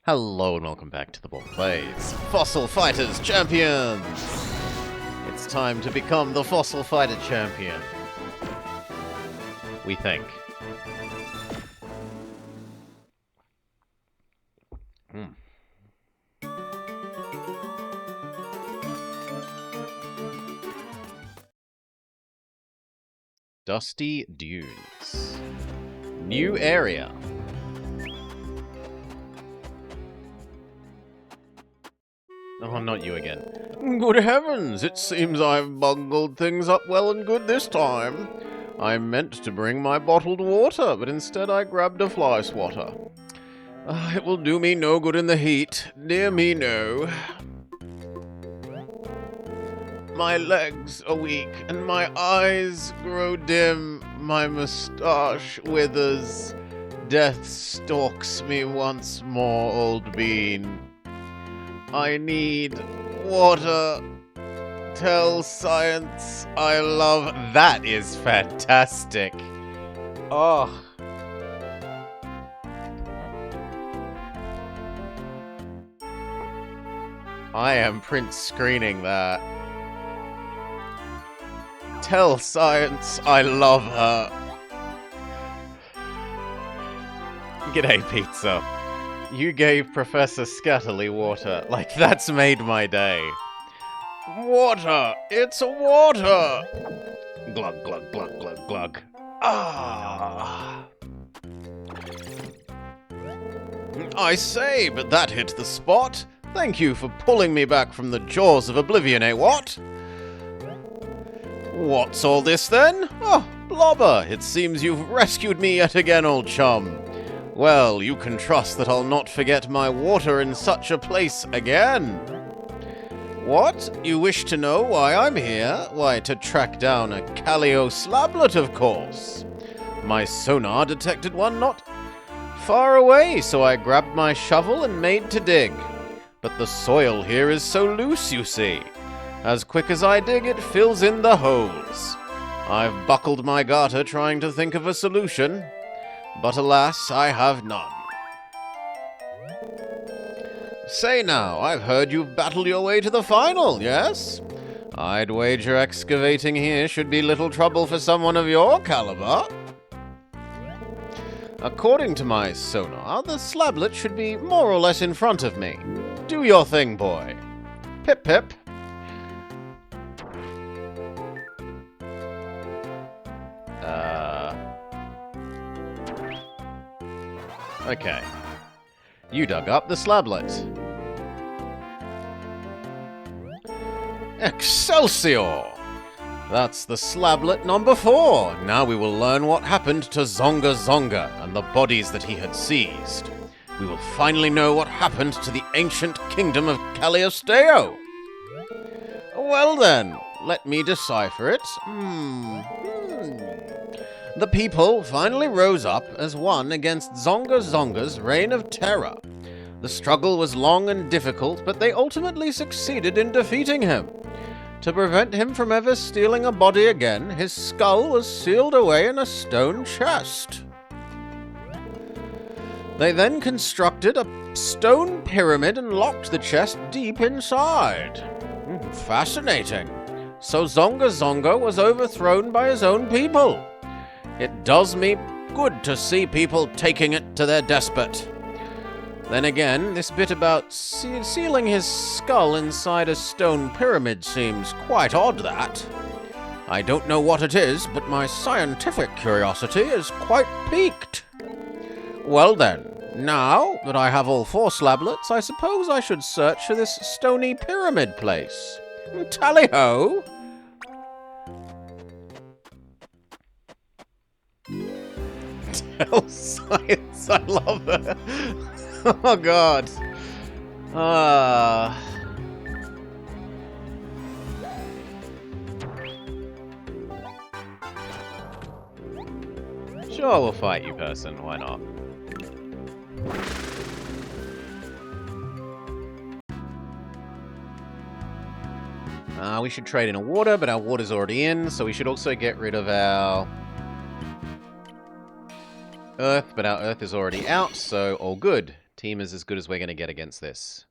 Hello and welcome back to the Ball Plays Fossil Fighters Champions! It's time to become the Fossil Fighter Champion. We think. Dusty Dunes. New area. Oh, not you again. Good heavens, it seems I've bungled things up well and good this time. I meant to bring my bottled water, but instead I grabbed a fly swatter. It will do me no good in the heat. Dear me, no. My legs are weak, and my eyes grow dim. My moustache withers. Death stalks me once more, old bean. I need water. Tell science I love. That is fantastic. Oh. I am print screening that. Tell science I love her. G'day, pizza. You gave Professor Scatterly water. Like, that's made my day. Water! It's water! Glug, glug, glug, glug, glug. Ah! I say, but that hit the spot. Thank you for pulling me back from the jaws of oblivion, eh, what? What's all this, then? Oh, Blobber, it seems you've rescued me yet again, old chum. Well, you can trust that I'll not forget my water in such a place again. What? You wish to know why I'm here? Why, to track down a Callio slablet, of course. My sonar detected one not far away, so I grabbed my shovel and made to dig. But the soil here is so loose, you see. As quick as I dig, it fills in the holes. I've buckled my garter trying to think of a solution. But alas, I have none. Say now, I've heard you've battled your way to the final, yes? I'd wager excavating here should be little trouble for someone of your caliber. According to my sonar, the slablet should be more or less in front of me. Do your thing, boy. Pip pip. Okay. You dug up the slablet. Excelsior! That's the slablet number 4. Now we will learn what happened to Zonga Zonga and the bodies that he had seized. We will finally know what happened to the ancient kingdom of Caliosteo. Well then, let me decipher it. The people finally rose up as one against Zonga Zonga's reign of terror. The struggle was long and difficult, but they ultimately succeeded in defeating him. To prevent him from ever stealing a body again, his skull was sealed away in a stone chest. They then constructed a stone pyramid and locked the chest deep inside. Fascinating. So Zonga Zonga was overthrown by his own people. It does me good to see people taking it to their despot. Then again, this bit about sealing his skull inside a stone pyramid seems quite odd, that. I don't know what it is, but my scientific curiosity is quite piqued. Well then, now that I have all 4 slablets, I suppose I should search for this stony pyramid place. Tally-ho! Tell science I love her. Oh god. Sure, we'll fight you, person. Why not? We should trade in a water, but our water's already in, so we should also get rid of our Earth, but our Earth is already out, so all good. Team is as good as we're going to get against this.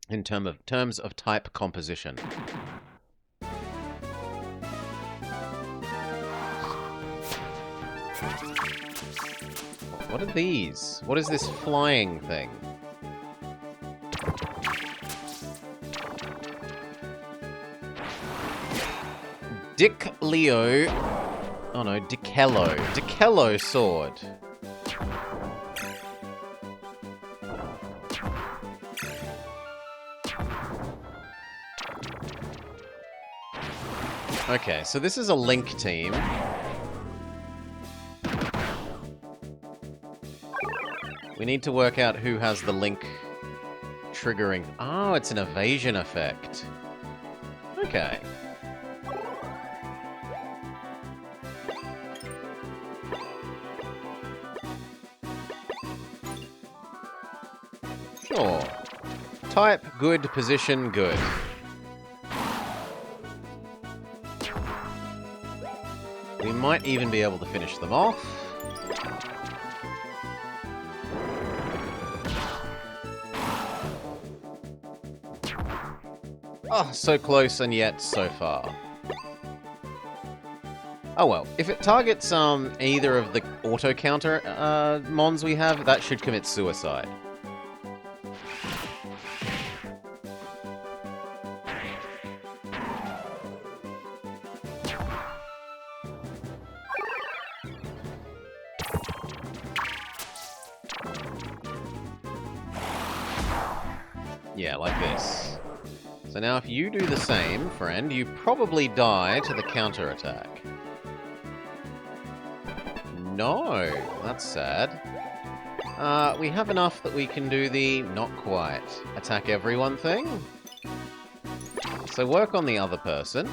In terms of type composition. What are these? What is this flying thing? Dick Leo. Oh no, Dichello. Dichello sword. Okay, so this is a Link team. We need to work out who has the Link triggering. Oh, it's an evasion effect. Okay. Sure. Type, good. Position, good. We might even be able to finish them off. Oh, so close and yet so far. Oh well, if it targets either of the auto-counter mons we have, that should commit suicide. Yeah, like this. So now if you do the same, friend, you probably die to the counter-attack. No, that's sad. We have enough that we can do the not quite attack everyone thing. So work on the other person.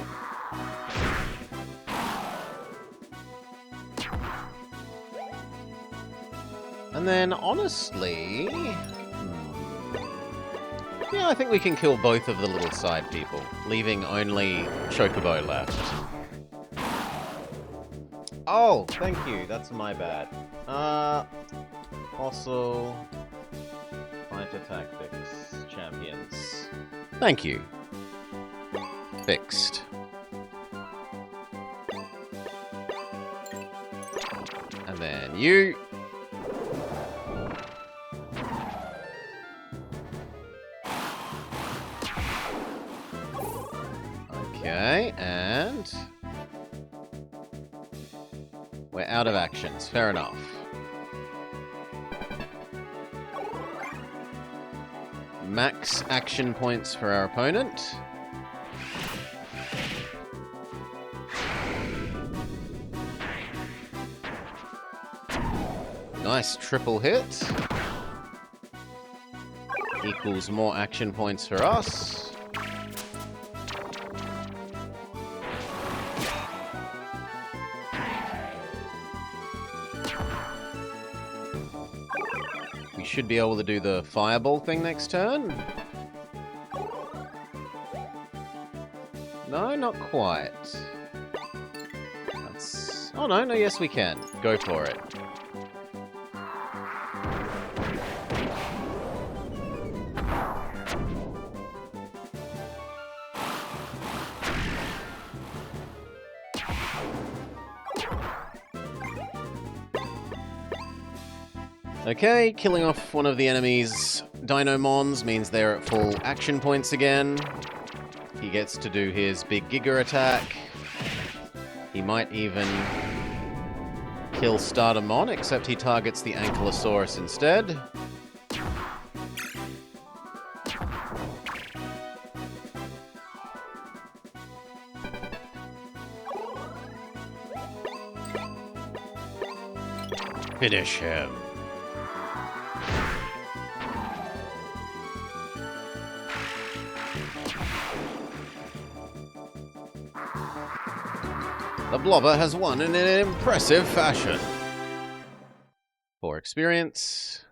And then, honestly... yeah, I think we can kill both of the little side people, leaving only Chocobo left. Oh, thank you. That's my bad. Fossil... Fighter Tactics... Champions. Thank you. Fixed. And then you... Okay, and... we're out of actions. Fair enough. Max action points for our opponent. Nice triple hit. Equals more action points for us. We should be able to do the fireball thing next turn. No, not quite. That's... oh no, yes we can. Go for it. Okay, killing off one of the enemy's Dinomons means they're at full action points again. He gets to do his big Giga attack. He might even kill Stardamon, except he targets the Ankylosaurus instead. Finish him. The Blobber has won in an impressive fashion. For experience.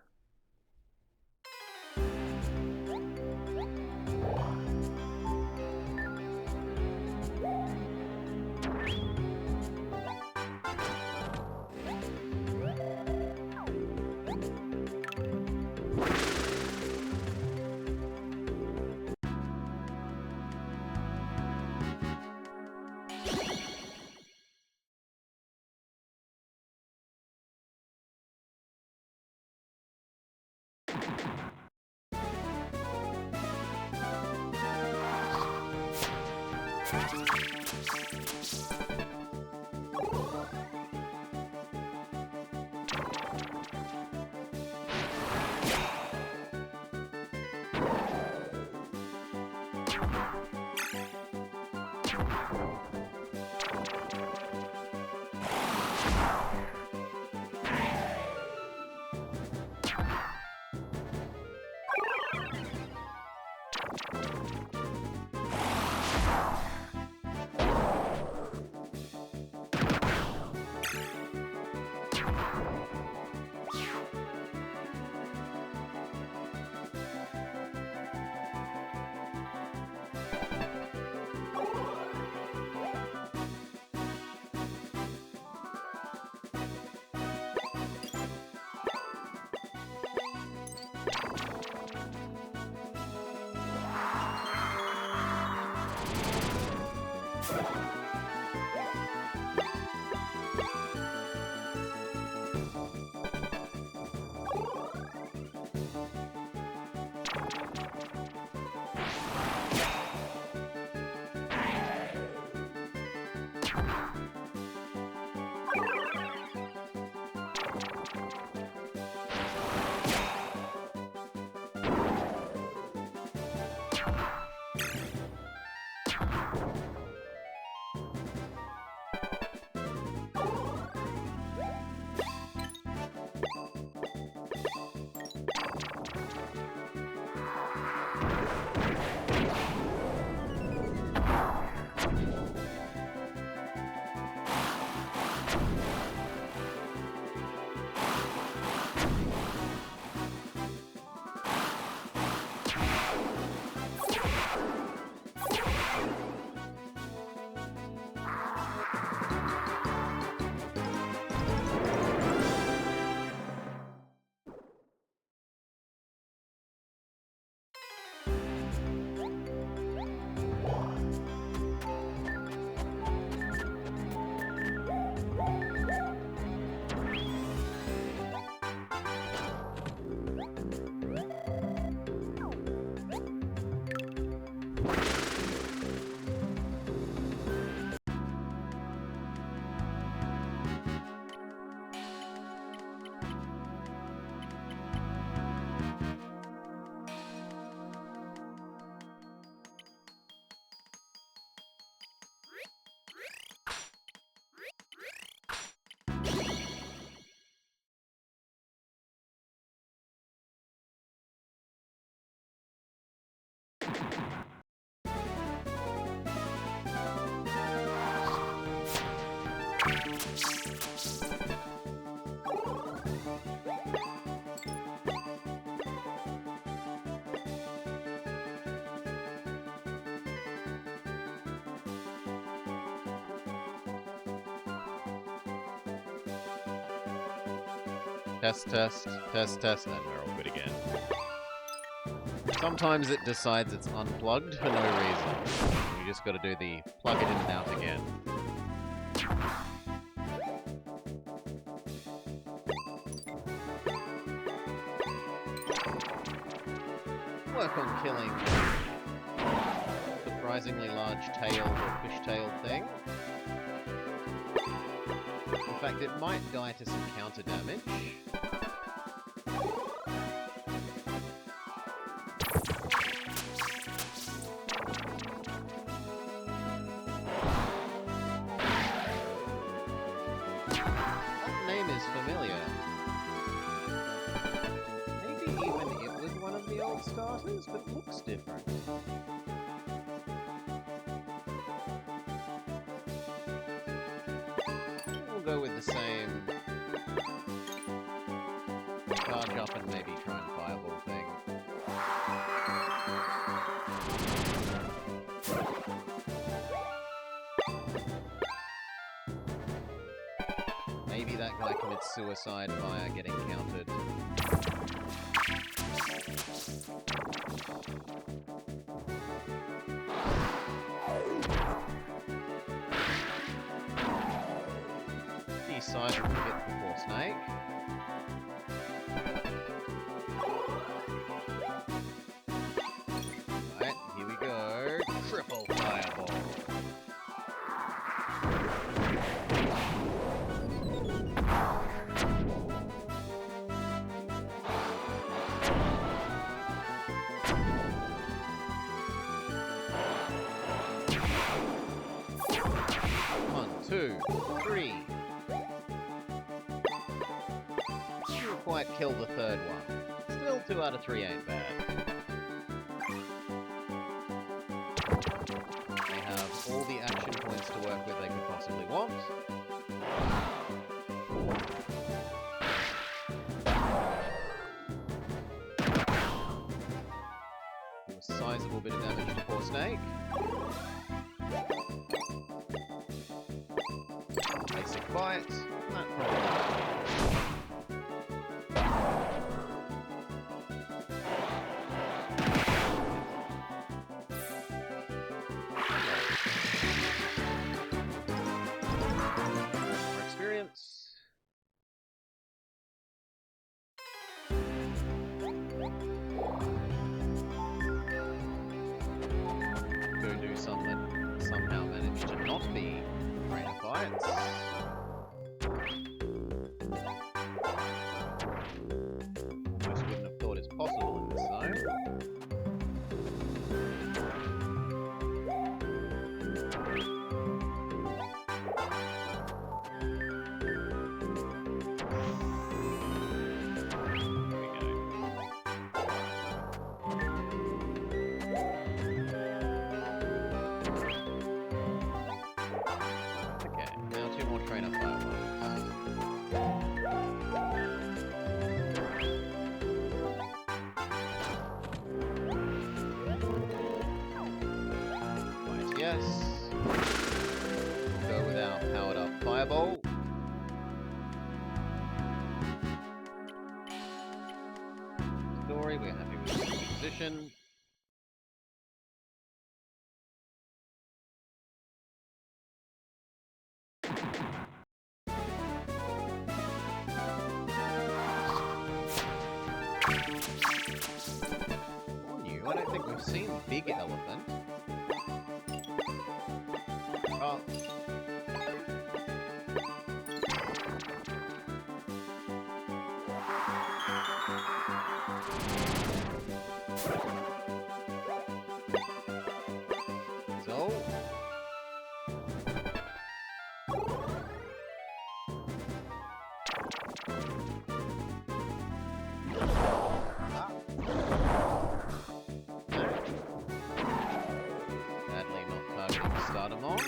Test, test, test, test, and we're all good again. Sometimes it decides it's unplugged for no reason. You just gotta do the plug it in and out again. Work on killing surprisingly large tail or fishtail thing. In fact, it might die to some counter damage. That name is familiar. Maybe even it was one of the old starters, but looks different. We'll go with the same charge up and maybe try and fireball thing. Maybe that guy commits suicide via getting countered. Sizable hit before Snake. Triple fireball. One, two, three. Didn't quite kill the third one. Still 2 out of 3 ain't bad. They have all the action points to work with they could possibly want. A sizable bit of damage to poor Snake. Basic fight. Not probably. More experience. Go do something. Somehow manage to not be trainer fights. Almost wouldn't have thought it's possible in this zone. Okay, now 2 more trainer fireworks. Right, yes. We'll go with our powered up fireball. Story, we're happy with the position. I don't think we've seen Big Elephant. Oh. So. Sadly not targeting the starter mod.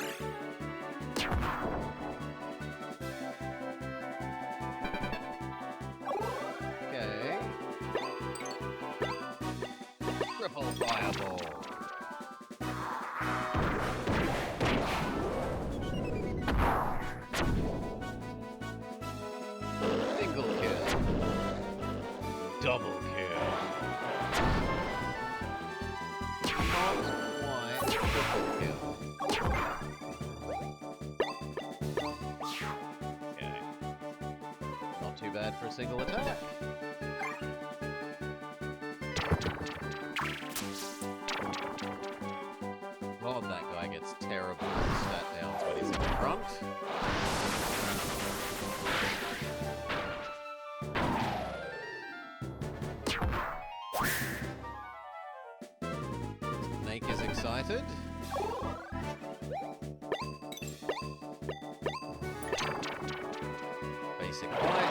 Okay. Triple fireball. Single kill. Double kill. Not quite triple kill. Okay. Not too bad for a single attack. God, that guy gets terrible stat downs when he's in the front. Snake is excited. Basic fight.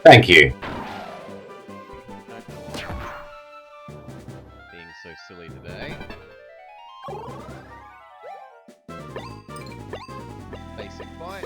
Thank you. Being so silly today. Basic fight.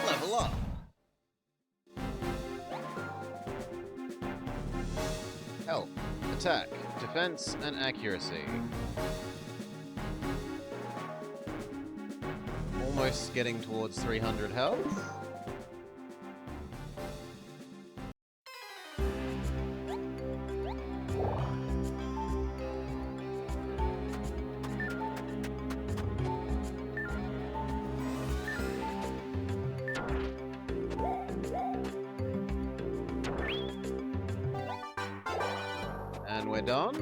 Level up. Health, attack, defense, and accuracy. Almost getting towards 300 health. And we're done.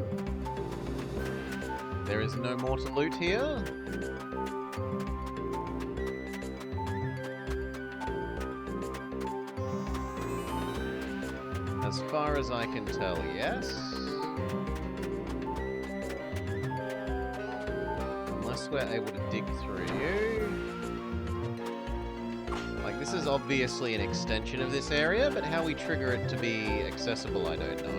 There is no more to loot here. As far as I can tell, yes. Unless we're able to dig through you. Like, this is obviously an extension of this area, but how we trigger it to be accessible, I don't know.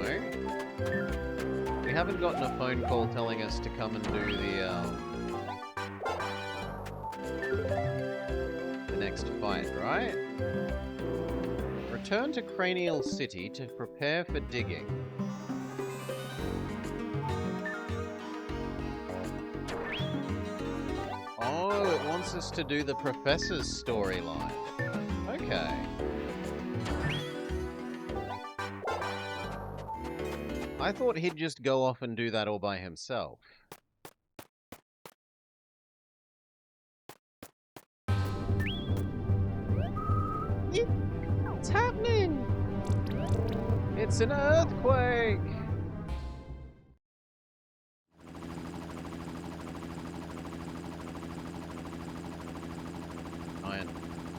We haven't gotten a phone call telling us to come and do the next fight, right? Return to Cranial City to prepare for digging. Oh, it wants us to do the Professor's storyline. Okay. I thought he'd just go off and do that all by himself. What's happening? It's an earthquake! Iron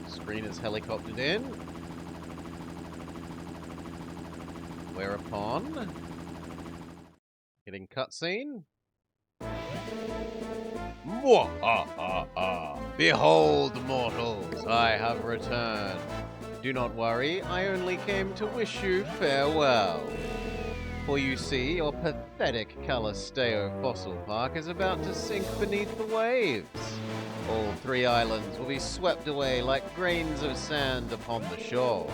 screen is helicoptered in. Whereupon... Hitting cutscene. Mwahaha! Behold, mortals, I have returned. Do not worry, I only came to wish you farewell. For you see, your pathetic Calisteo fossil park is about to sink beneath the waves. All 3 islands will be swept away like grains of sand upon the shore.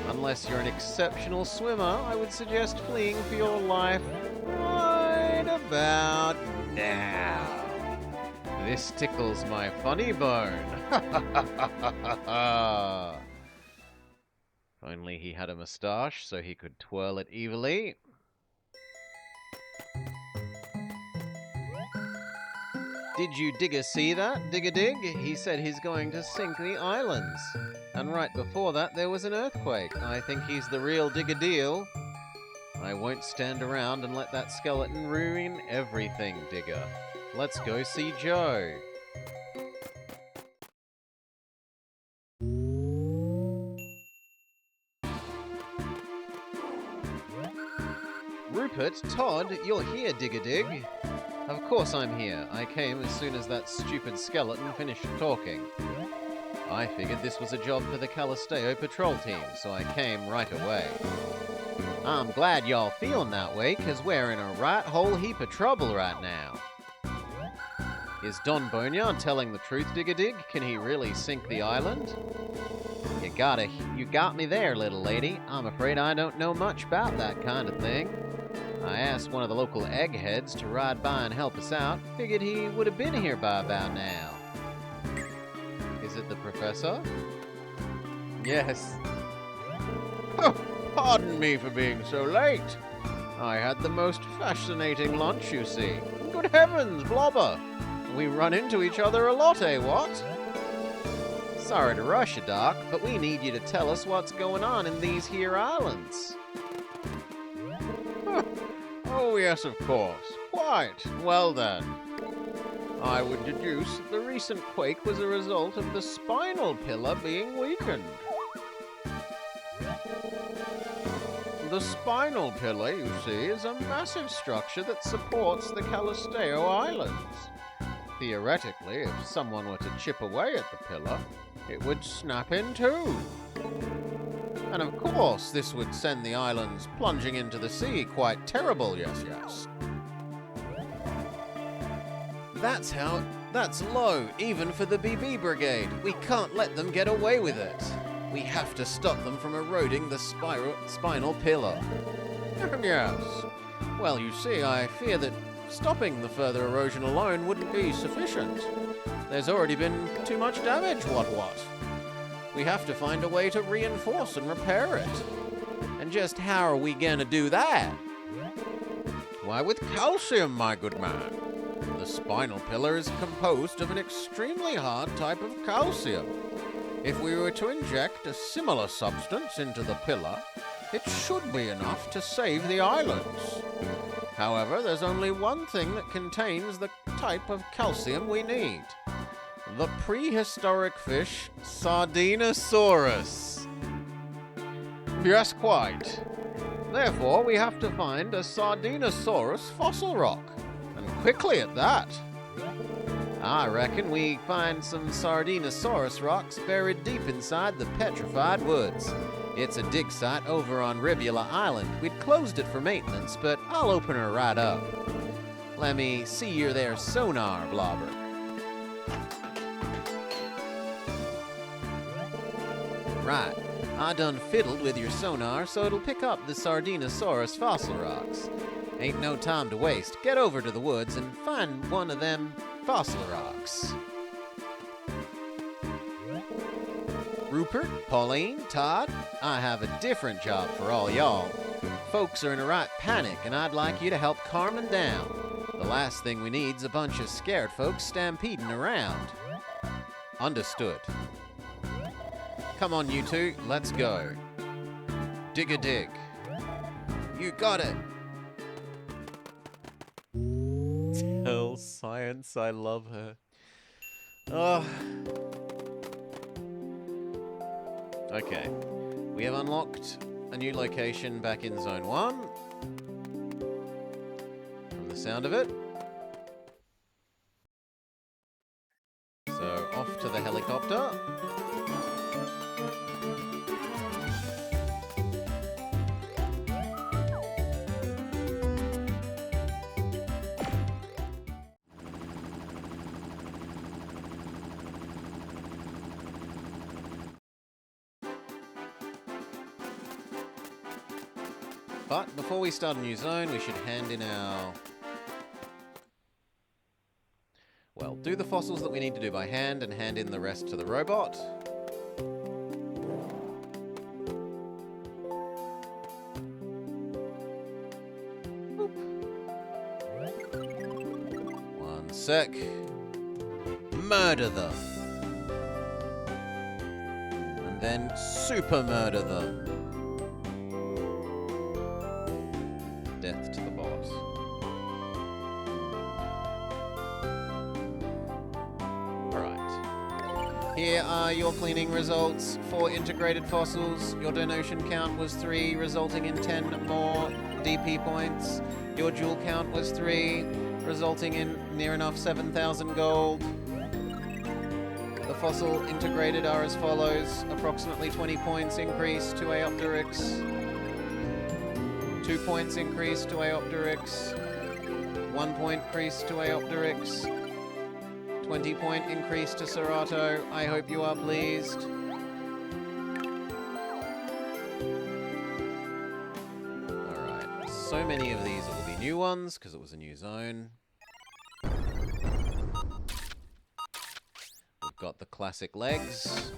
Unless you're an exceptional swimmer, I would suggest fleeing for your life right about now. This tickles my funny bone. If only he had a moustache so he could twirl it evilly. Did you digger see that, Dig-a-dig? He said he's going to sink the islands. And right before that there was an earthquake. I think he's the real Dig-a-deal. I won't stand around and let that skeleton ruin everything, Digger. Let's go see Joe. Rupert, Todd, you're here, Dig-a-dig. Of course I'm here. I came as soon as that stupid skeleton finished talking. I figured this was a job for the Calisteo patrol team, so I came right away. I'm glad y'all feeling that way, 'cause we're in a right whole heap of trouble right now. Is Don Boneyard telling the truth, Dig-a-dig? Can he really sink the island? You got me there, little lady. I'm afraid I don't know much about that kind of thing. I asked one of the local eggheads to ride by and help us out. Figured he would have been here by about now. Is it the professor? Yes. Oh, pardon me for being so late. I had the most fascinating lunch, you see. Good heavens, Blobber! We run into each other a lot, eh, what? Sorry to rush you, Doc, but we need you to tell us what's going on in these here islands. Oh, yes, of course. Quite. Well then. I would deduce that the recent quake was a result of the spinal pillar being weakened. The spinal pillar, you see, is a massive structure that supports the Calisteo Islands. Theoretically, if someone were to chip away at the pillar, it would snap in two. And of course, this would send the islands plunging into the sea. Quite terrible, yes, yes. That's low, even for the BB Brigade. We can't let them get away with it. We have to stop them from eroding the spinal pillar. Yes. Well, you see, I fear that stopping the further erosion alone wouldn't be sufficient. There's already been too much damage, what? We have to find a way to reinforce and repair it. And just how are we going to do that? Why, with calcium, my good man. The spinal pillar is composed of an extremely hard type of calcium. If we were to inject a similar substance into the pillar, it should be enough to save the islands. However, there's only one thing that contains the type of calcium we need. The prehistoric fish Sardinosaurus. Yes, quite. Therefore, we have to find a Sardinosaurus fossil rock. And quickly at that. I reckon we find some Sardinosaurus rocks buried deep inside the petrified woods. It's a dig site over on Ribula Island. We'd closed it for maintenance, but I'll open her right up. Let me see your there sonar, Blobber. Right. I done fiddled with your sonar so it'll pick up the Sardinosaurus fossil rocks. Ain't no time to waste. Get over to the woods and find one of them fossil rocks. Rupert, Pauline, Todd, I have a different job for all y'all. Folks are in a right panic and I'd like you to help calm them down. The last thing we need's a bunch of scared folks stampeding around. Understood. Come on, you two, let's go. Dig a dig. You got it. Tell science I love her. Oh. Okay. We have unlocked a new location back in Zone 1. From the sound of it. So, off to the helicopter. But before we start a new zone, we should hand in our... Well, do the fossils that we need to do by hand and hand in the rest to the robot. Boop. One sec. Murder them. And then super murder them. Death to the boss. Alright. Here are your cleaning results. 4 integrated fossils. Your donation count was 3, resulting in 10 more DP points. Your jewel count was 3, resulting in near enough 7,000 gold. The fossil integrated are as follows. Approximately 20 points increase to Aopteryx. 2 points increase to Aopteryx, 1 point increase to Aopteryx, 20 point increase to Serato. I hope you are pleased. Alright, so many of these will be new ones because it was a new zone. We've got the classic legs.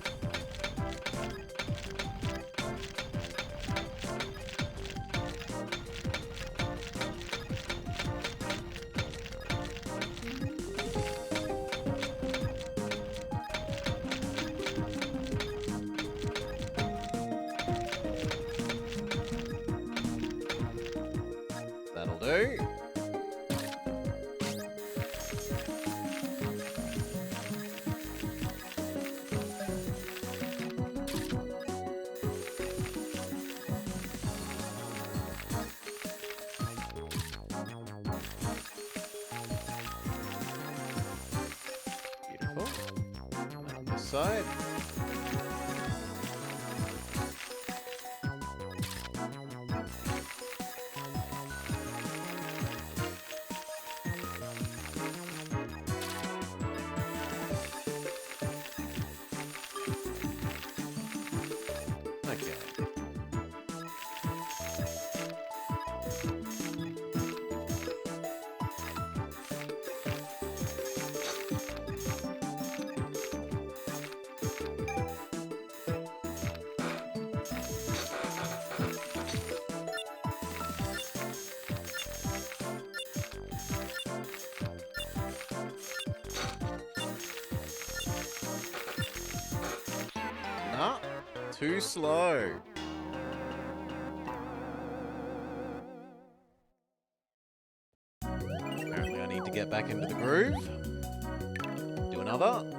That'll do. inside. Okay. Ah, too slow. Apparently I need to get back into the groove. Do another.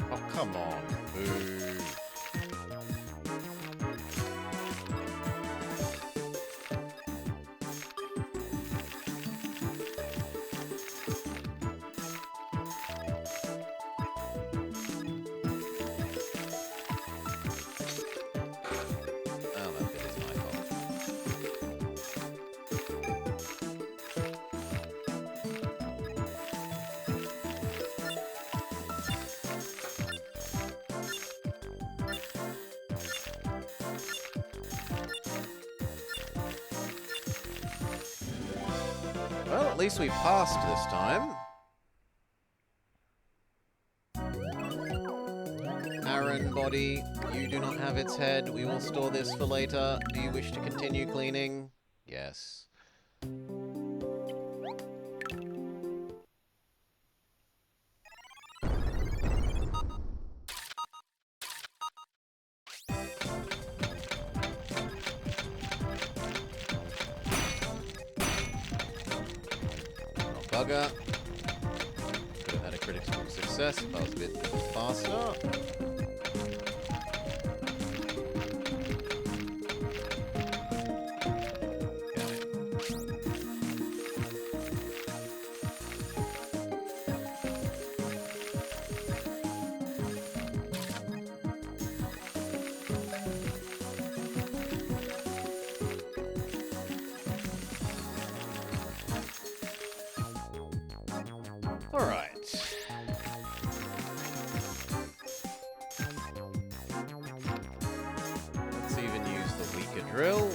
Oh, come on. Boo. Oh, that bit is my fault. Well, at least we passed this time. Aaron, body, you do not have its head. We will store this for later. Do you wish to continue cleaning? Yes. Oh, bugger. Could have had a critical success if I was a bit faster. Alright. Let's even use the weaker drill.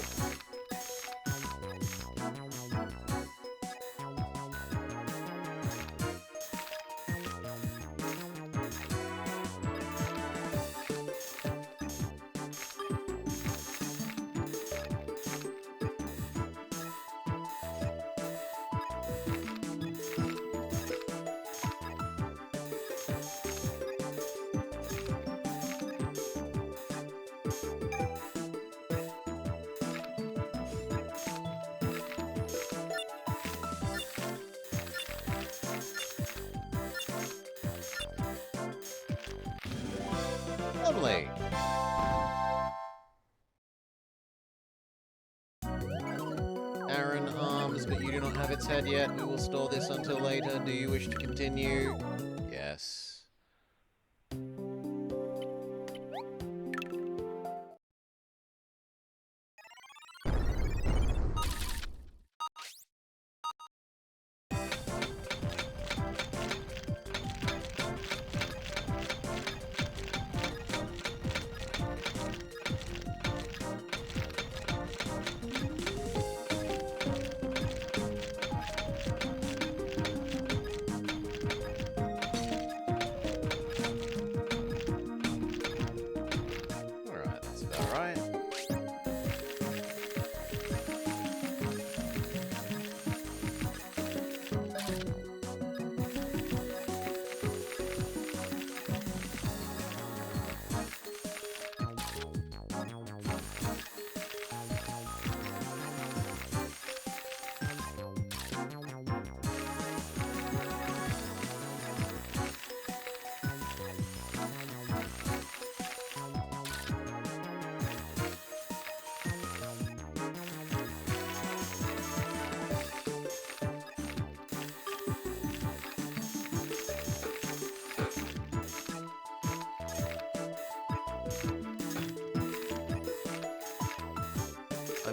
Lovely. Aaron arms, but you do not have its head yet. We will store this until later. Do you wish to continue? Yes.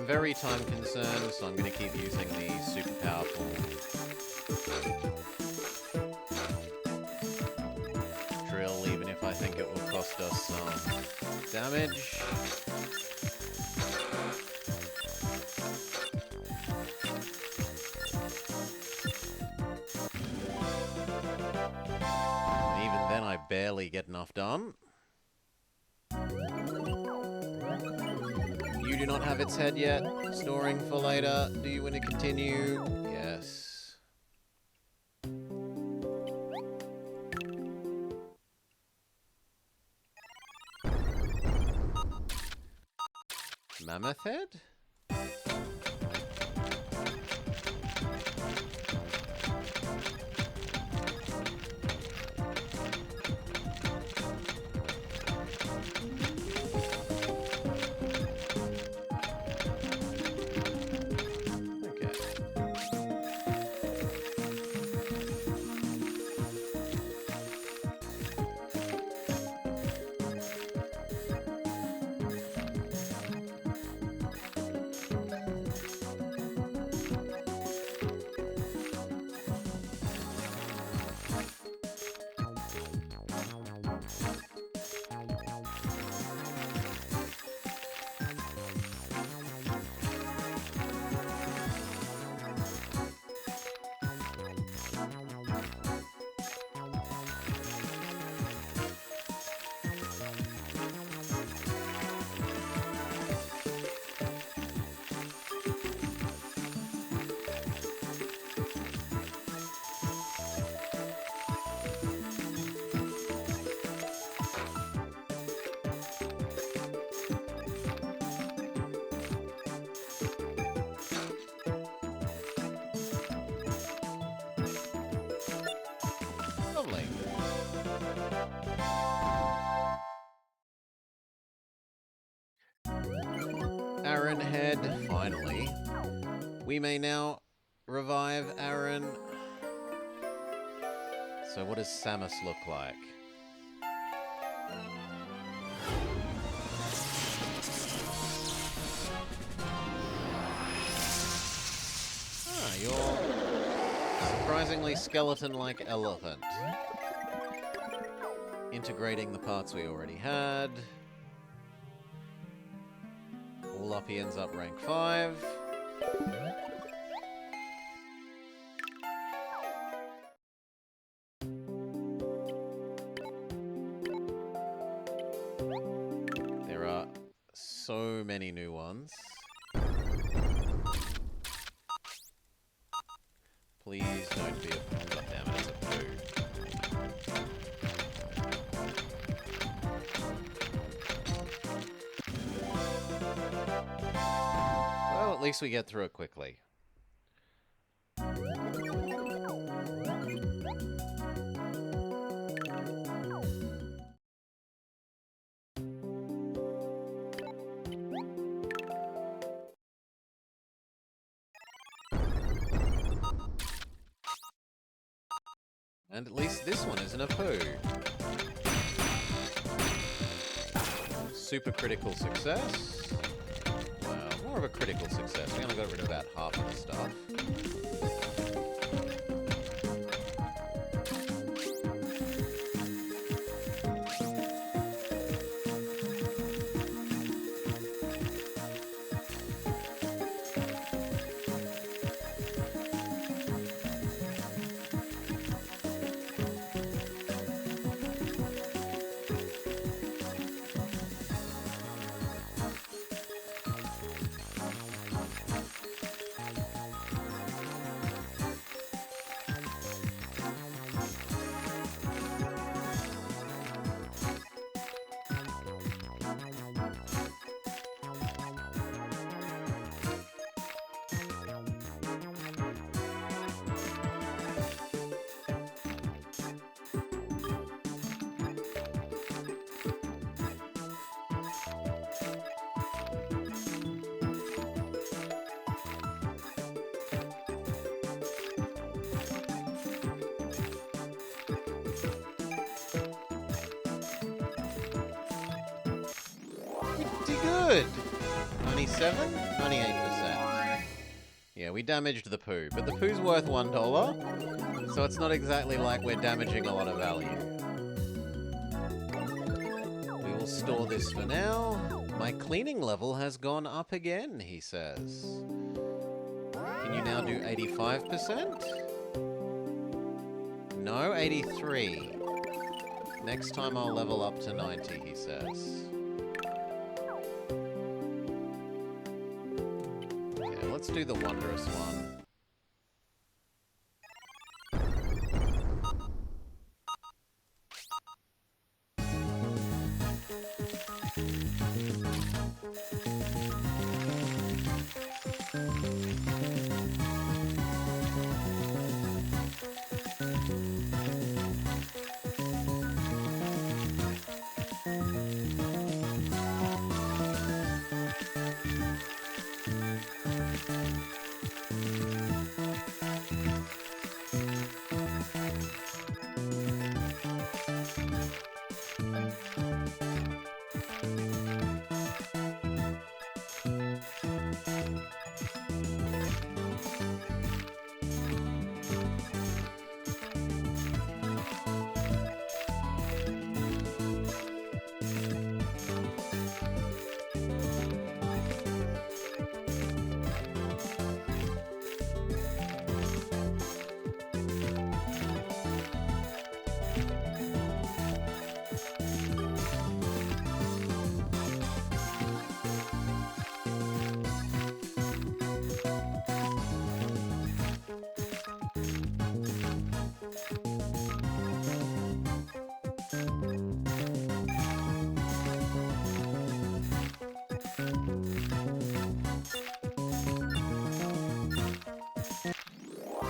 very time concerned, so I'm going to keep using the super powerful drill, even if I think it will cost us some damage. And even then, I barely get enough done. You do not have its head yet. Storing for later. Do you want to continue? Yes. Mammoth head? Lovely. Aaron head, finally. We may now revive Aaron. So what does Samus look like? Ah, you're surprisingly skeleton-like elephant. Integrating the parts we already had. All up, he ends up rank 5. There are so many new ones. Please don't be a... God damn it, it's a poo. Well, at least we get through it quickly. And at least this one isn't a poo. Super critical success. Wow, more of a critical success. We only got rid of about half of the stuff. Pretty good. I 97? 98%. Yeah, we damaged the poo, but the poo's worth $1, so it's not exactly like we're damaging a lot of value. We will store this for now. My cleaning level has gone up again, he says. Can you now do 85%? No, 83. Next time I'll level up to 90, he says. Okay, let's do the wondrous one.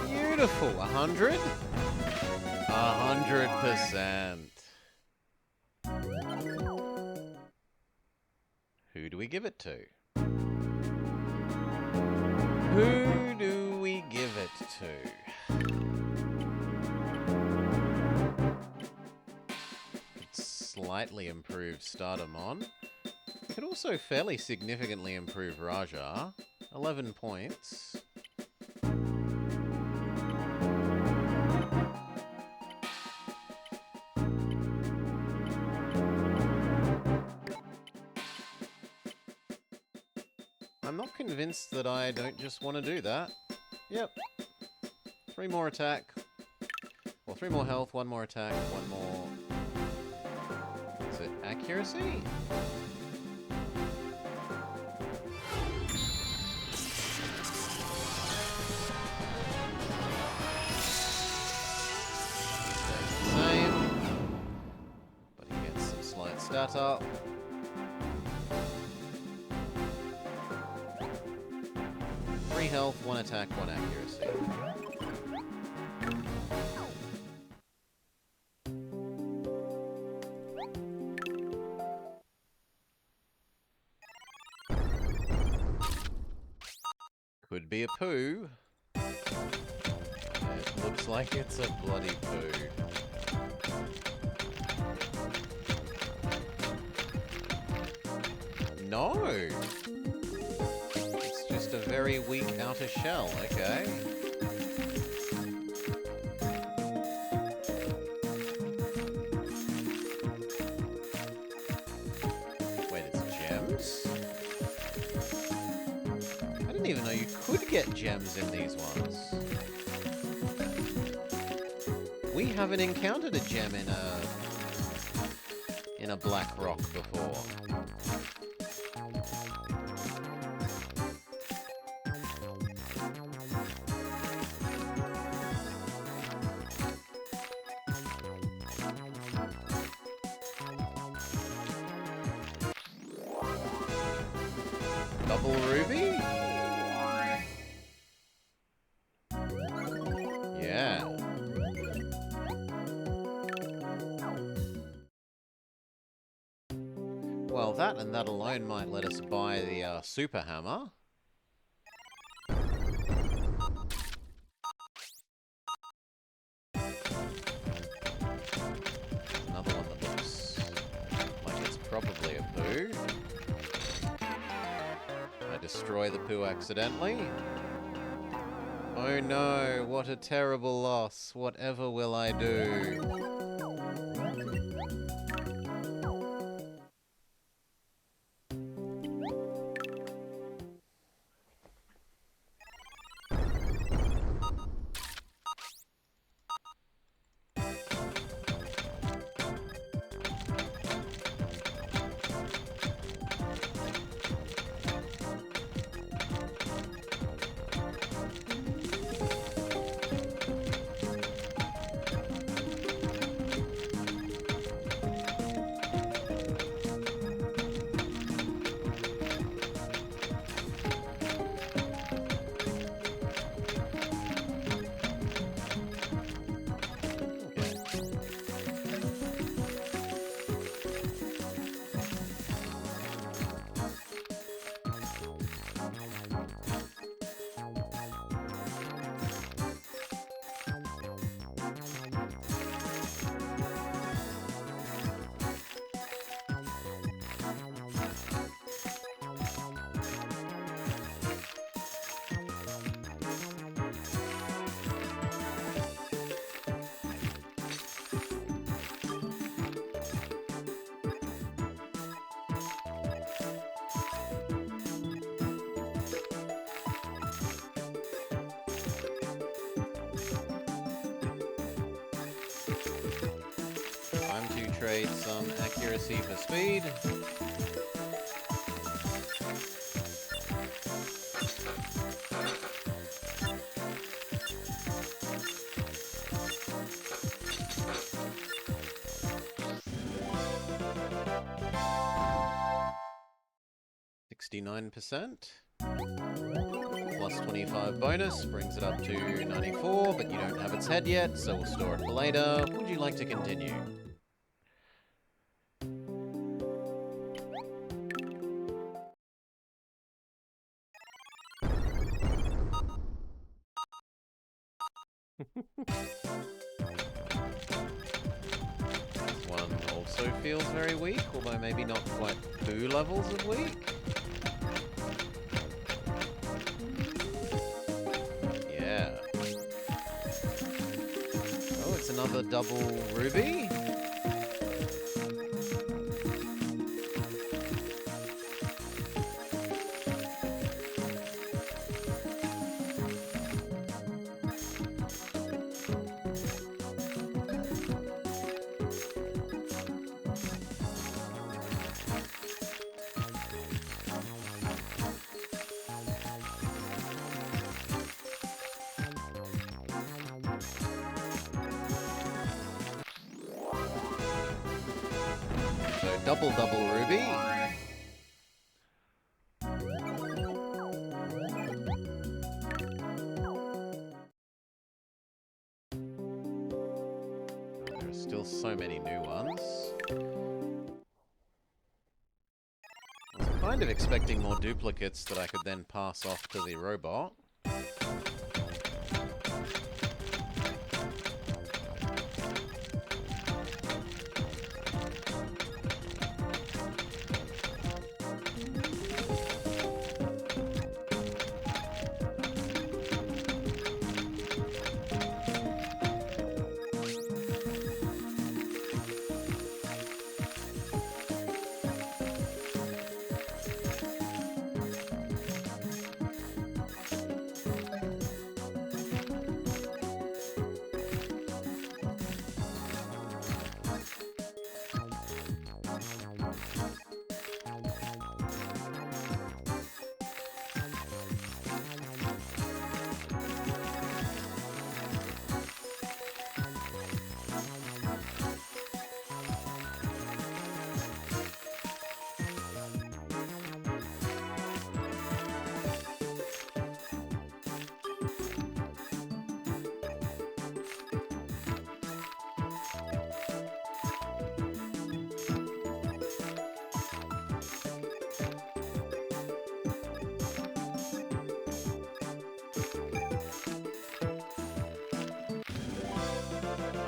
Beautiful. 100? 100%. Who do we give it to? Who do we give it to? It's slightly improved Stardamon. Could also fairly significantly improve Raja. 11 points. I'm not convinced that I don't just want to do that. Yep. 3 more attack. Well, 3 more health, 1 more attack, 1 more... Is it accuracy? Stays the same. But he gets some slight stat up. 3 health, 1 attack, 1 accuracy. Could be a poo. It looks like it's a bloody poo. No! Just a very weak outer shell, okay. Wait, it's gems? I didn't even know you could get gems in these ones. We haven't encountered a gem in a black rock before. Double ruby? Yeah. Well, that and that alone might let us buy the super hammer. Another one that looks like it's probably a poo. destroy the poo accidentally. Oh no, what a terrible loss. Whatever will I do? Time to trade some accuracy for speed. %. Plus 25 bonus brings it up to 94, but you don't have its head yet, so we'll store it for later. Would you like to continue? This one also feels very weak, although maybe not quite poo levels of weak. Yeah. Oh, it's another double ruby. So double ruby. There are still so many new ones. I was kind of expecting more duplicates that I could then pass off to the robot.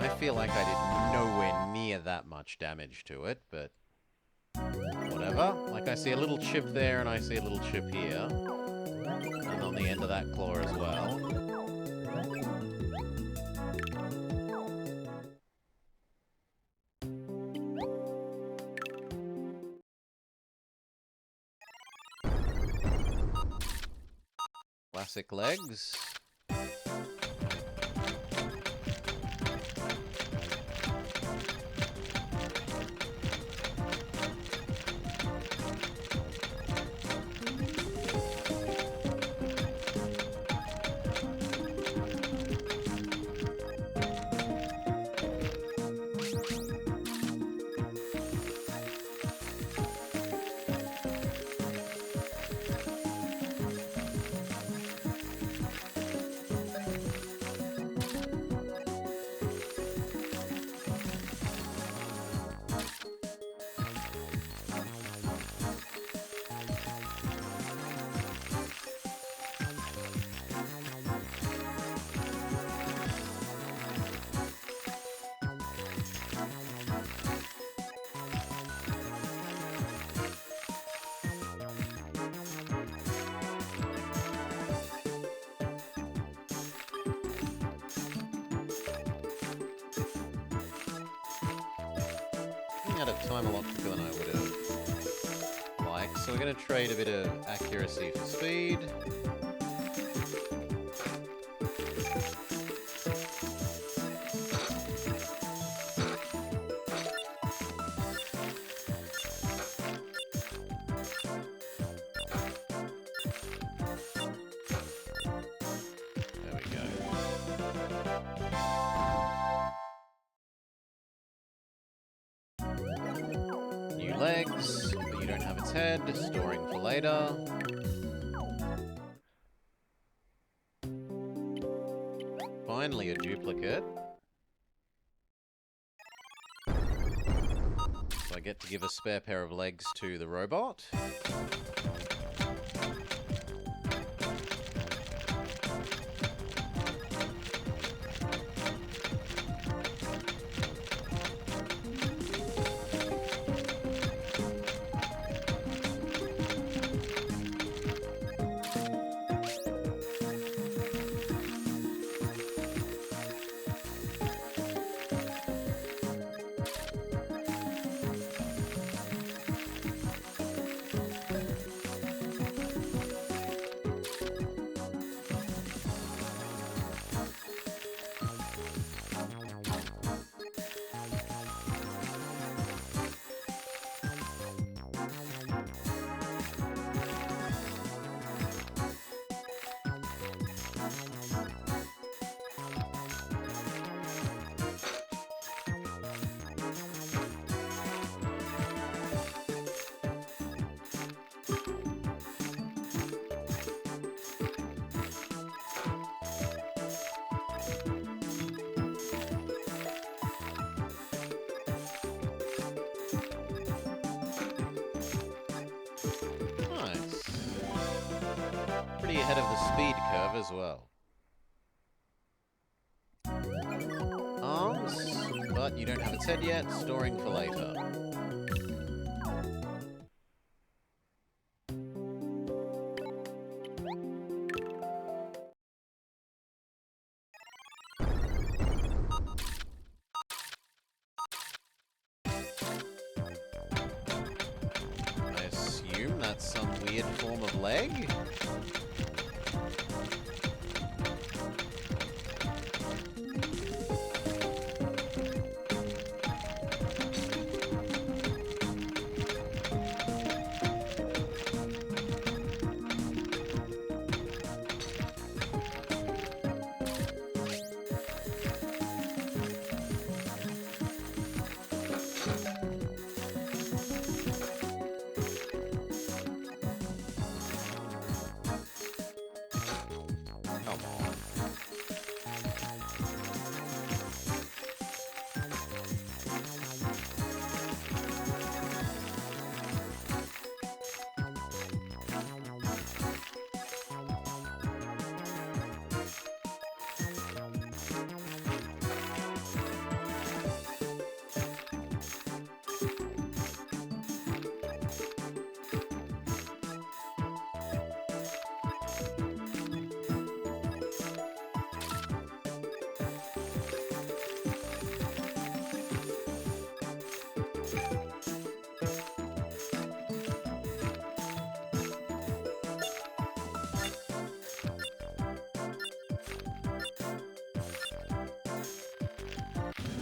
I feel like I did nowhere near that much damage to it, but Whatever. Like, I see a little chip there and I see a little chip here. And on the end of that claw as well. Classic legs. Out of time a lot quicker than I would have liked, so we're going to trade a bit of accuracy for speed. There we go. Legs, but you don't have its head, storing for later. Finally a duplicate. So I get to give a spare pair of legs to the robot. Ahead of the speed curve as well. Arms, but you don't have its head yet, storing for later. I assume that's some weird form of leg?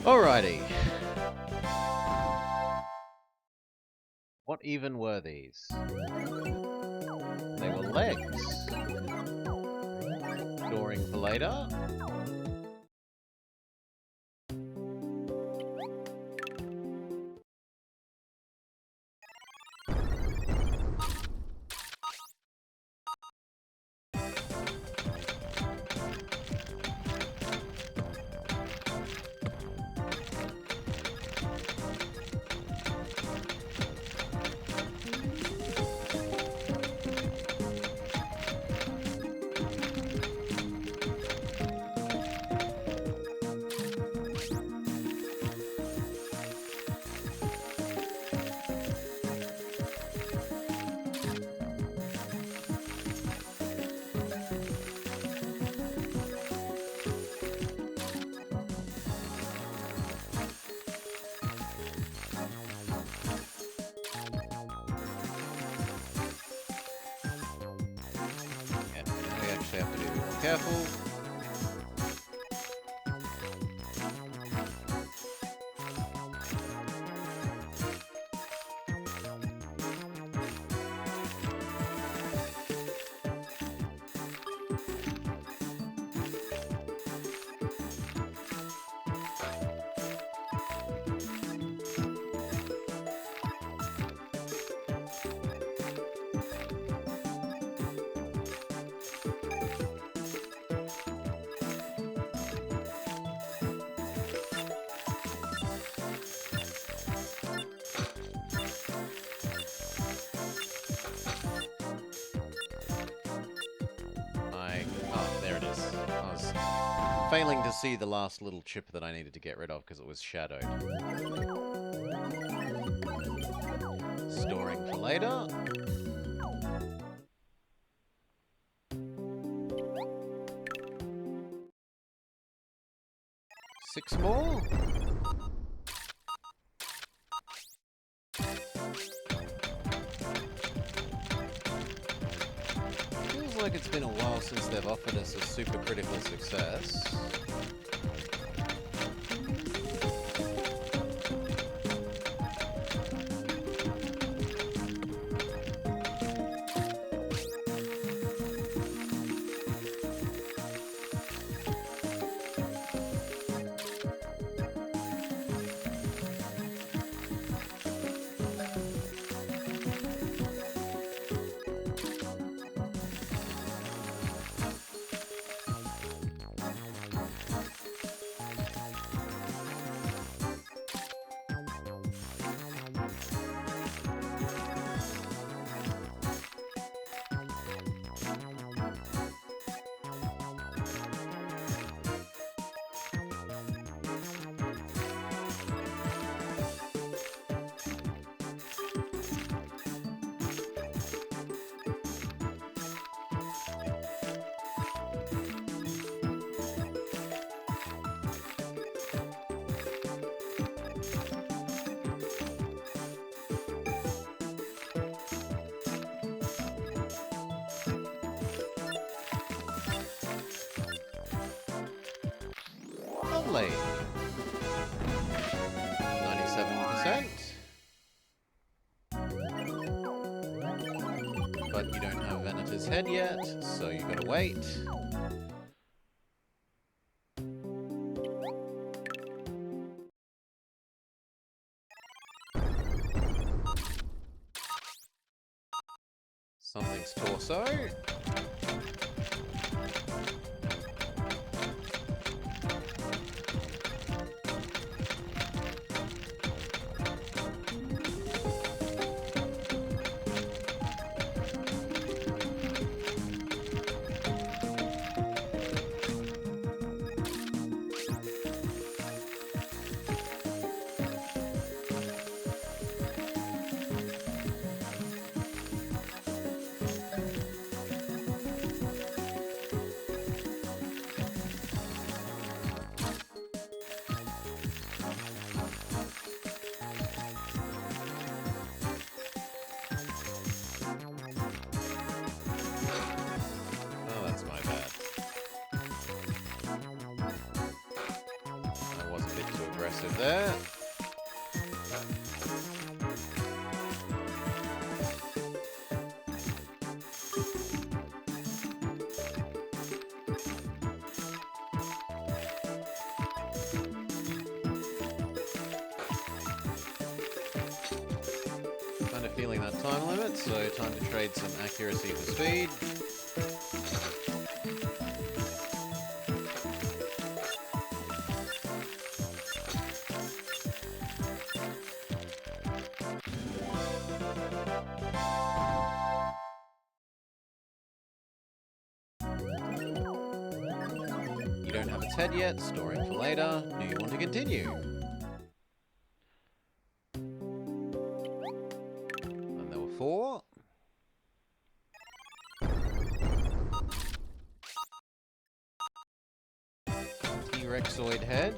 Alrighty. What even were these? They were legs. Storing for later. Have to be a bit more careful. Failing to see the last little chip that I needed to get rid of because it was shadowed. Storing for later. Six more. Feels like it's been a while since they've offered us a super critical success. Lovely. 97%. But you don't have Venator's head yet, so you gotta wait. Something's torso. aggressive there. Kind of feeling that time limit, so time to trade some accuracy for speed. You don't have its head yet, storing for later. Do you want to continue? And there were 4. T-Rexoid head.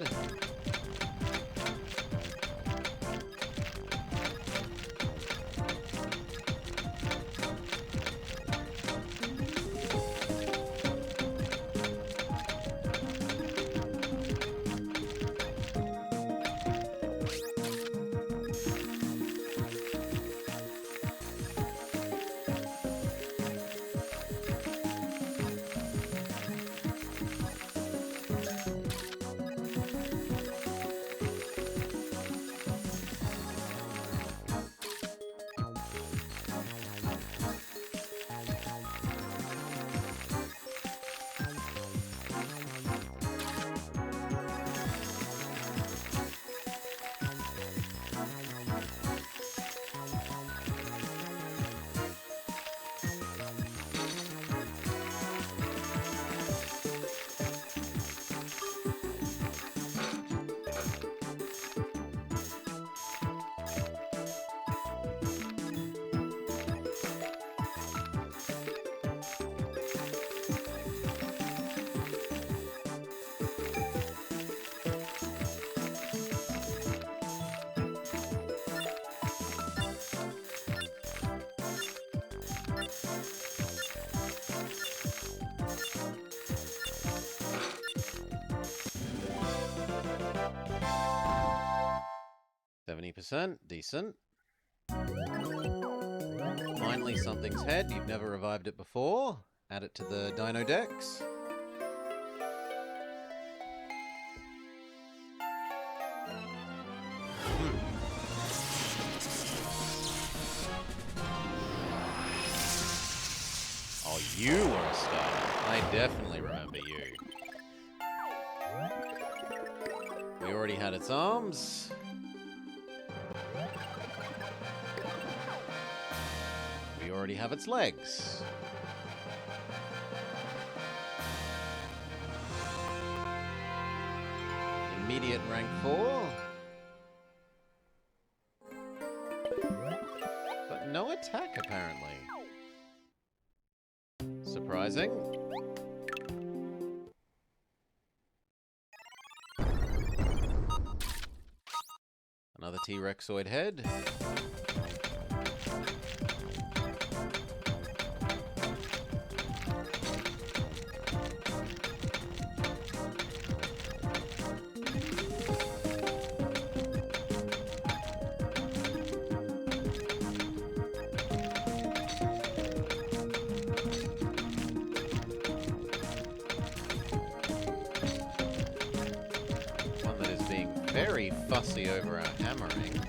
%, decent. Finally, something's head. You've never revived it before. Add it to the Dino Dex. Oh, you were a star. I definitely remember you. We already had its arms. We already have its legs. Immediate rank 4. But no attack, apparently. Surprising. Another T-Rexoid head. Very fussy over our hammering.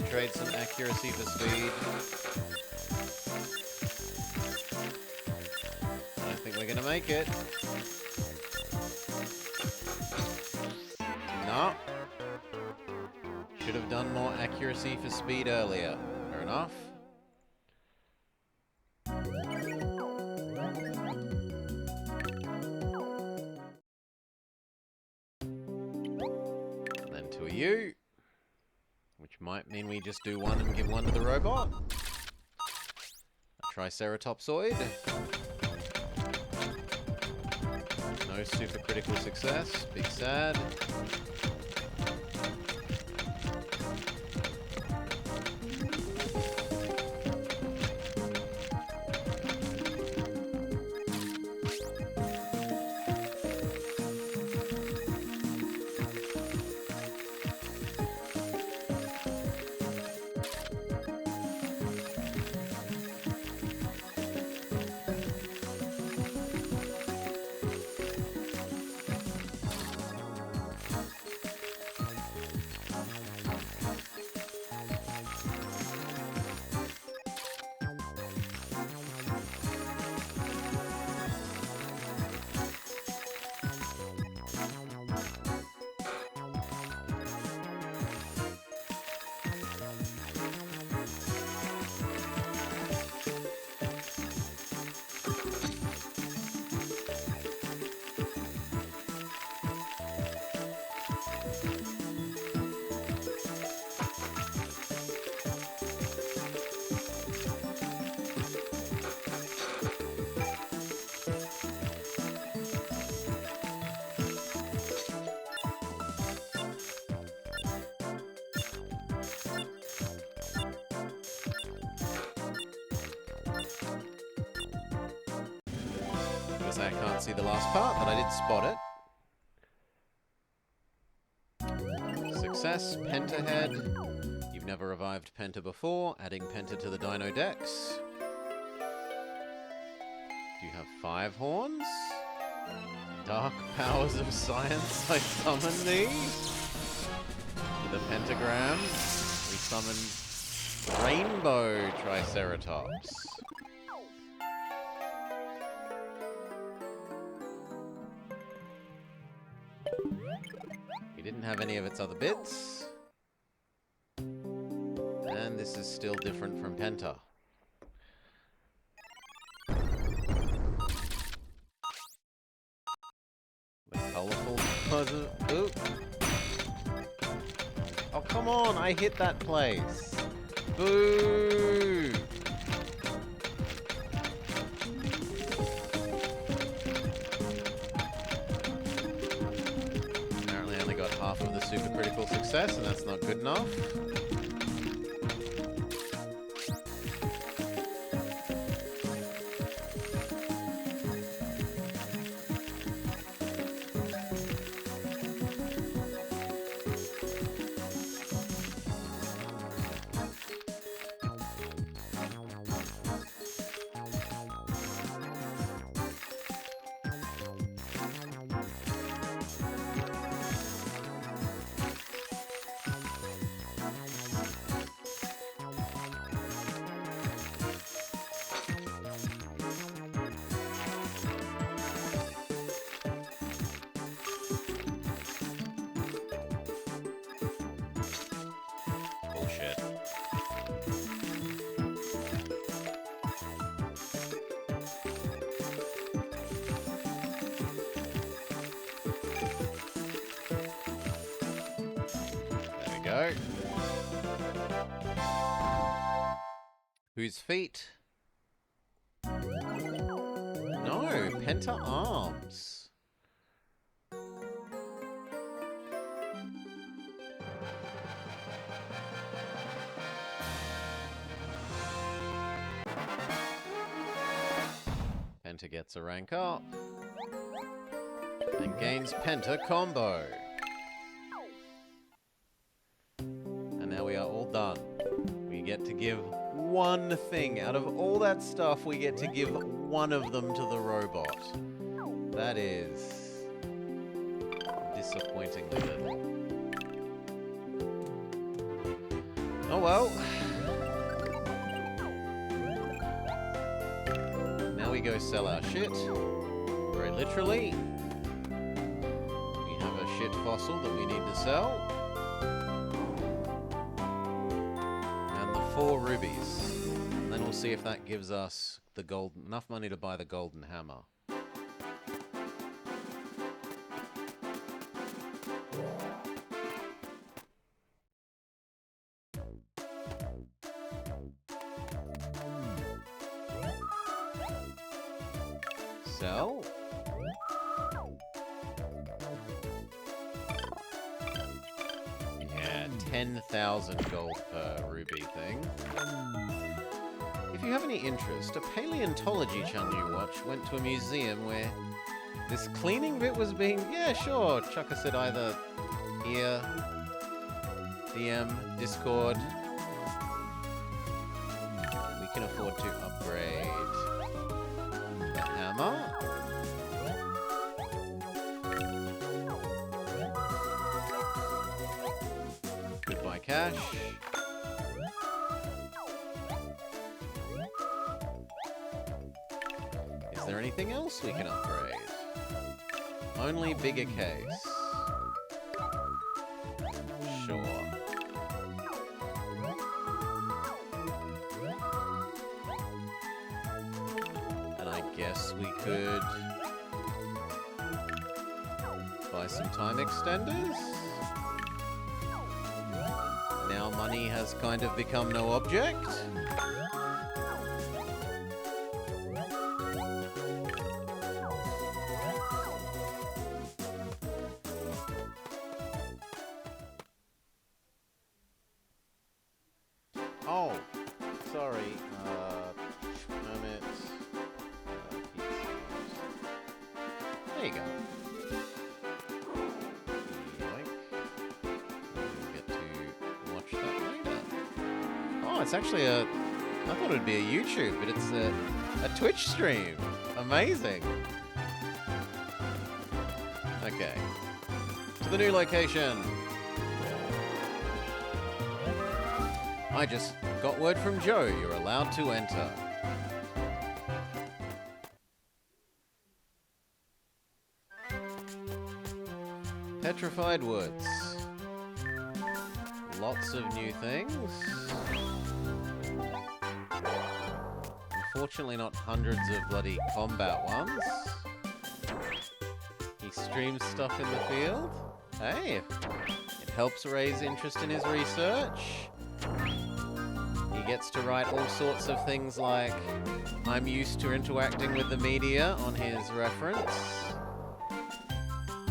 Trade some accuracy for speed. I don't think we're going gonna make it. No. Should have done more accuracy for speed earlier. Fair enough. Then to you. Which might mean we just do one and give one to the robot. A Triceratopsoid. No super critical success. Big sad. I can't see the last part, but I did spot it. Success, Penta head. You've never revived Penta before, adding Penta to the Dino Dex. Do you have 5 horns? Dark powers of science, I summon thee. With a pentagram, we summon Rainbow Triceratops. We didn't have any of its other bits. And this is still different from Penta. The colorful puzzle. Ooh. Oh, come on! I hit that place. Boo! Half of the super critical success, and that's not good enough. Bullshit. There we go. Whose feet? No, Penta arms. Penta gets a rank up. And gains Penta combo. And now we are all done. We get to give one thing. Out of all that stuff, we get to give one of them to the robot. That is disappointingly little. Oh well. Now we go sell our shit. Very literally. We have a shit fossil that we need to sell. And the 4 rubies. And then we'll see if that gives us the enough money to buy the golden hammer. Sell. Yeah, 10,000 gold per ruby thing. If you have any interest, a paleontology channel you watch went to a museum where this cleaning bit was being... Yeah, sure, Chucker said either here, DM, Discord. We can afford to upgrade the hammer. Goodbye, cash. Is there anything else we can upgrade? Only bigger case. Sure. And I guess we could buy some time extenders. Now money has kind of become no object. Oh, sorry. Permit. There you go. Yoink. We'll get to watch that later. Oh, it's actually a... I thought it would be a YouTube, but it's a Twitch stream. Amazing. Okay. To the new location. I just got word from Joe. You're allowed to enter. Petrified Woods. Lots of new things. Unfortunately, not hundreds of bloody combat ones. He streams stuff in the field. Hey, it helps raise interest in his research. He gets to write all sorts of things like, I'm used to interacting with the media on his reference.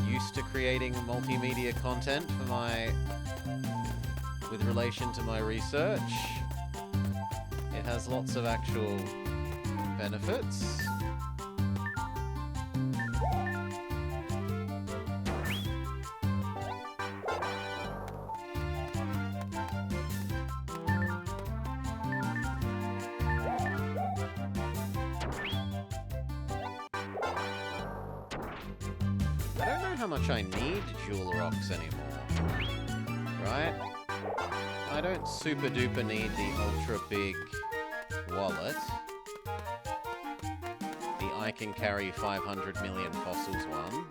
Used to creating multimedia content for with relation to my research. It has lots of actual benefits. I don't know how much I need jewel rocks anymore. Right? I don't super duper need the ultra big wallet. The I can carry 500 million fossils one.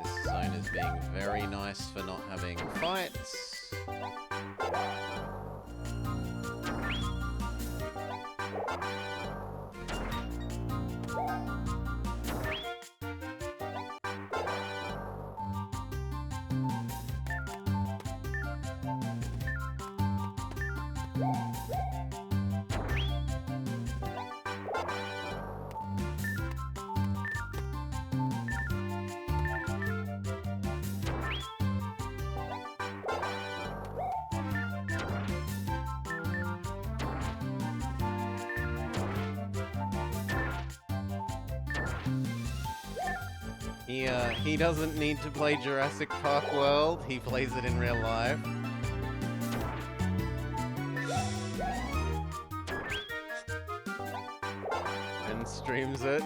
This zone is being very nice for not having fights. He doesn't need to play Jurassic Park World. He plays it in real life. And streams it.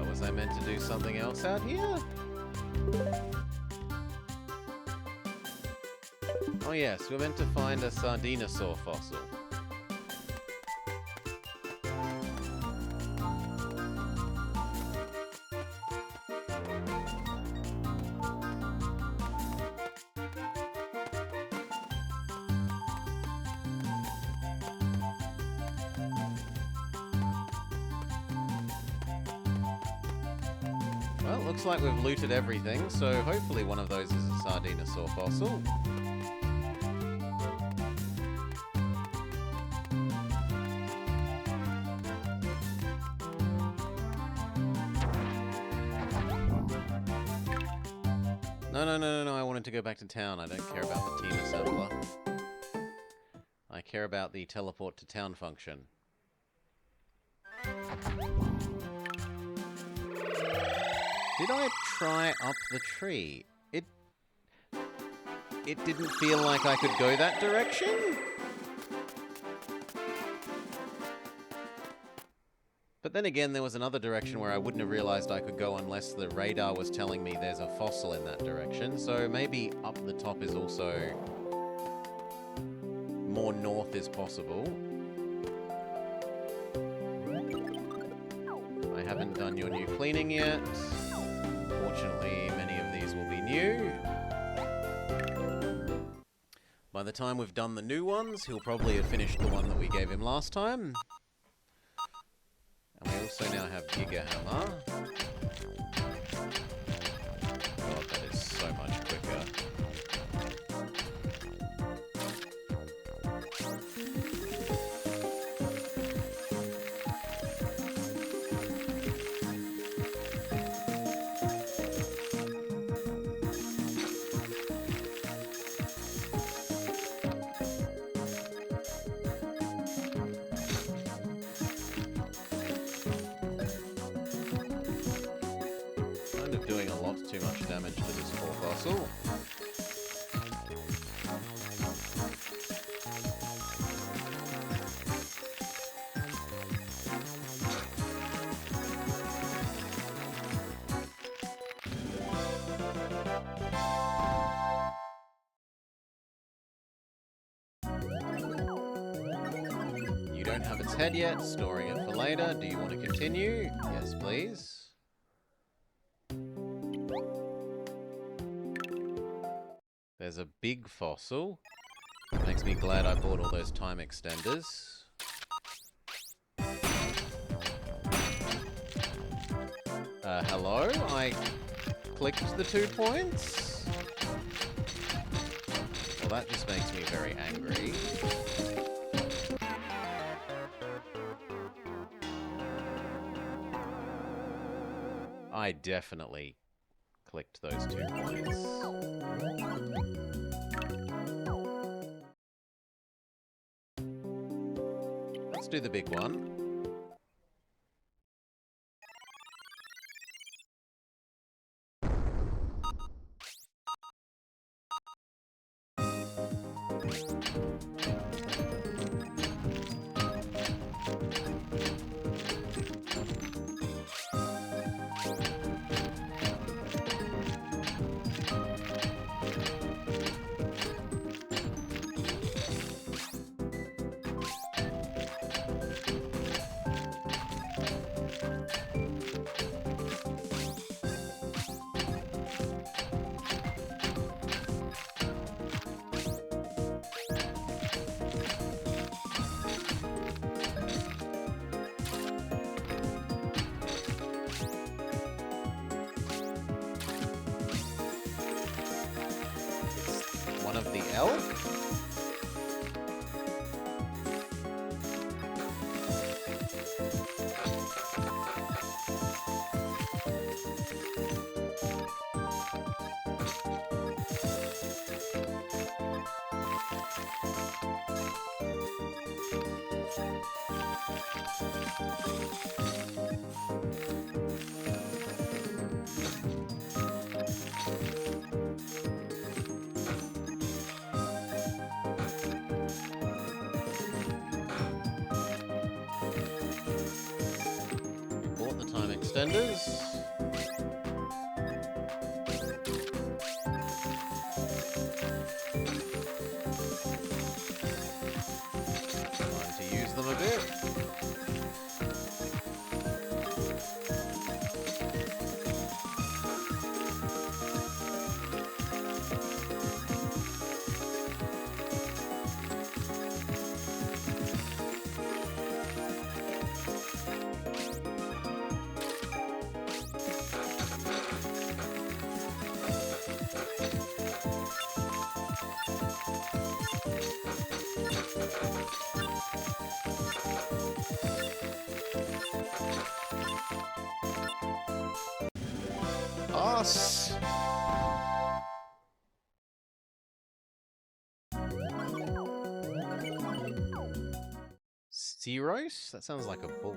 Was I meant to do something else out here? Oh yes, we're meant to find a sardinosaur fossil. Well, looks like we've looted everything, so hopefully one of those is a sardinosaur fossil. No, I wanted to go back to town. I don't care about the team assembler. I care about the teleport to town function. Did I try up the tree? It didn't feel like I could go that direction? But then again, there was another direction where I wouldn't have realized I could go unless the radar was telling me there's a fossil in that direction. So maybe up the top is also more north is possible. I haven't done your new cleaning yet. Fortunately, many of these will be new. By the time we've done the new ones, he'll probably have finished the one that we gave him last time. And we also now have Giga Hammer. God, that is so much quicker. Doing a lot too much damage to this poor fossil. You don't have its head yet, storing it for later. Do you want to continue? Yes, please. There's a big fossil. Makes me glad I bought all those time extenders. Hello? I clicked the 2 points? Well, that just makes me very angry. I definitely clicked those 2 points. Let's do the big one. One of the elk? extenders. Time to use them a bit. Pass. Sea rice? That sounds like a bull.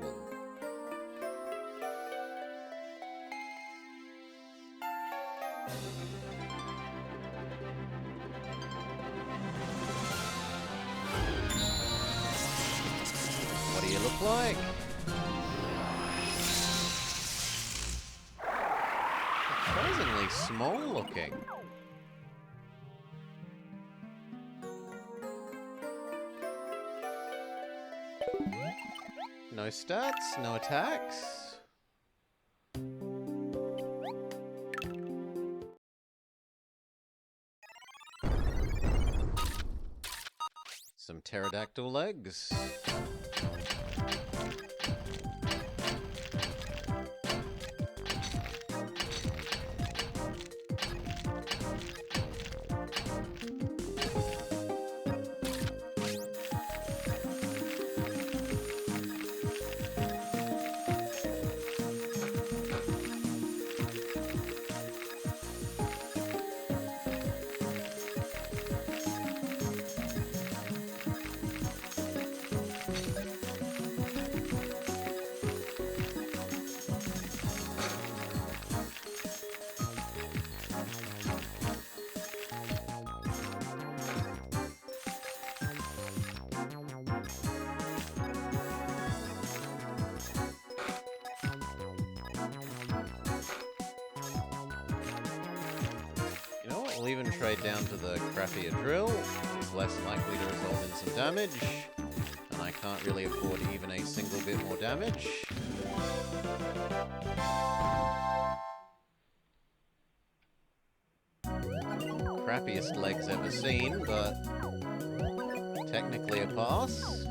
What do you look like? Surprisingly small looking. No stats, no attacks. Some pterodactyl legs. We'll even trade down to the crappier drill. It's less likely to result in some damage, and I can't really afford even a single bit more damage. Crappiest legs ever seen, but technically a pass.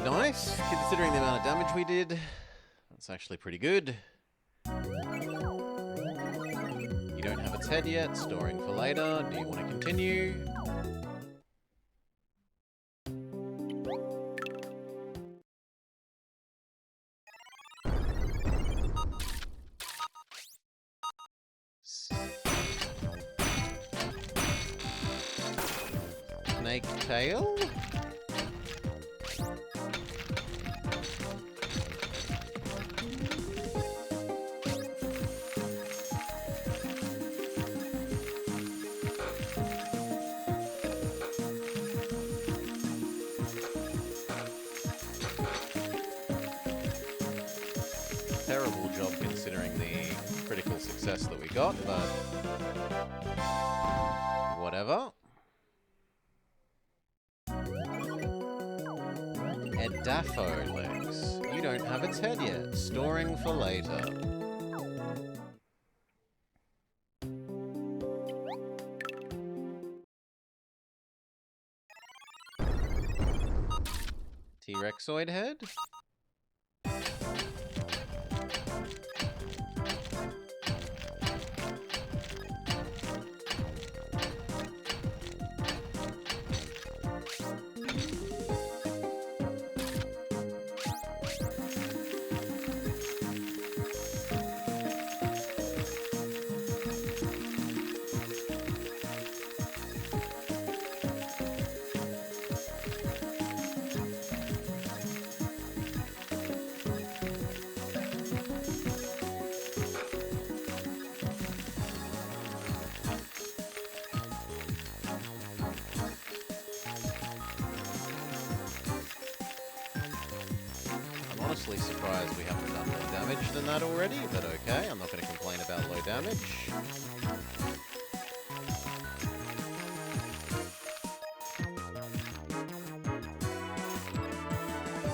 Nice, considering the amount of damage we did. That's actually pretty good. You don't have its head yet, storing for later. Do you want to continue? Snake tail? terrible job considering the critical success that we got, but whatever. Edapho legs. You don't have its head yet. Storing for later. T-Rexoid head? Honestly surprised we haven't done more damage than that already, but okay, I'm not going to complain about low damage.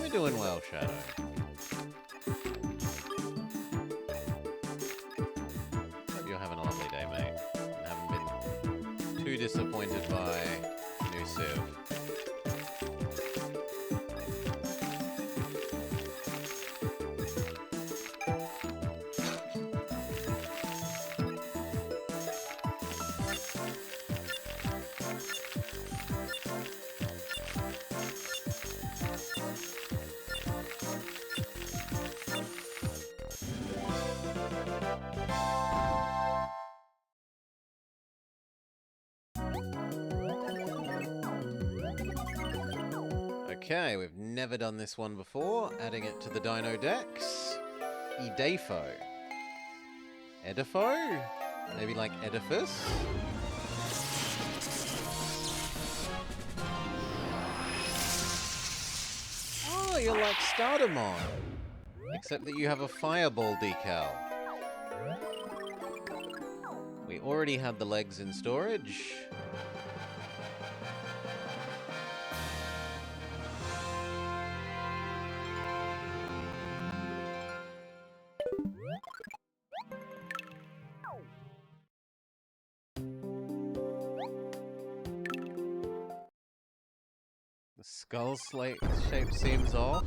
We're doing well, Shadow. Hope you're having a lovely day, mate. And haven't been too disappointed by new Civ. Okay, we've never done this one before. Adding it to the Dino Dex. Edapho. Edapho? Maybe like edifice? Oh, you're like Stardamon. Except that you have a fireball decal. We already had the legs in storage. The skull shape seems off.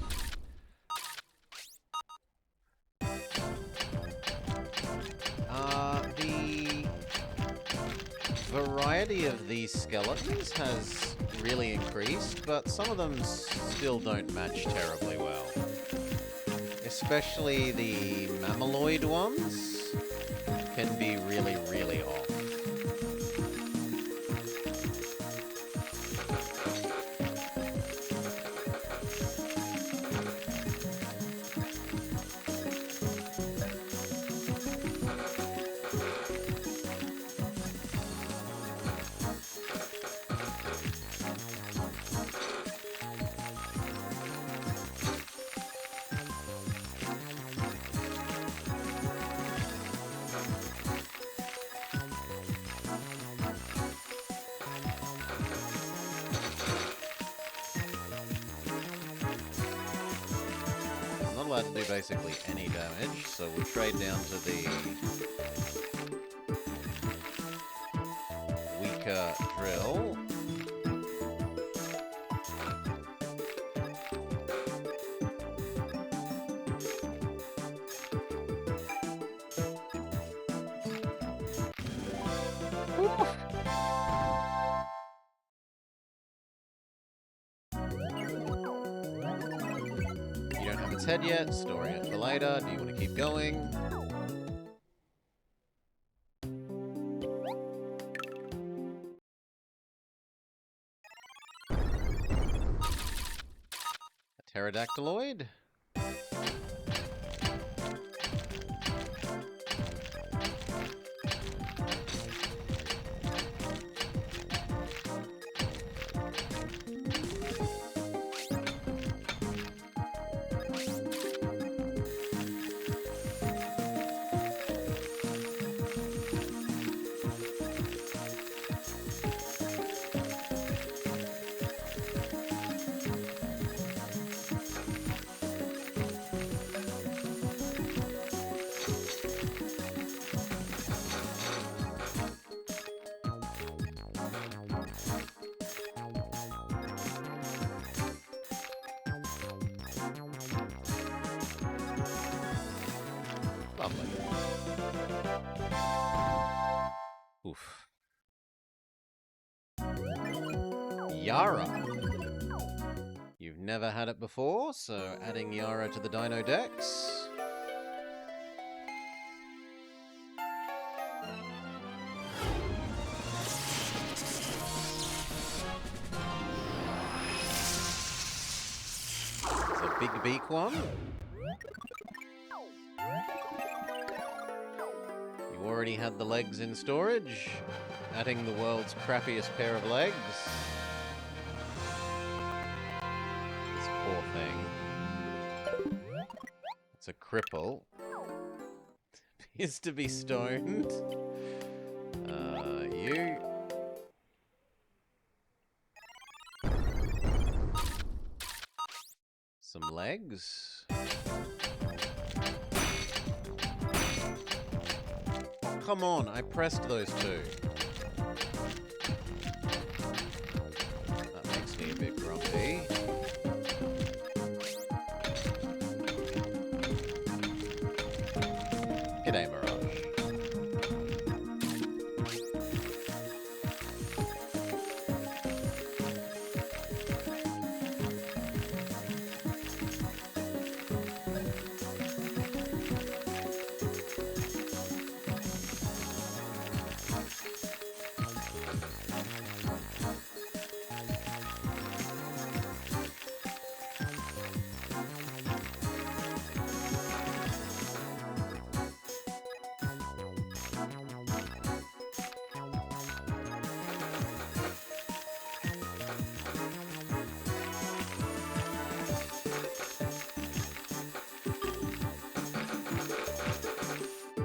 The variety of these skeletons has really increased, but some of them still don't match terribly well. Especially the mammaloid ones can be really, really off. Allowed to do basically any damage, so we'll trade down to the weaker drill. Head yet, storing it for later. Do you want to keep going? A pterodactyloid? Yara. You've never had it before, so adding Yara to the Dino Dex. It's a big beak one. You already had the legs in storage, adding the world's crappiest pair of legs. This poor thing. It's a cripple. Appears to be stoned. You. Some legs. Oh, come on, I pressed those two. That makes me a bit grumpy. G'day, Mirage.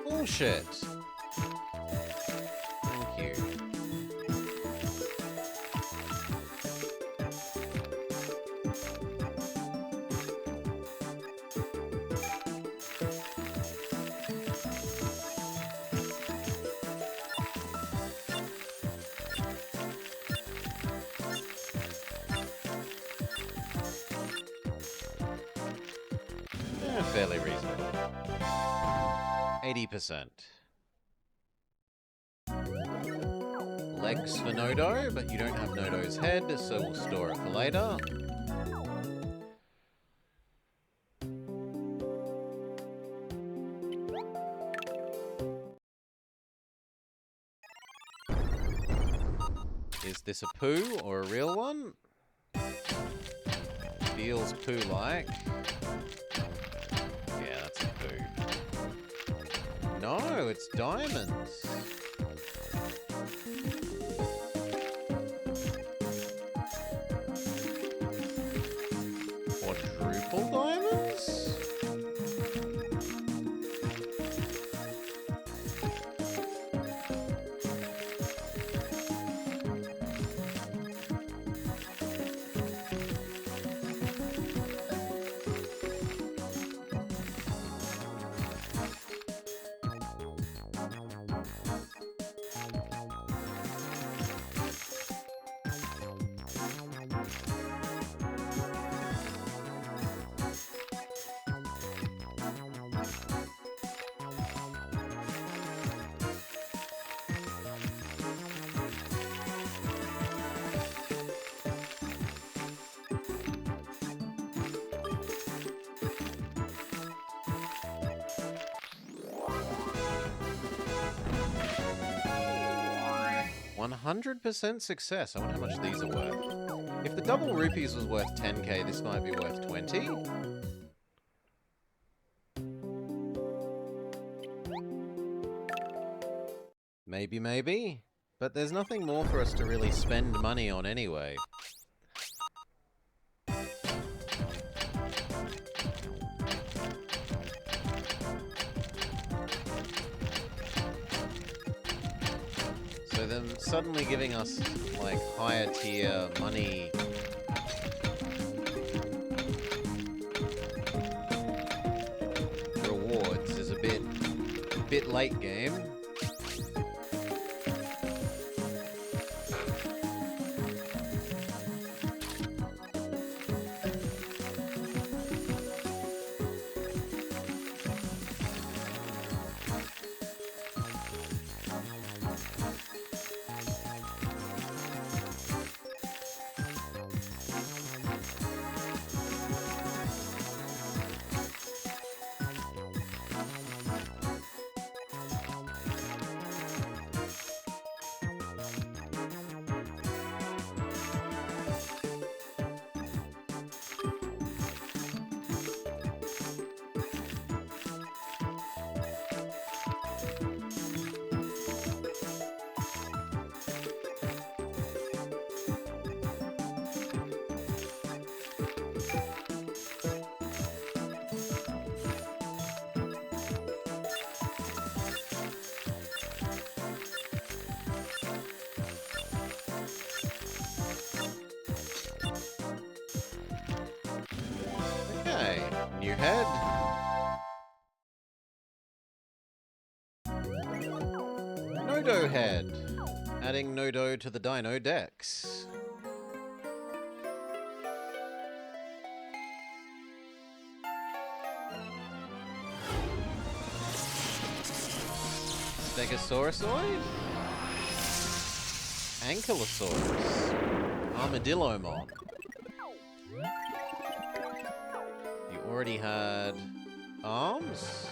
Bullshit. Thank you. Fairly reasonable. 80%. Legs for Nodo, but you don't have Nodo's head, so we'll store it for later. Is this a poo or a real one? Feels poo-like. Yeah, that's a poo. No, it's diamonds. Quadruple diamonds? %, success. I wonder how much these are worth. If the double rupees was worth 10k, this might be worth 20. Maybe. But there's nothing more for us to really spend money on anyway. So them suddenly giving us, like, higher tier money rewards is a bit late game. Okay, new head. Nodo head. Adding Nodo to the Dino Dex. Stegosaurusoid? Ankylosaurus. Armadillomon. You already had arms.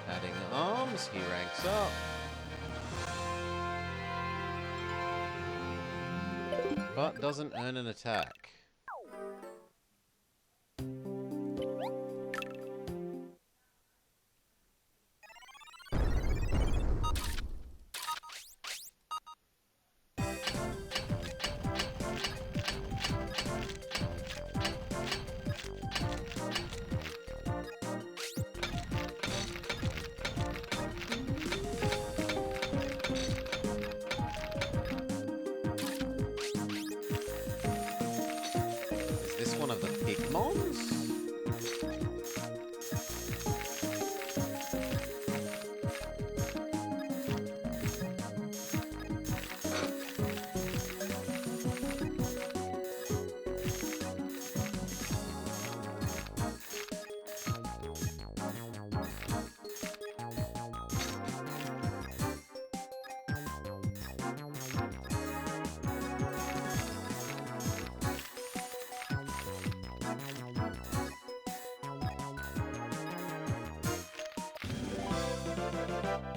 Adding arms, he ranks up. But doesn't earn an attack. Is this one of the Pigmons?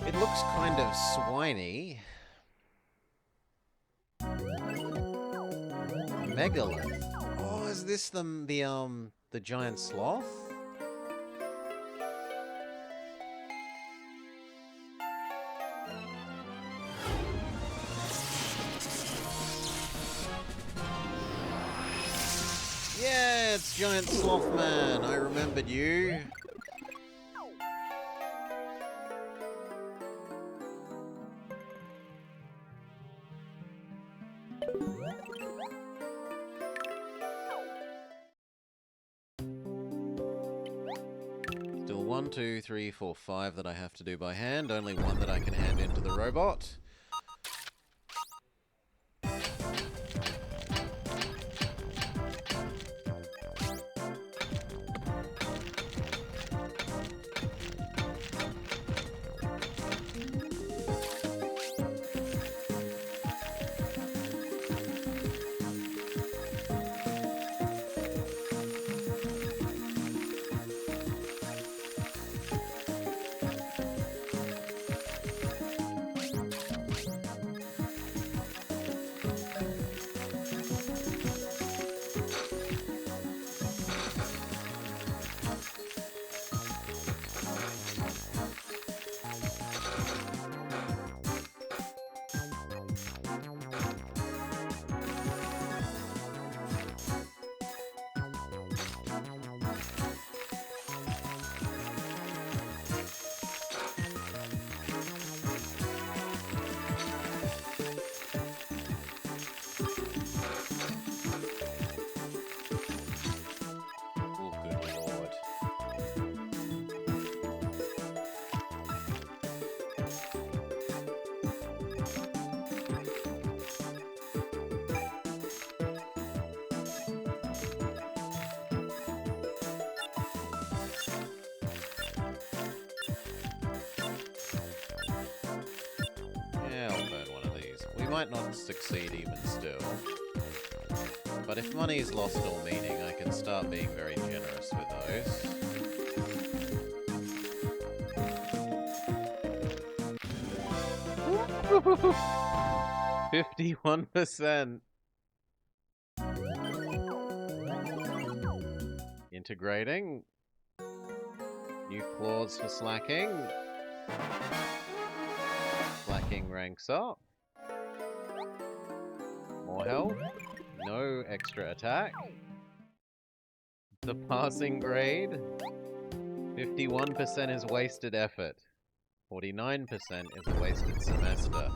It looks kind of swiney. Megalith. Oh, is this the giant sloth? Yeah, it's Giant Sloth Man. I remembered you. Still 1, 2, 3, 4, 5 that I have to do by hand. Only one that I can hand into the robot. Oh, good lord. Yeah, I'll burn one of these. We might not succeed even still. But if money's lost all meaning, I can start being very generous with those. 51%. Integrating. New claws for slacking. Slacking ranks up. More health. No extra attack. The passing grade. 51% is wasted effort. 49% is a wasted semester.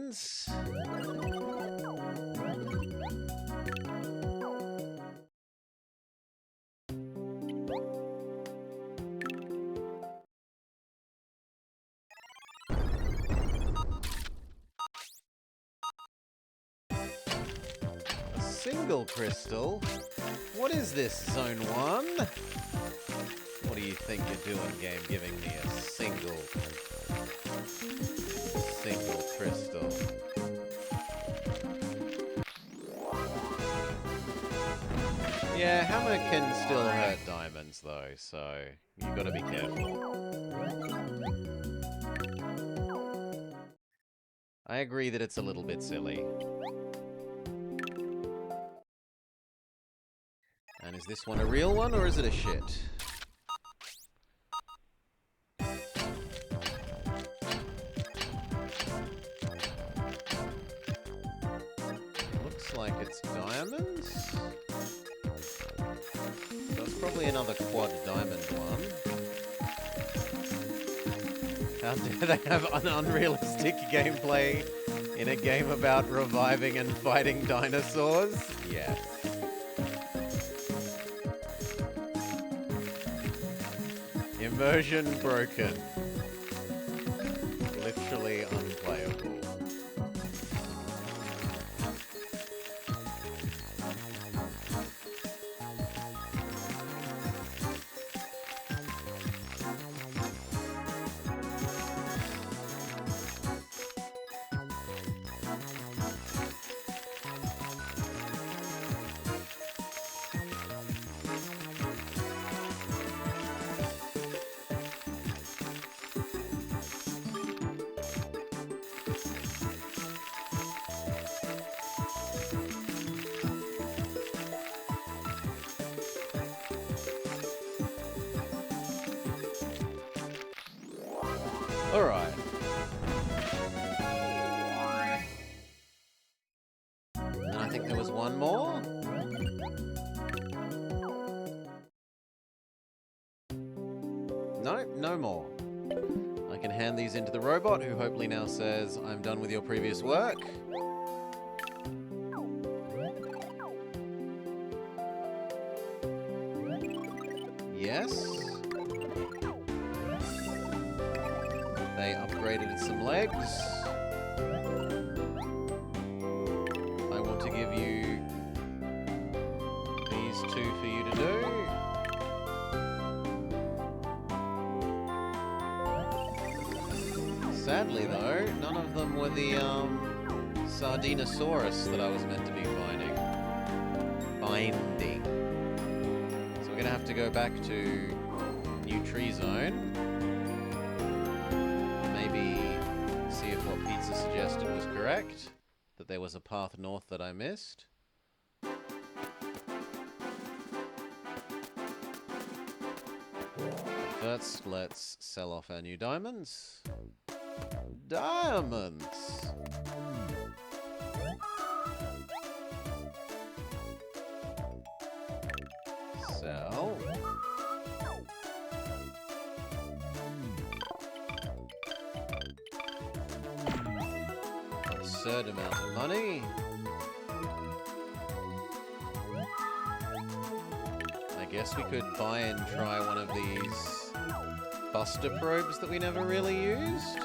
diamonds. A single crystal? What is this, Zone 1? What do you think you're doing, game, giving me a single crystal? Yeah, hammer can still hurt diamonds though, so you gotta be careful. I agree that it's a little bit silly. And is this one a real one, or is it a shit? Looks like it's diamonds. So it's probably another quad diamond one. How dare they have an unrealistic gameplay in a game about reviving and fighting dinosaurs? Yes. Immersion broken. Literally unplayable. Alright. And I think there was one more. No, no more. I can hand these into the robot, who hopefully now says, I'm done with your previous work. Yes. They upgraded some legs. I want to give you these two for you to do. Sadly though, none of them were the Sardinosaurus that I was meant to be finding. So we're gonna have to go back to New Tree Zone. Maybe see if what Pizza suggested was correct, that there was a path north that I missed. First, let's sell off our new diamonds. Diamonds! Sell. Absurd amount of money. I guess we could buy and try one of these buster probes that we never really used.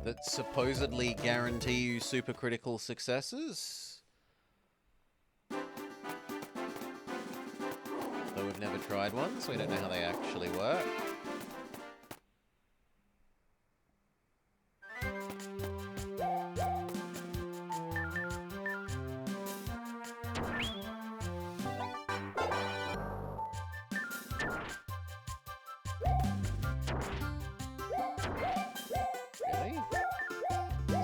That supposedly guarantee you supercritical successes. Though we've never tried one, so we don't know how they actually work. Really?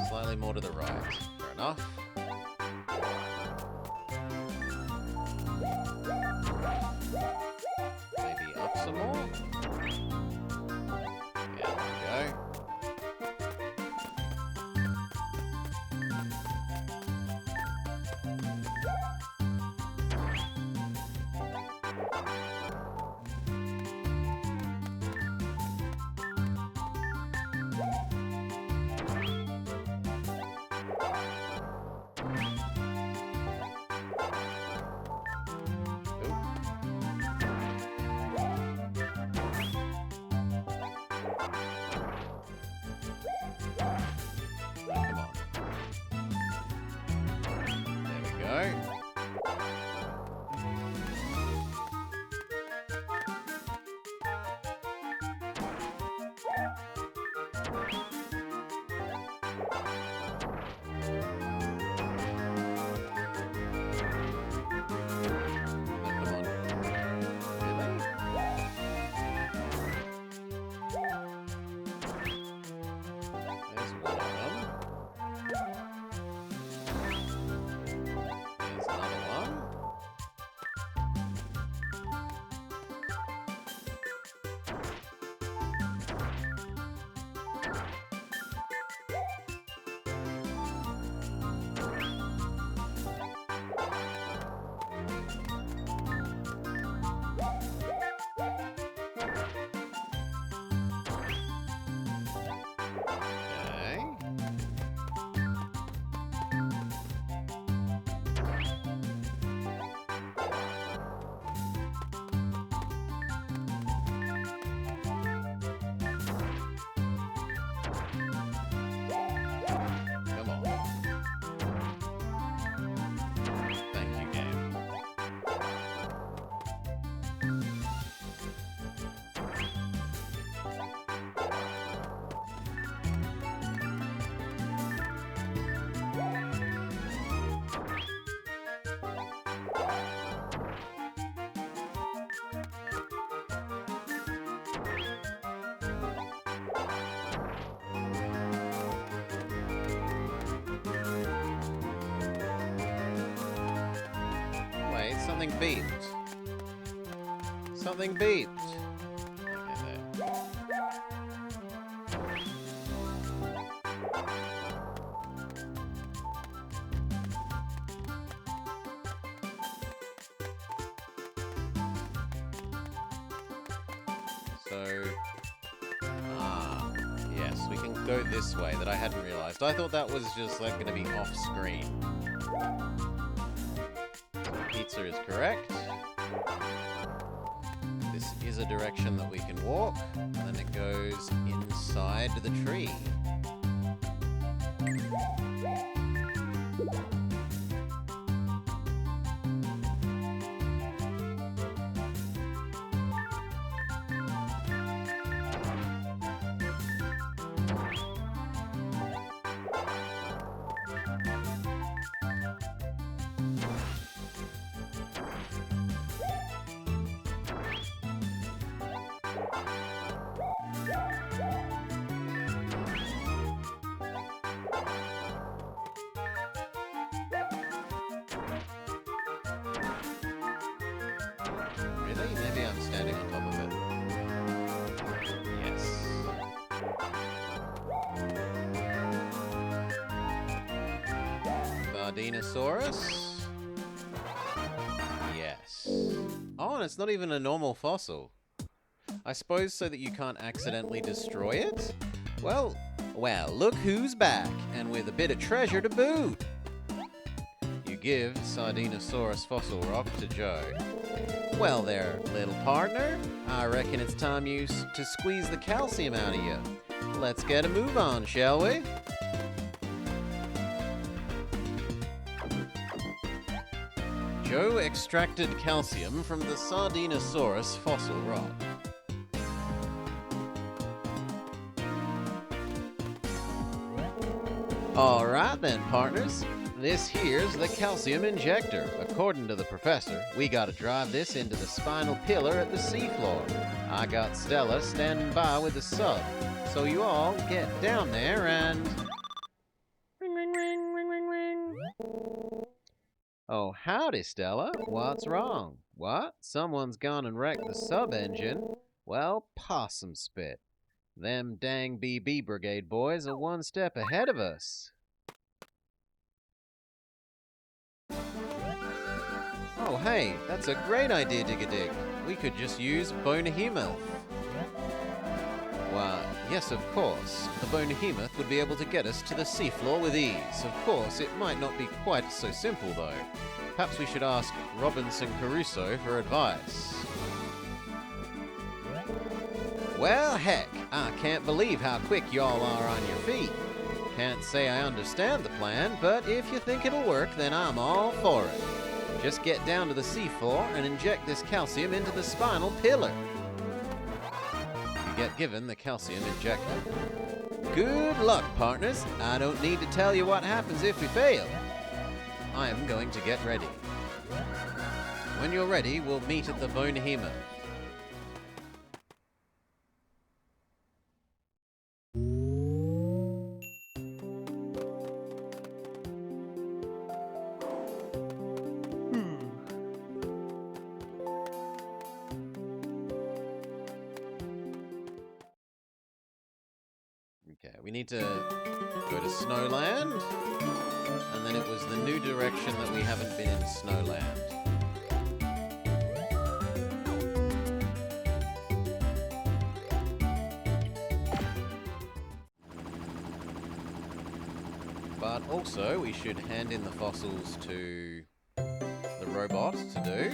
Slightly more to the right. Fair enough. Maybe up some more? Yeah, there we go. Something beeped. Something beeped. Okay, there. So, yes, we can go this way that I hadn't realized. I thought that was just like going to be off screen. Pizza is correct. This is a direction that we can walk, and then it goes inside the tree. Really? Maybe I'm standing on top of it. Yes. Sardinosaurus? Yes. Oh, and it's not even a normal fossil. I suppose so that you can't accidentally destroy it? Well, look who's back, and with a bit of treasure to boot. You give Sardinosaurus fossil rock to Joe. Well there, little partner. I reckon it's time to squeeze the calcium out of you. Let's get a move on, shall we? Joe extracted calcium from the Sardinosaurus fossil rock. Alright then, partners. This here's the calcium injector. According to the professor, we gotta drive this into the spinal pillar at the seafloor. I got Stella standing by with the sub, so you all get down there and... Ring, ring, ring, ring, ring, ring. Oh, howdy, Stella. What's wrong? What? Someone's gone and wrecked the sub-engine? Well, possum spit. Them dang BB Brigade boys are one step ahead of us. Oh hey, that's a great idea, Dig-a-Dig. We could just use Bonehemoth. Why, yes of course. The Bonehemoth would be able to get us to the seafloor with ease. Of course, it might not be quite so simple though. Perhaps we should ask Robinson Crusoe for advice. Well heck, I can't believe how quick y'all are on your feet. Can't say I understand the plan, but if you think it'll work, then I'm all for it. Just get down to the seafloor and inject this calcium into the spinal pillar. You get given the calcium injector. Good luck, partners. I don't need to tell you what happens if we fail. I am going to get ready. When you're ready, we'll meet at the Bonehemoth. Okay, we need to go to Snowland, and then it was the new direction that we haven't been in Snowland. But also, we should hand in the fossils to the robot to do.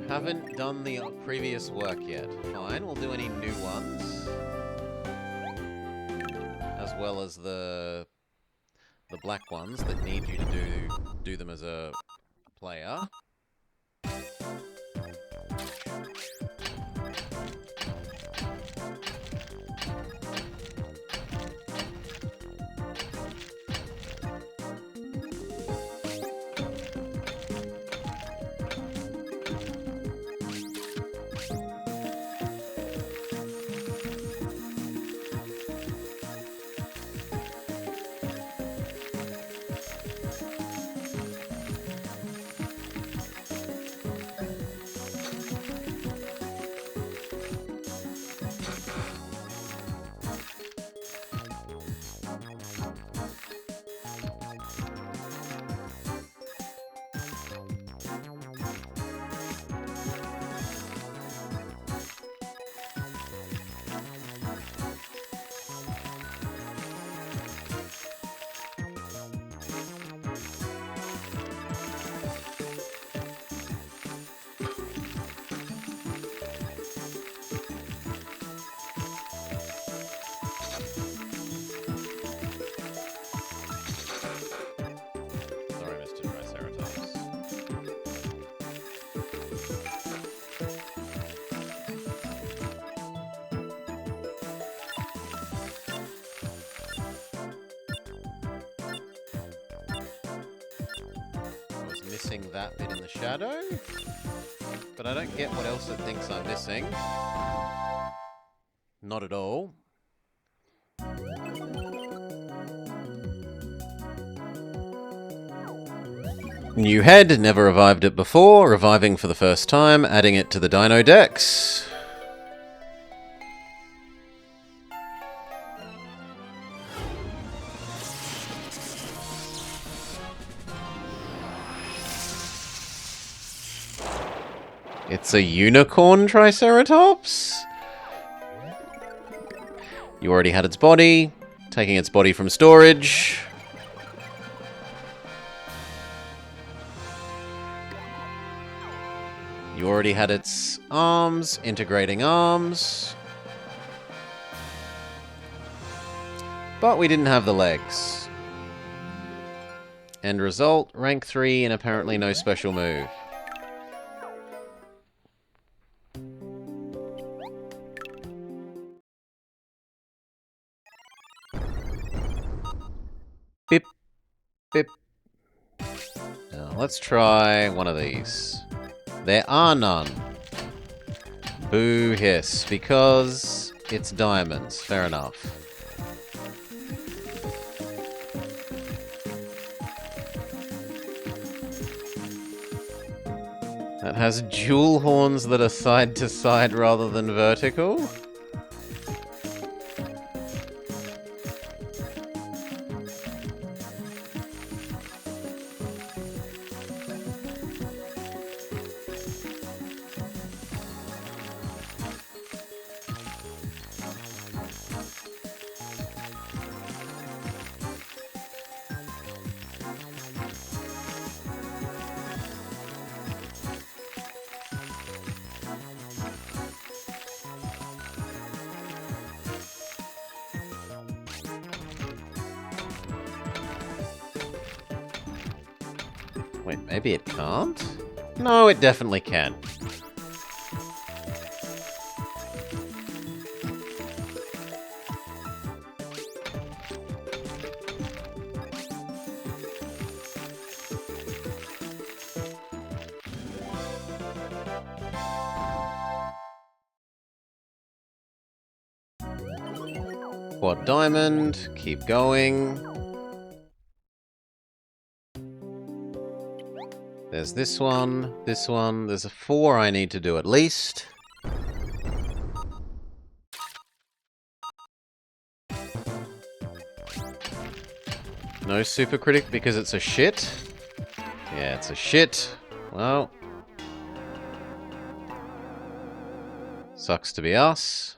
Haven't done the previous work yet. Fine, we'll do any new ones. As well as the black ones that need you to do them as a player. missing that bit in the shadow. But I don't get what else it thinks I'm missing. Not at all. New head, never revived it before, reviving for the first time, adding it to the Dino Dex. It's a unicorn Triceratops? You already had its body, taking its body from storage. You already had its arms, integrating arms. But we didn't have the legs. End result, rank 3 and apparently no special move. Bip, bip. Now, let's try one of these. There are none. Boo hiss, because it's diamonds. Fair enough. That has jewel horns that are side to side rather than vertical. Wait, maybe it can't? No, it definitely can. Quad diamond, keep going. There's this one, there's a 4 I need to do at least. No super critic because it's a shit. Yeah, it's a shit. Well. Sucks to be us.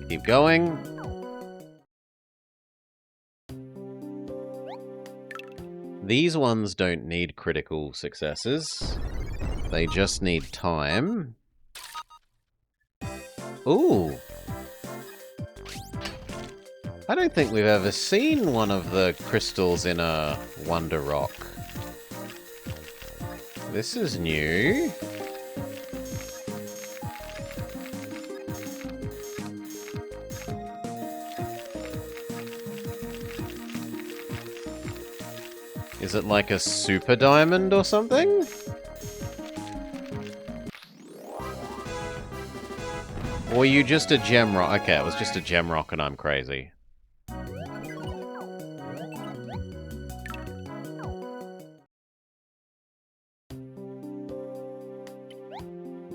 Keep going. These ones don't need critical successes. They just need time. Ooh. I don't think we've ever seen one of the crystals in a Wonder Rock. This is new. Is it like a super diamond or something? Or are you just a gem rock? Okay, it was just a gem rock and I'm crazy.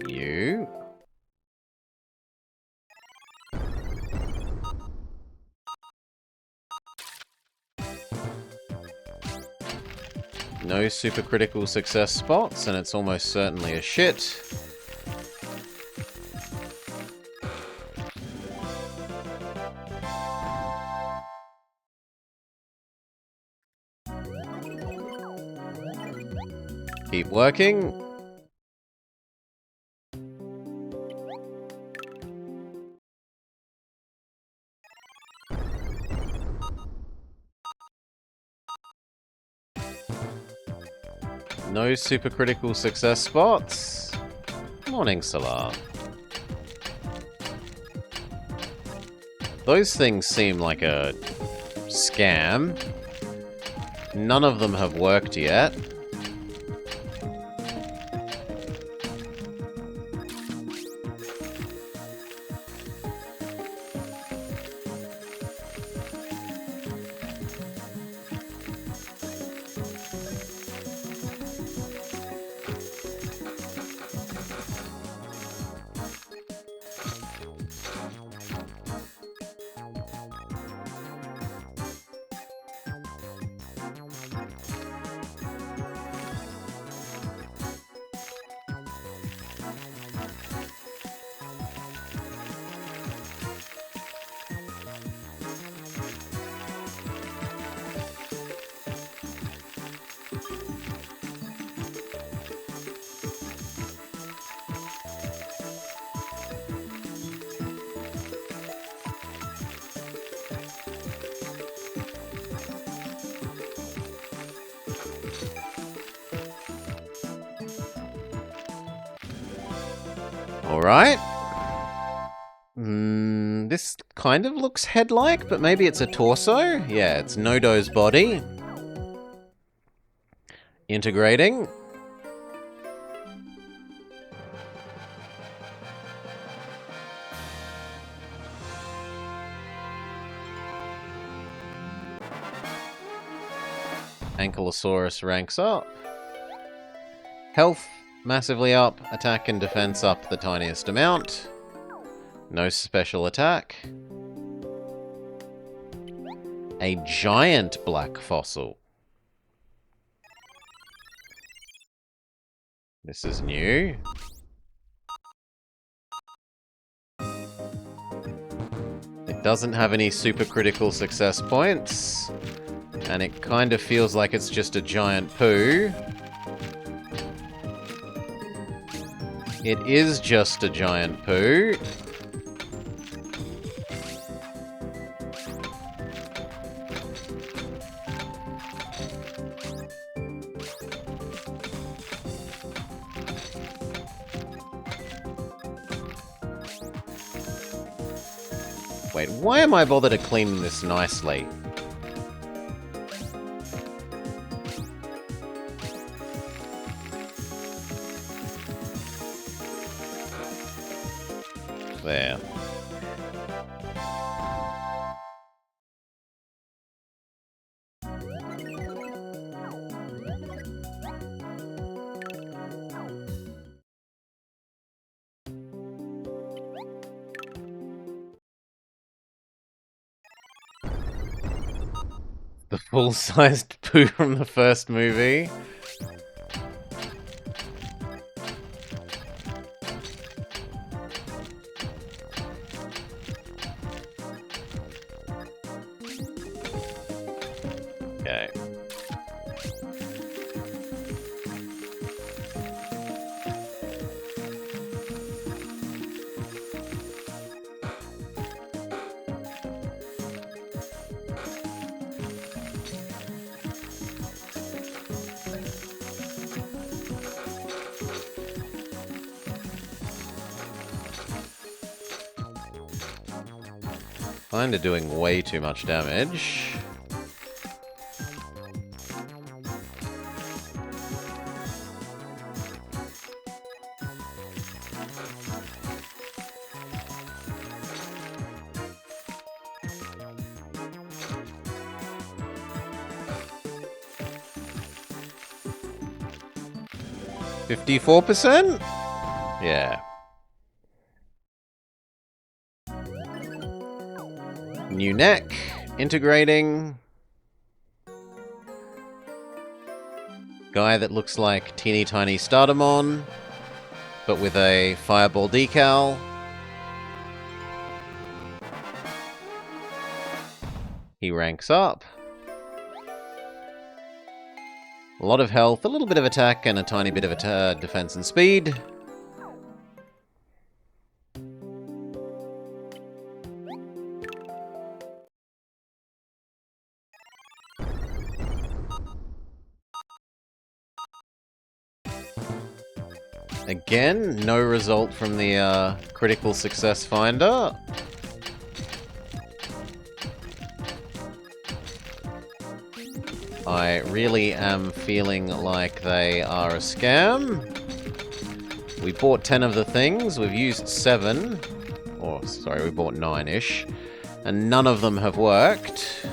You. No super critical success spots, and it's almost certainly a shit. Keep working. No super critical success spots. Morning, Salah. Those things seem like a scam. None of them have worked yet. Alright. This kind of looks head-like, but maybe it's a torso? Yeah, it's Nodo's body. Integrating. Ankylosaurus ranks up. Health massively up, attack and defense up the tiniest amount. No special attack. A giant black fossil. This is new. It doesn't have any super critical success points. And it kind of feels like it's just a giant poo. It is just a giant poo. Wait, why am I bothered to clean this nicely? There. The full-sized poo from the first movie. Okay. Kinda doing way too much damage. $54%? Yeah. New neck, integrating. Guy that looks like teeny tiny Stardamon, but with a fireball decal. He ranks up. A lot of health, a little bit of attack, and a tiny bit of defense and speed. Again, no result from the critical success finder. I really am feeling like they are a scam. We bought 10 of the things, we've used 7. Or, sorry, we bought 9-ish. And none of them have worked.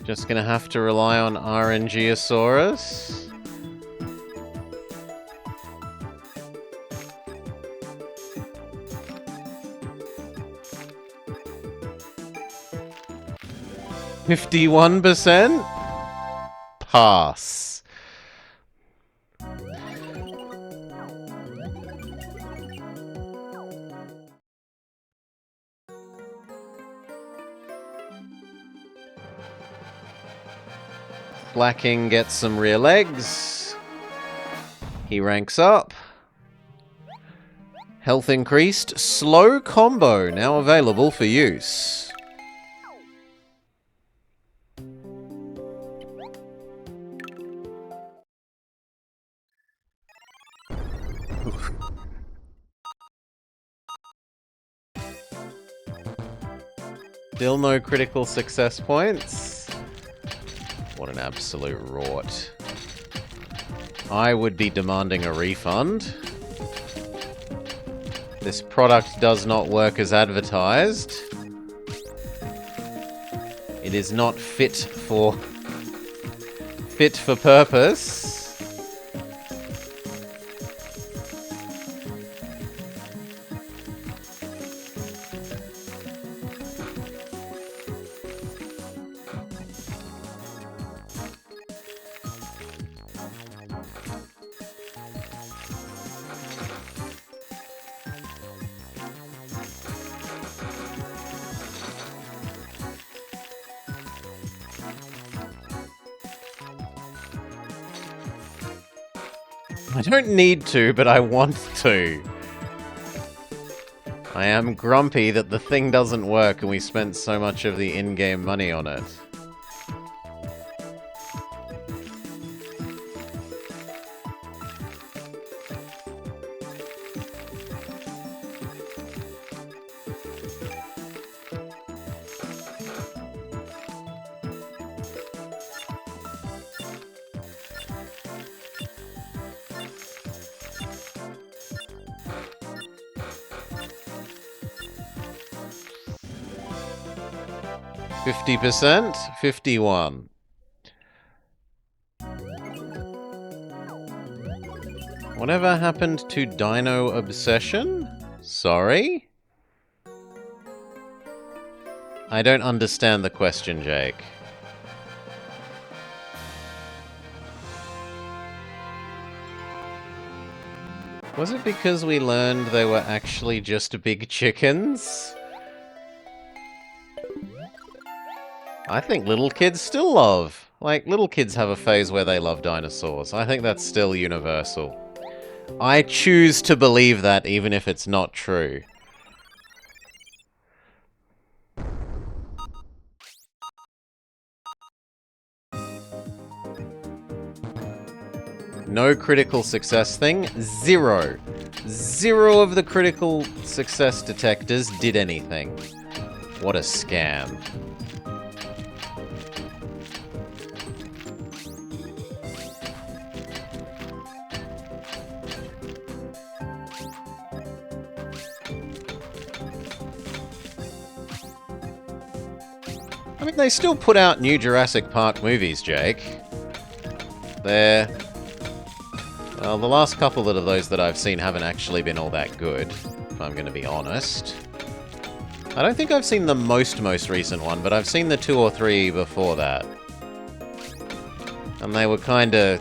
Just gonna have to rely on RNGosaurus. %? Pass. Blacking gets some rear legs. He ranks up. Health increased. Slow combo now available for use. Still no critical success points. What an absolute rort. I would be demanding a refund. This product does not work as advertised. It is not fit for purpose. I don't need to, but I want to. I am grumpy that the thing doesn't work and we spent so much of the in-game money on it. %? 51. Whatever happened to Dino Obsession? Sorry? I don't understand the question, Jake. Was it because we learned they were actually just big chickens? I think little kids still love. Like, little kids have a phase where they love dinosaurs. I think that's still universal. I choose to believe that, even if it's not true. No critical success thing. 0. 0 of the critical success detectors did anything. What a scam. I mean, they still put out new Jurassic Park movies, Jake. Well, the last couple of those that I've seen haven't actually been all that good, if I'm going to be honest. I don't think I've seen the most recent one, but I've seen the 2 or 3 before that. And they were kinda...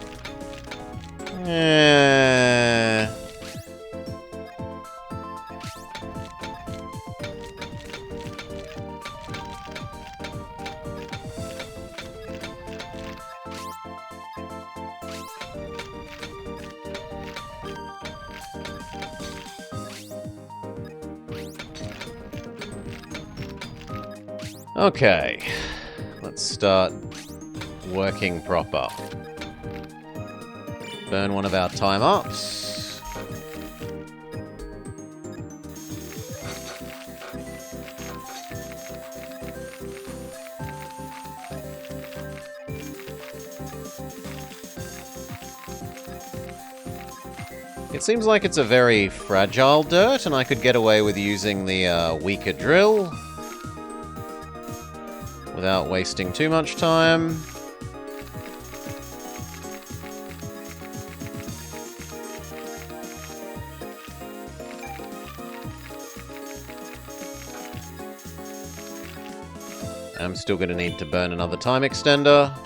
Okay, let's start working proper. Burn one of our time-ups. It seems like it's a very fragile dirt, and I could get away with using the weaker drill without wasting too much time. I'm still going to need to burn another time extender.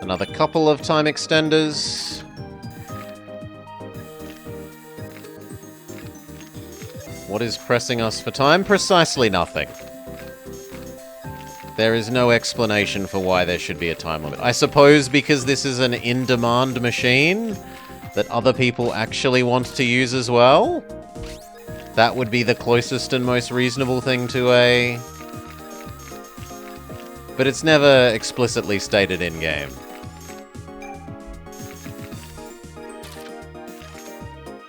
Another couple of time extenders. What is pressing us for time? Precisely nothing. There is no explanation for why there should be a time limit. I suppose because this is an in-demand machine that other people actually want to use as well. That would be the closest and most reasonable thing to a... But it's never explicitly stated in-game.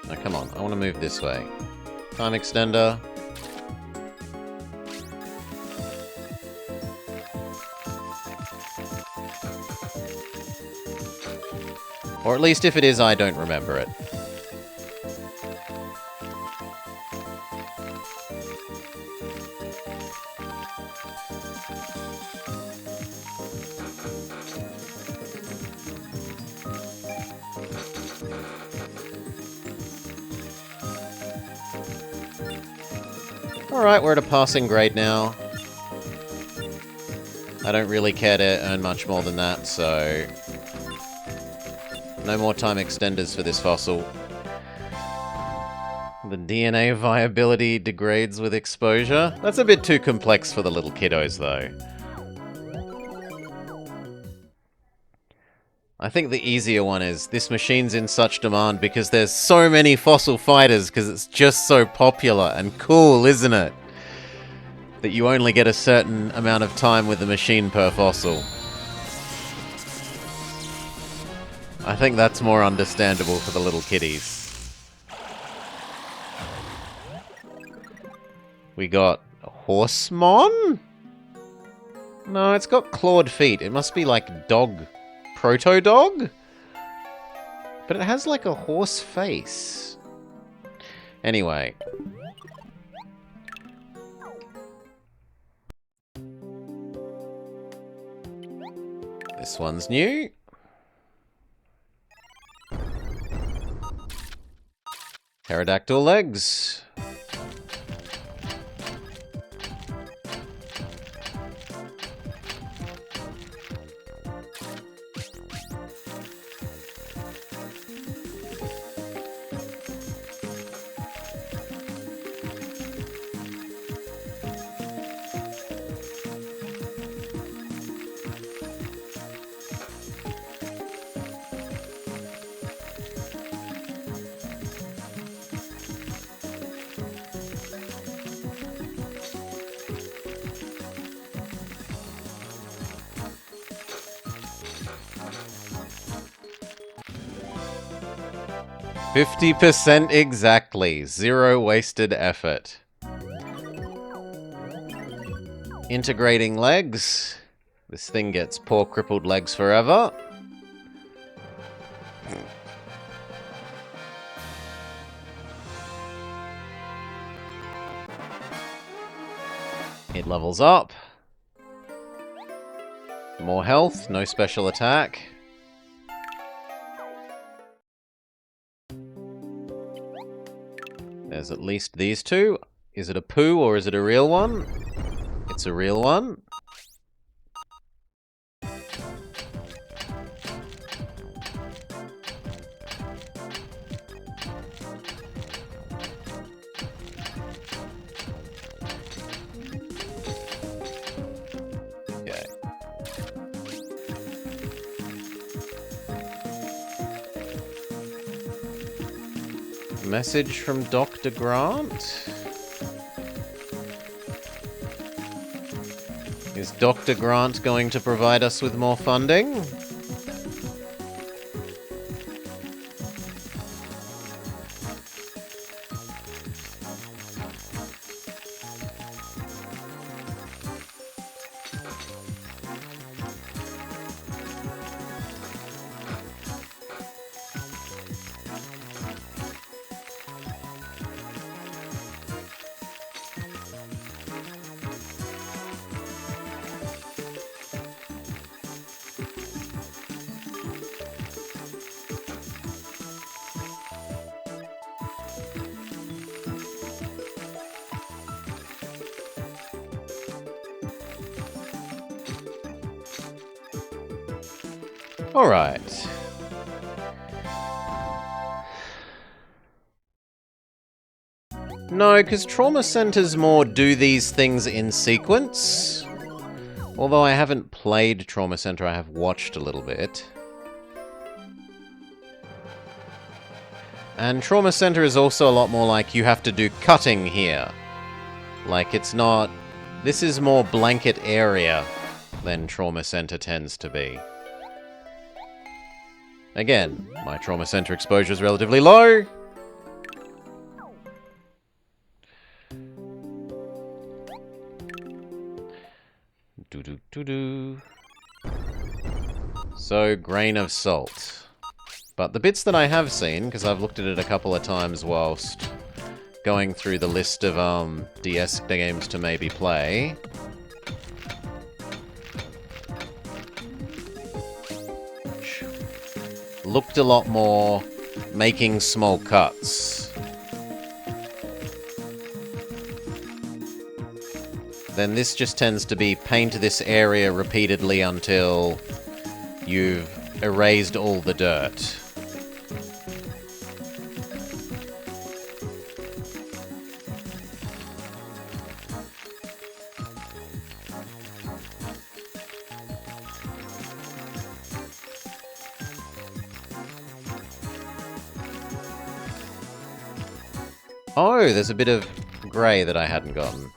Now, come on. I want to move this way. Time extender. Or at least if it is, I don't remember it. Alright, we're at a passing grade now. I don't really care to earn much more than that, so... no more time extenders for this fossil. The DNA viability degrades with exposure. That's a bit too complex for the little kiddos, though. I think the easier one is, this machine's in such demand because there's so many fossil fighters, because it's just so popular and cool, isn't it? That you only get a certain amount of time with the machine per fossil. I think that's more understandable for the little kiddies. We got Horsemon? No, it's got clawed feet. It must be like dog. Proto-dog? But it has like a horse face. Anyway. This one's new. Pterodactyl legs. %, exactly. 0 wasted effort. Integrating legs. This thing gets poor crippled legs forever. It levels up. More health, no special attack. There's at least these two. Is it a poo or is it a real one? It's a real one. Message from Dr. Grant? Is Dr. Grant going to provide us with more funding? Alright. No, because trauma centers more do these things in sequence. Although I haven't played Trauma Center, I have watched a little bit. And Trauma Center is also a lot more like you have to do cutting here. Like, it's not... This is more blanket area than Trauma Center tends to be. Again, my Trauma Center exposure is relatively low. Do-do-do-do. So, grain of salt. But the bits that I have seen, because I've looked at it a couple of times whilst going through the list of DS games to maybe play... looked a lot more making small cuts. Then this just tends to be paint this area repeatedly until you've erased all the dirt. Oh, there's a bit of grey that I hadn't gotten.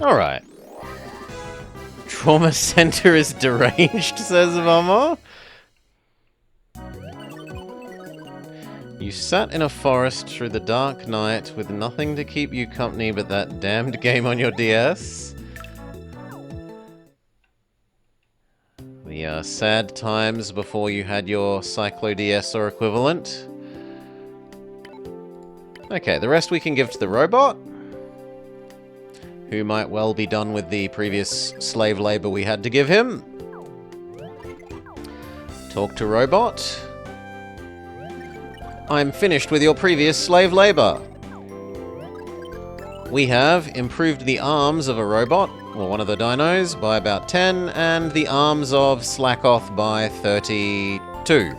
Alright. Trauma Center is deranged, says Vama. You sat in a forest through the dark night with nothing to keep you company but that damned game on your DS. The sad times before you had your Cyclo DS or equivalent. Okay, the rest we can give to the robot, who might well be done with the previous slave labor we had to give him. Talk to robot. I'm finished with your previous slave labor. We have improved the arms of a robot, or one of the dinos, by about 10, and the arms of Slackoth by 32.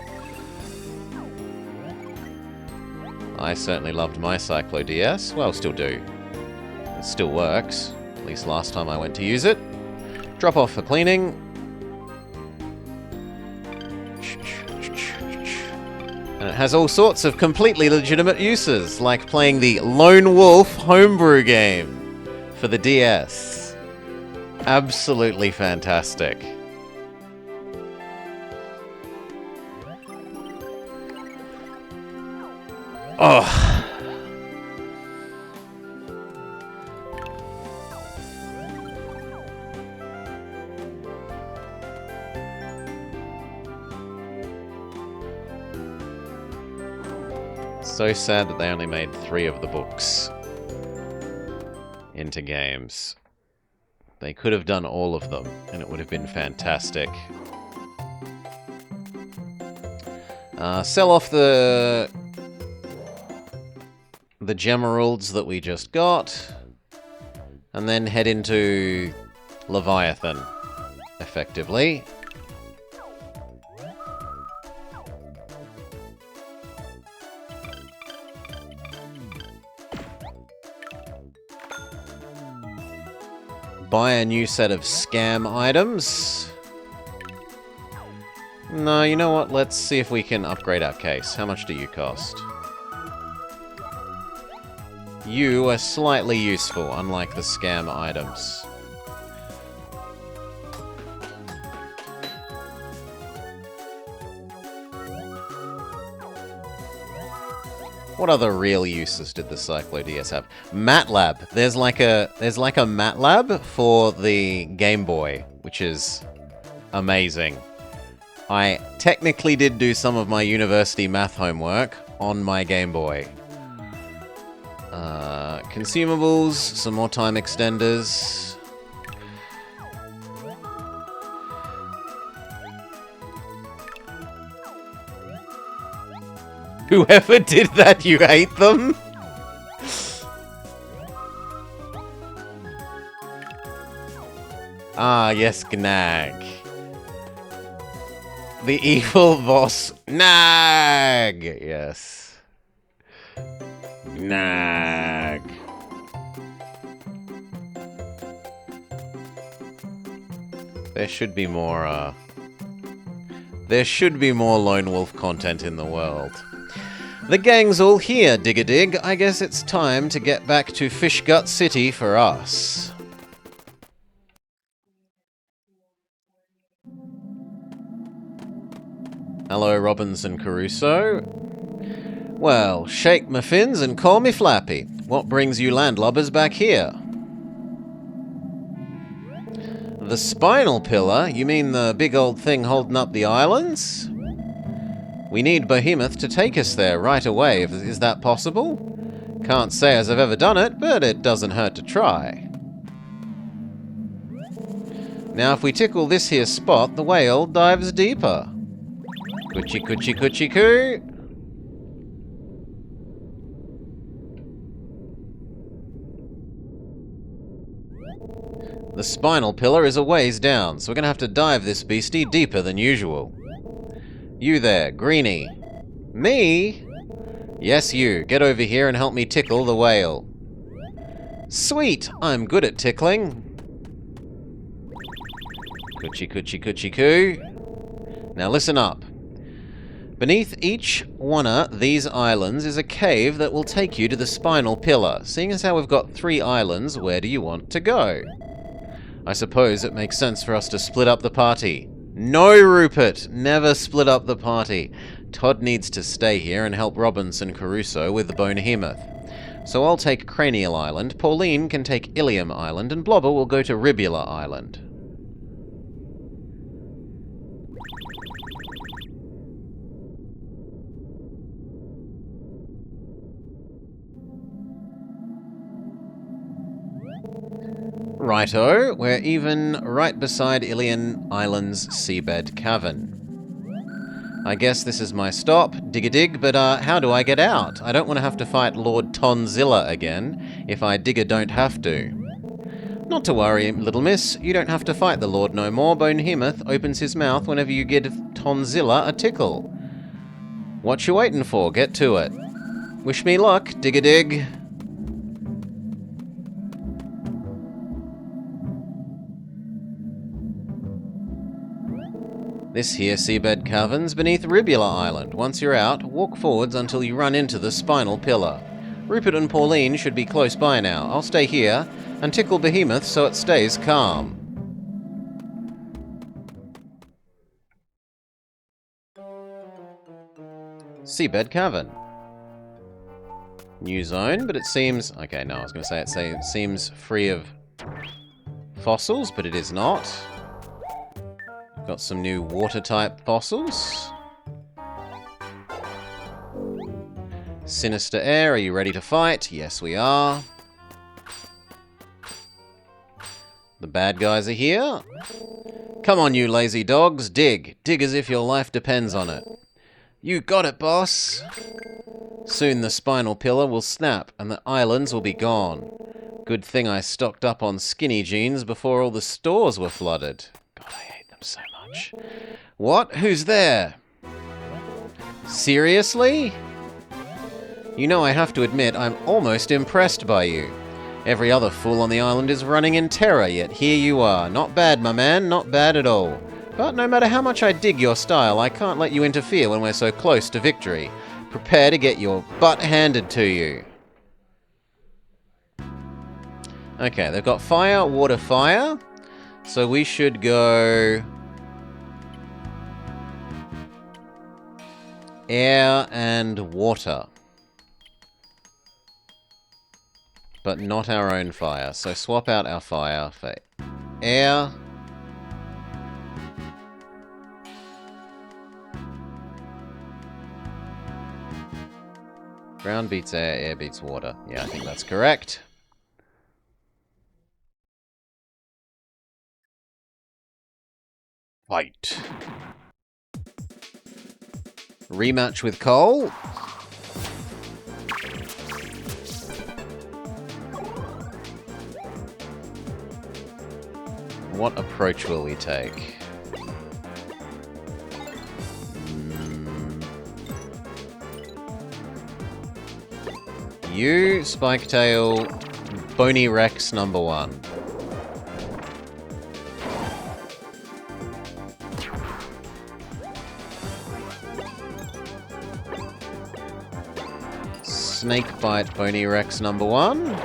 I certainly loved my Cyclo DS. Well, still do. It still works, at least last time I went to use it. Drop off for cleaning. And it has all sorts of completely legitimate uses, like playing the Lone Wolf homebrew game for the DS. Absolutely fantastic. Oh. So sad that they only made 3 of the books into games. They could have done all of them, and it would have been fantastic. Sell off the the Gemeralds that we just got, and then head into Leviathan, effectively. Buy a new set of scam items. No, you know what? Let's see if we can upgrade our case. How much do you cost? You are slightly useful, unlike the scam items. What other real uses did the Cyclo DS have? MATLAB. There's like a MATLAB for the Game Boy, which is amazing. I technically did do some of my university math homework on my Game Boy. Consumables, some more time extenders. Whoever did that, you hate them? Ah, yes, Gnag. The evil boss, Nag! Yes. Nag. There should be more Lone Wolf content in the world. The gang's all here, Dig-a-Dig. I guess it's time to get back to Fishgut City for us. Hello, Robinson Crusoe. Well, shake my fins and call me Flappy. What brings you landlubbers back here? The spinal pillar? You mean the big old thing holding up the islands? We need Behemoth to take us there right away. Is that possible? Can't say as I've ever done it, but it doesn't hurt to try. Now if we tickle this here spot, the whale dives deeper. Coochie coochie coochie coo. The spinal pillar is a ways down, so we're gonna have to dive this beastie deeper than usual. You there, Greenie. Me? Yes, you. Get over here and help me tickle the whale. Sweet! I'm good at tickling. Coochie coochie coochie coo. Now listen up. Beneath each one of these islands is a cave that will take you to the spinal pillar. Seeing as how we've got 3 islands, where do you want to go? I suppose it makes sense for us to split up the party. No, Rupert! Never split up the party. Todd needs to stay here and help Robinson Crusoe with the Bonehemoth. So I'll take Cranial Island, Pauline can take Ilium Island, and Blobber will go to Ribula Island. Righto, we're even right beside Ilian Island's seabed cavern. I guess this is my stop, Dig-a-Dig, but how do I get out? I don't want to have to fight Lord Tonzilla again, if I don't have to. Not to worry, little miss, you don't have to fight the Lord no more. Bonehemoth opens his mouth whenever you give Tonzilla a tickle. What you waiting for? Get to it. Wish me luck, Dig-a-Dig. This here seabed cavern's beneath Ribula Island. Once you're out, walk forwards until you run into the spinal pillar. Rupert and Pauline should be close by now. I'll stay here and tickle Behemoth so it stays calm. Seabed cavern. New zone, but it seems... Okay, no, I was going to say it seems free of fossils, but it is not. Got some new water-type fossils. Sinister Air, are you ready to fight? Yes, we are. The bad guys are here. Come on, you lazy dogs, dig. Dig as if your life depends on it. You got it, boss. Soon the spinal pillar will snap and the islands will be gone. Good thing I stocked up on skinny jeans before all the stores were flooded. God, I hate them so much. What? Who's there? Seriously? You know, I have to admit, I'm almost impressed by you. Every other fool on the island is running in terror, yet here you are. Not bad, my man, not bad at all. But no matter how much I dig your style, I can't let you interfere when we're so close to victory. Prepare to get your butt handed to you. Okay, they've got fire, water, fire. So we should go air and water. But not our own fire. So swap out our fire for air. Ground beats air, air beats water. Yeah, I think that's correct. Fight. Rematch with Cole. What approach will we take? You, Spiketail, Bony Rex number 1. Snakebite, Bony Rex number 1.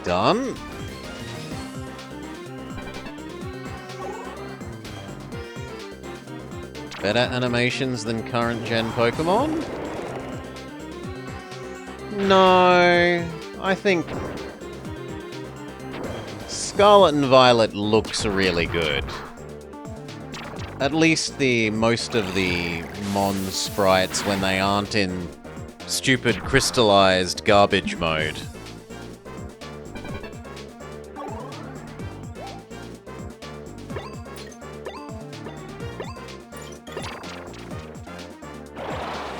Done. Better animations than current gen Pokemon? No, I think Scarlet and Violet looks really good. At least most of the Mon sprites when they aren't in stupid crystallized garbage mode.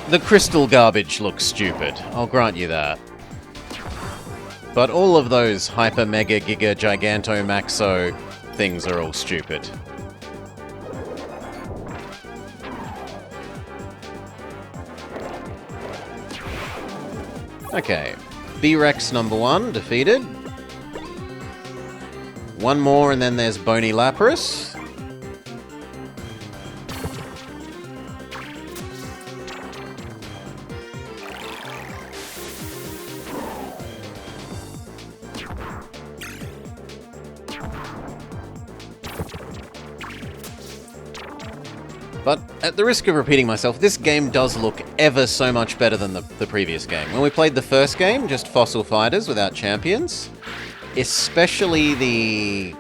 The crystal garbage looks stupid, I'll grant you that. But all of those Hyper, Mega, Giga, Giganto, Maxo things are all stupid. Okay, B-Rex number 1 defeated. One more and then there's Bony Lapras. But at the risk of repeating myself, this game does look ever so much better than the previous game. When we played the first game, just Fossil Fighters without champions, especially the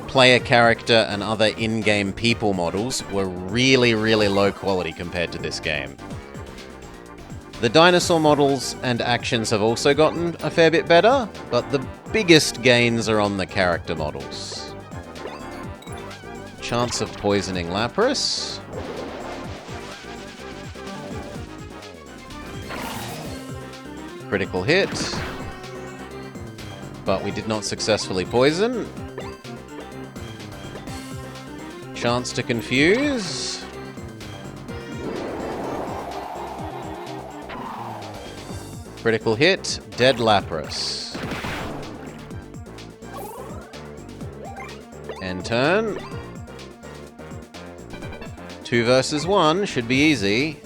player character and other in-game people models were really, really low quality compared to this game. The dinosaur models and actions have also gotten a fair bit better, but the biggest gains are on the character models. Chance of poisoning Lapras. Critical hit. But we did not successfully poison. Chance to confuse. Critical hit. Dead Lapras. End turn. 2 versus 1 should be easy.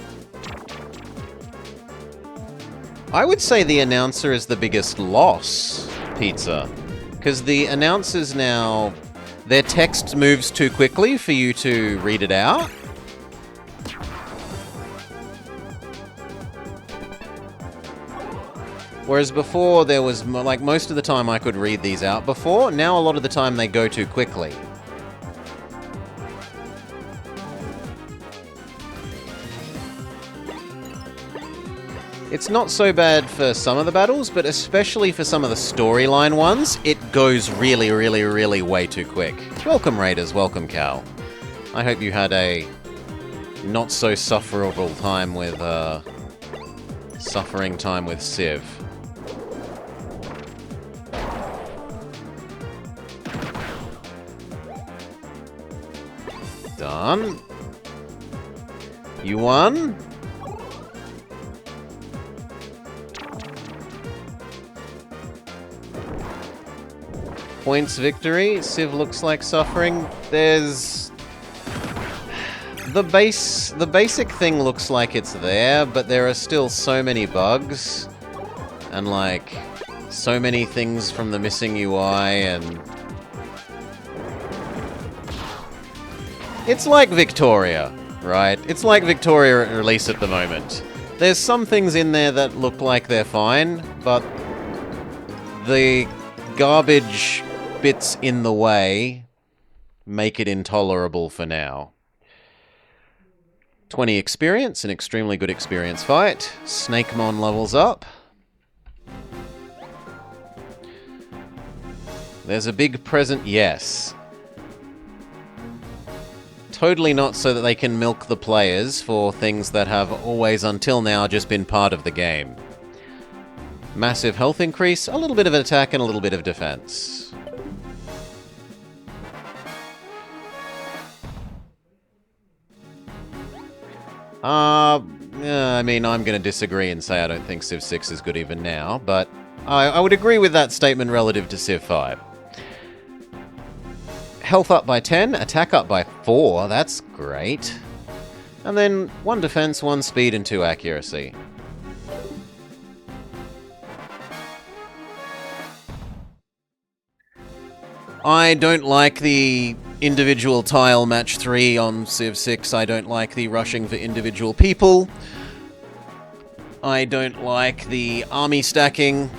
I would say the announcer is the biggest loss, Pizza. Because the announcers now, their text moves too quickly for you to read it out. Whereas before there was, like, most of the time I could read these out before. Now a lot of the time they go too quickly. It's not so bad for some of the battles, but especially for some of the storyline ones, it goes really, really, really way too quick. Welcome, Raiders. Welcome, Cal. I hope you had a not-so-sufferable time with, suffering time with Civ. Done. You won? Points victory. Civ looks like suffering. There's... The basic thing looks like it's there, but there are still so many bugs. And, like, so many things from the missing UI, and... It's like Victoria, right? It's like Victoria at release at the moment. There's some things in there that look like they're fine, but the garbage bits in the way make it intolerable for now. 20 experience, an extremely good experience fight. Snakemon levels up. There's a big present, yes. Totally not so that they can milk the players for things that have always until now just been part of the game. Massive health increase, a little bit of attack and a little bit of defense. I mean, I'm going to disagree and say I don't think Civ 6 is good even now, but I would agree with that statement relative to Civ 5. Health up by 10, attack up by 4, that's great. And then 1 defense, 1 speed, and 2 accuracy. I don't like the individual tile match 3 on Civ 6. I don't like the rushing for individual people. I don't like the army stacking.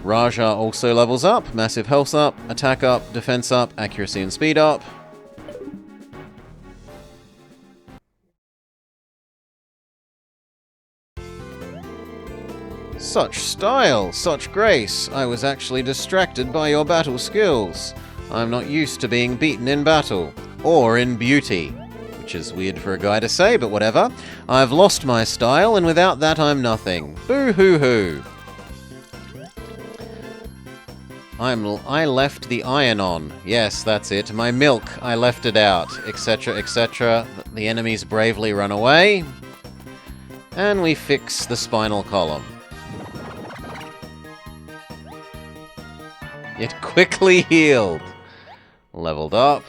Raja also levels up, massive health up, attack up, defense up, accuracy and speed up. Such style, such grace. I was actually distracted by your battle skills. I'm not used to being beaten in battle, or in beauty. Which is weird for a guy to say, but whatever. I've lost my style, and without that I'm nothing. Boo-hoo-hoo. I left the iron on. Yes, that's it. My milk, I left it out, etc., etc. The enemies bravely run away. And we fix the spinal column. It quickly healed. Leveled up.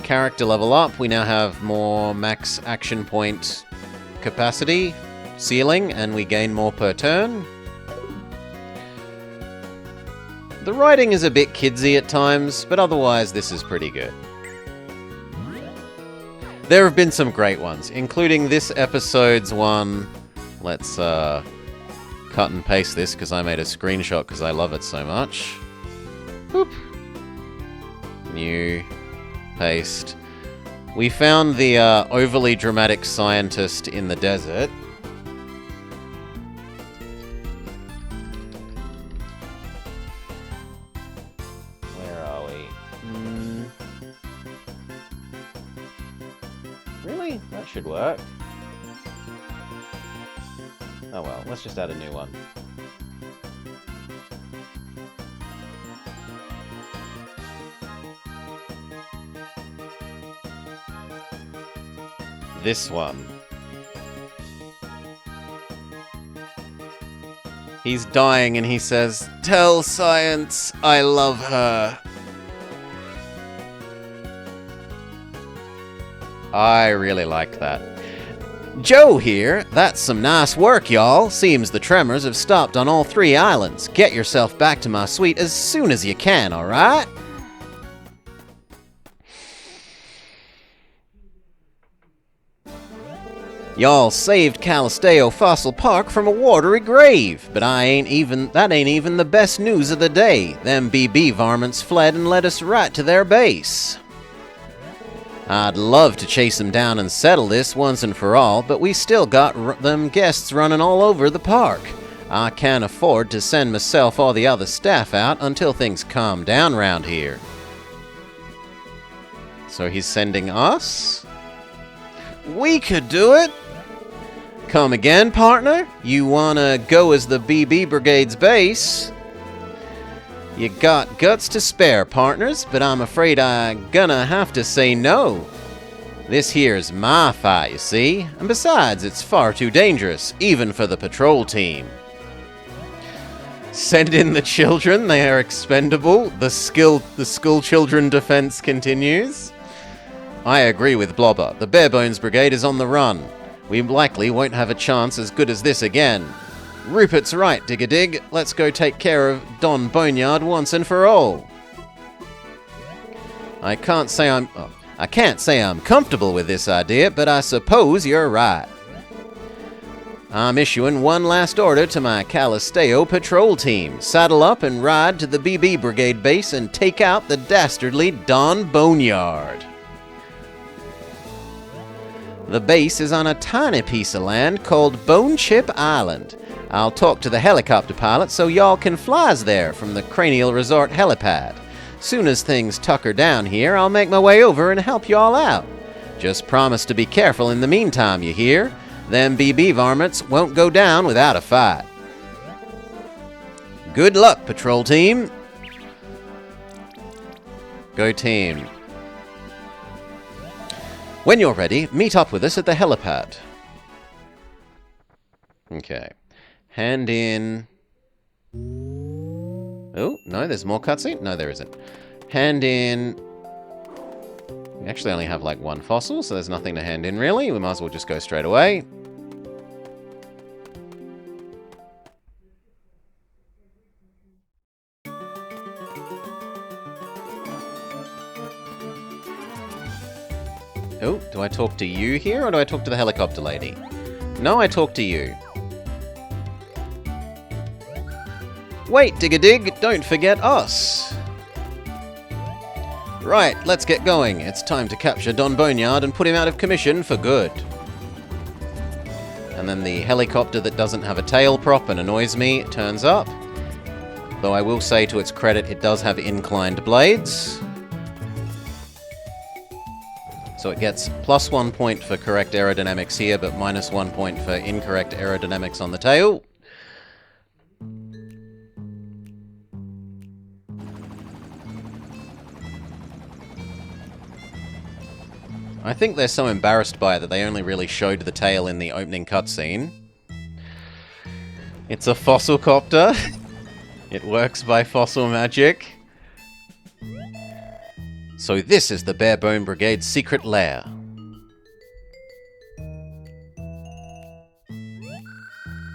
Character level up. We now have more max action point capacity, ceiling, and we gain more per turn. The writing is a bit kidsy at times, but otherwise this is pretty good. There have been some great ones, including this episode's one. Let's cut and paste this because I made a screenshot because I love it so much. Boop. New. Paste. We found the overly dramatic scientist in the desert. Where are we? Really? That should work. Oh well, let's just add a new one. This one. He's dying and he says, "Tell science I love her." I really like that. Joe here. That's some nice work, y'all. Seems the tremors have stopped on all 3 islands. Get yourself back to my suite as soon as you can, alright? Y'all saved Calisteo Fossil Park from a watery grave, but that ain't even the best news of the day. Them BB varmints fled and led us right to their base. I'd love to chase them down and settle this once and for all, but we still got them guests running all over the park. I can't afford to send myself or the other staff out until things calm down round here. So he's sending us? We could do it! Come again, partner? You wanna go as the BB Brigade's base? You got guts to spare, partners, but I'm afraid I'm gonna have to say no. This here's my fight, you see, and besides, it's far too dangerous, even for the patrol team. Send in the children, they are expendable. The school children defense continues. I agree with Blobber. The Barebones Brigade is on the run. We likely won't have a chance as good as this again. Rupert's right, Dig-a-Dig. Let's go take care of Don Boneyard once and for all. I can't say I'm comfortable with this idea, but I suppose you're right. I'm issuing one last order to my Calisteo patrol team. Saddle up and ride to the BB Brigade base and take out the dastardly Don Boneyard. The base is on a tiny piece of land called Bone Chip Island. I'll talk to the helicopter pilot so y'all can flies there from the Cranial Resort helipad. Soon as things tucker down here, I'll make my way over and help y'all out. Just promise to be careful in the meantime, you hear? Them BB varmints won't go down without a fight. Good luck, patrol team. Go team. When you're ready, meet up with us at the helipad. Okay. Hand in... Oh, no, there's more cutscene? No, there isn't. Hand in... We actually only have like one fossil, so there's nothing to hand in really. We might as well just go straight away. Oh, do I talk to you here, or do I talk to the helicopter lady? No, I talk to you. Wait, Dig-a-Dig, don't forget us! Right, let's get going. It's time to capture Don Boneyard and put him out of commission for good. And then the helicopter that doesn't have a tail prop and annoys me turns up. Though I will say to its credit, it does have inclined blades. So it gets +1 point for correct aerodynamics here, but -1 point for incorrect aerodynamics on the tail. I think they're so embarrassed by it that they only really showed the tail in the opening cutscene. It's a fossil copter. It works by fossil magic. So this is the Barebone Brigade's secret lair.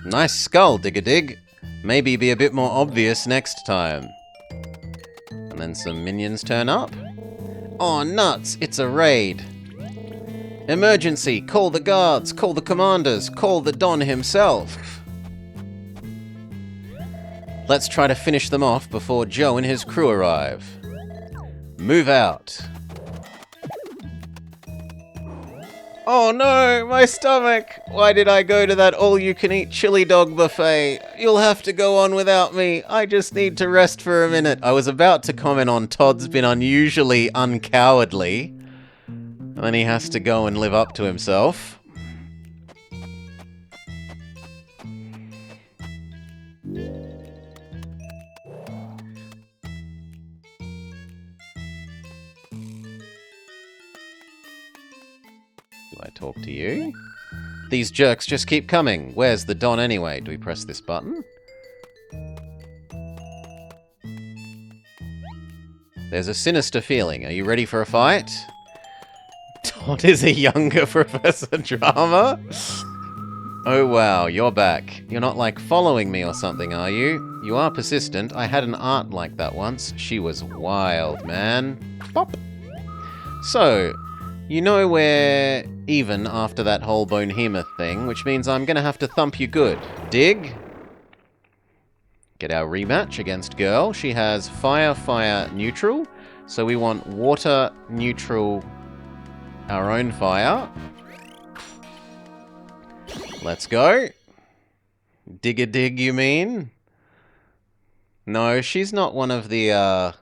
Nice skull, Dig-a-Dig. Maybe be a bit more obvious next time. And then some minions turn up. Oh, nuts! It's a raid. Emergency! Call the guards! Call the commanders! Call the Don himself! Let's try to finish them off before Joe and his crew arrive. Move out. Oh no, my stomach! Why did I go to that all-you-can-eat chili dog buffet? You'll have to go on without me. I just need to rest for a minute. I was about to comment on Todd's been unusually uncowardly. And then he has to go and live up to himself. Do I talk to you? These jerks just keep coming. Where's the Don anyway? Do we press this button? There's a sinister feeling. Are you ready for a fight? Todd is a younger Professor Drama? Oh wow, you're back. You're not like following me or something, are you? You are persistent. I had an aunt like that once. She was wild, man. Bop. So, you know we're even after that whole Bonehemoth thing, which means I'm gonna have to thump you good. Dig? Get our rematch against Girl. She has fire, fire, neutral. So we want water, neutral, our own fire. Let's go. Dig-a-dig, you mean? No, she's not one of the,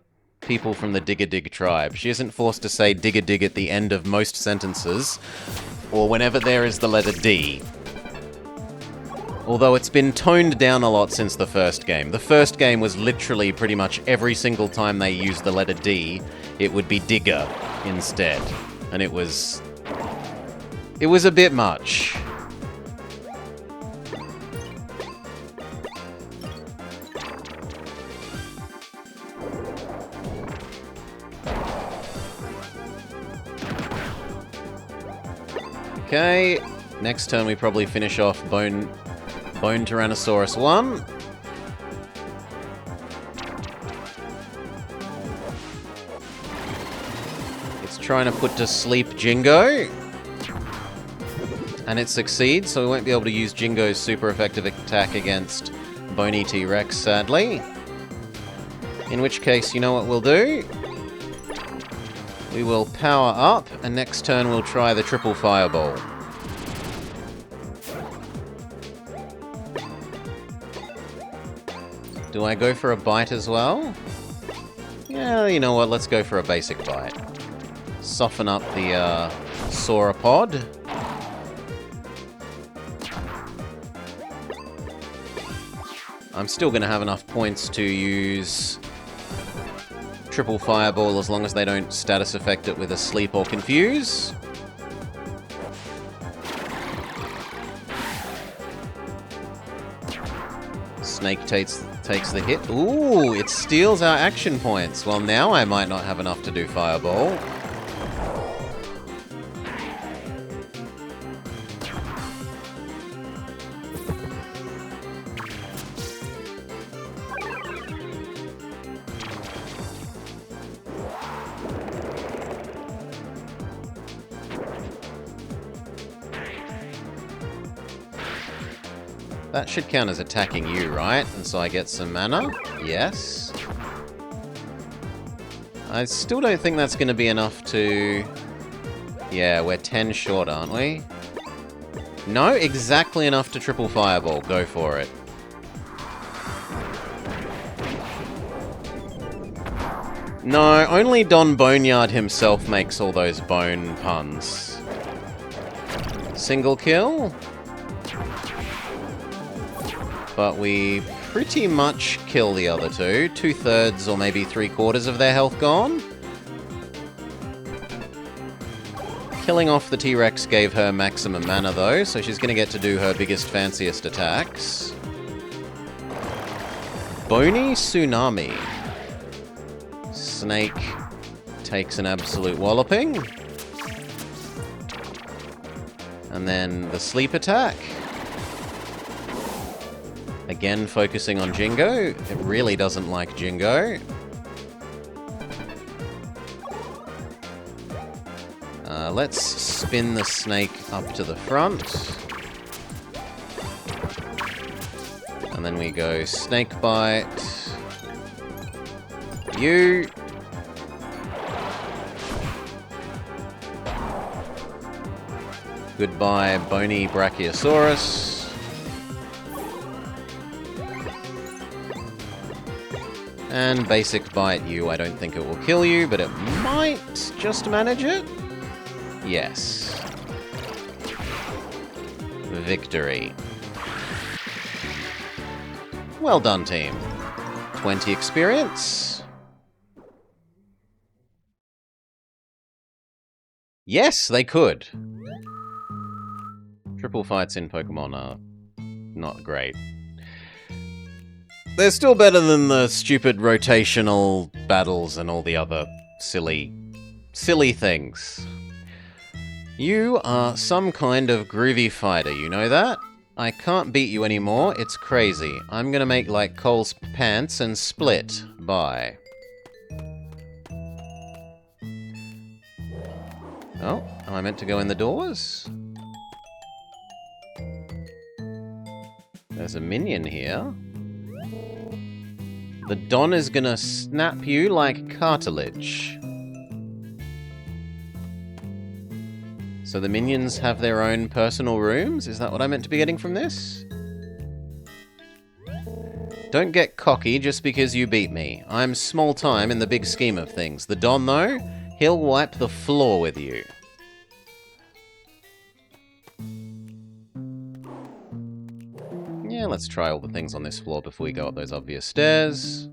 people from the Dig-a-dig tribe. She isn't forced to say dig-a-dig at the end of most sentences, or whenever there is the letter D. Although it's been toned down a lot since the first game. The first game was literally pretty much every single time they used the letter D, it would be digger instead. And it was a bit much. Okay, next turn we probably finish off Bone Tyrannosaurus 1. It's trying to put to sleep Jingo. And it succeeds, so we won't be able to use Jingo's super effective attack against Bony T-Rex, sadly. In which case, you know what we'll do? We will power up, and next turn we'll try the triple fireball. Do I go for a bite as well? Yeah, you know what, let's go for a basic bite. Soften up the sauropod. I'm still going to have enough points to use triple fireball as long as they don't status effect it with a sleep or confuse. Snake takes the hit. Ooh, it steals our action points. Well, now I might not have enough to do fireball. That should count as attacking you, right? And so I get some mana? Yes. I still don't think that's going to be enough to... Yeah, we're 10 short, aren't we? No, exactly enough to triple fireball. Go for it. No, only Don Boneyard himself makes all those bone puns. Single kill? But we pretty much kill the other two. 2/3 or maybe 3/4 of their health gone. Killing off the T-Rex gave her maximum mana though, so she's going to get to do her biggest, fanciest attacks. Bony Tsunami. Snake takes an absolute walloping. And then the sleep attack. Again, focusing on Jingo. It really doesn't like Jingo. Let's spin the snake up to the front. And then we go snake bite. You. Goodbye, Bony Brachiosaurus. And basic bite you. I don't think it will kill you, but it might just manage it. Yes. Victory. Well done, team. 20 experience. Yes, they could. Triple fights in Pokemon are not great. They're still better than the stupid rotational battles and all the other silly things. You are some kind of groovy fighter, you know that? I can't beat you anymore, it's crazy. I'm gonna make like Cole's pants and split. Bye. Oh, am I meant to go in the doors? There's a minion here. The Don is gonna snap you like cartilage. So the minions have their own personal rooms? Is that what I meant to be getting from this? Don't get cocky just because you beat me. I'm small time in the big scheme of things. The Don, though, he'll wipe the floor with you. Yeah, let's try all the things on this floor before we go up those obvious stairs.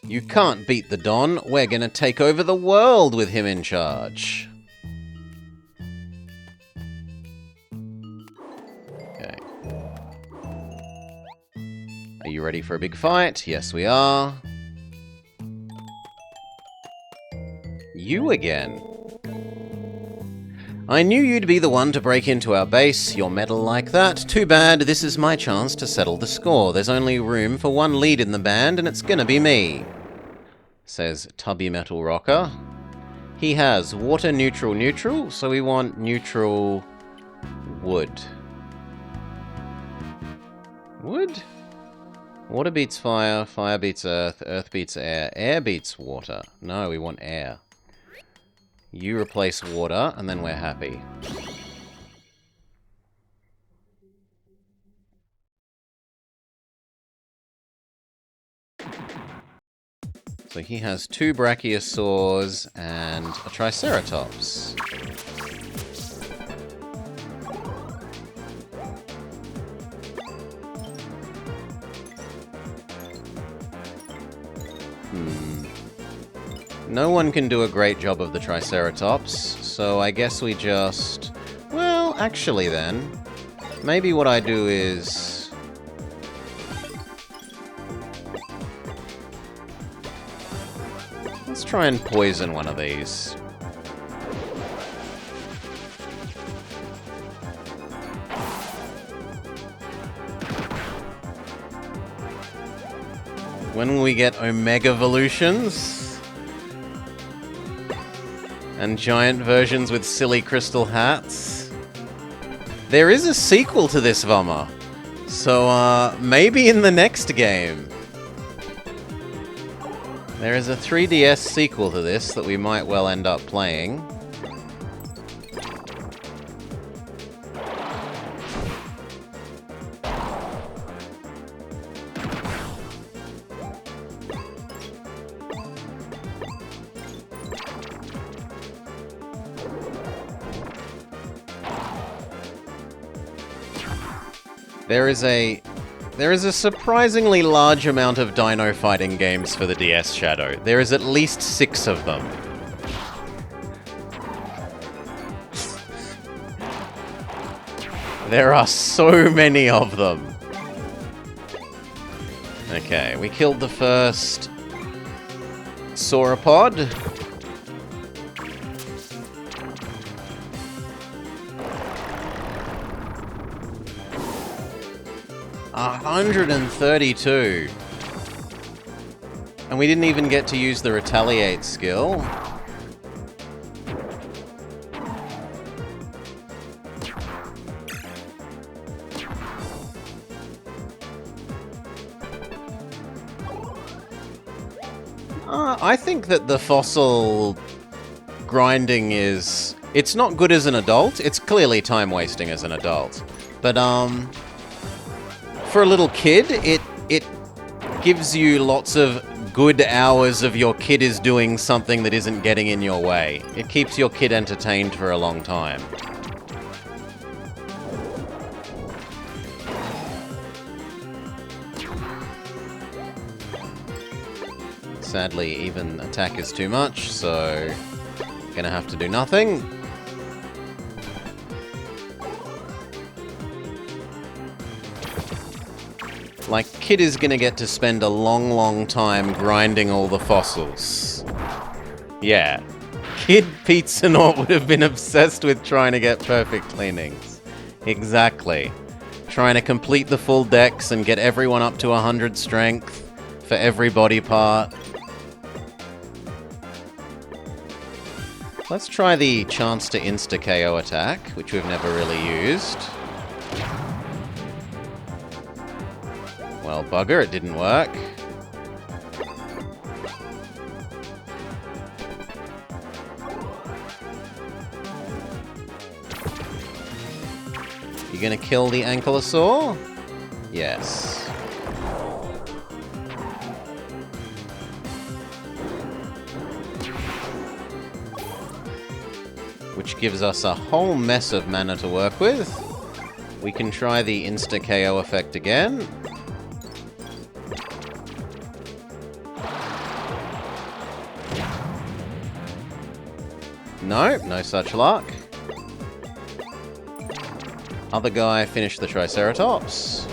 You can't beat the Don. We're gonna take over the world with him in charge. Okay. Are you ready for a big fight? Yes, we are. You again. I knew you'd be the one to break into our base. You're metal like that. Too bad. This is my chance to settle the score. There's only room for one lead in the band, and it's gonna be me. Says Tubby Metal Rocker. He has water neutral neutral, so we want neutral wood. Wood? Water beats fire, fire beats earth, earth beats air, air beats water. No, we want air. You replace water, and then we're happy. So he has 2 brachiosaurs and a triceratops. No one can do a great job of the triceratops, so I guess we just... Well, actually then, maybe what I do is... Let's try and poison one of these. When will we get Omega Evolutions? And giant versions with silly crystal hats? There is a sequel to this, Vama. So, maybe in the next game. There is a 3DS sequel to this that we might well end up playing. There is a surprisingly large amount of dino fighting games for the DS Shadow. There is at least 6 of them. There are so many of them. Okay, we killed the first sauropod. $132. And we didn't even get to use the retaliate skill. I think that the fossil grinding is... It's not good as an adult. It's clearly time wasting as an adult. But, for a little kid, it gives you lots of good hours of your kid is doing something that isn't getting in your way. It keeps your kid entertained for a long time. Sadly, even attack is too much, so gonna have to do nothing. Like, Kid is gonna get to spend a long, long time grinding all the fossils. Yeah. Kid Pizza-Naut would have been obsessed with trying to get perfect cleanings. Exactly. Trying to complete the full decks and get everyone up to 100 strength for every body part. Let's try the chance to insta-KO attack, which we've never really used. Well, bugger, it didn't work. You gonna kill the ankylosaur? Yes. Which gives us a whole mess of mana to work with. We can try the insta-KO effect again. No, no such luck. Other guy finished the Triceratops.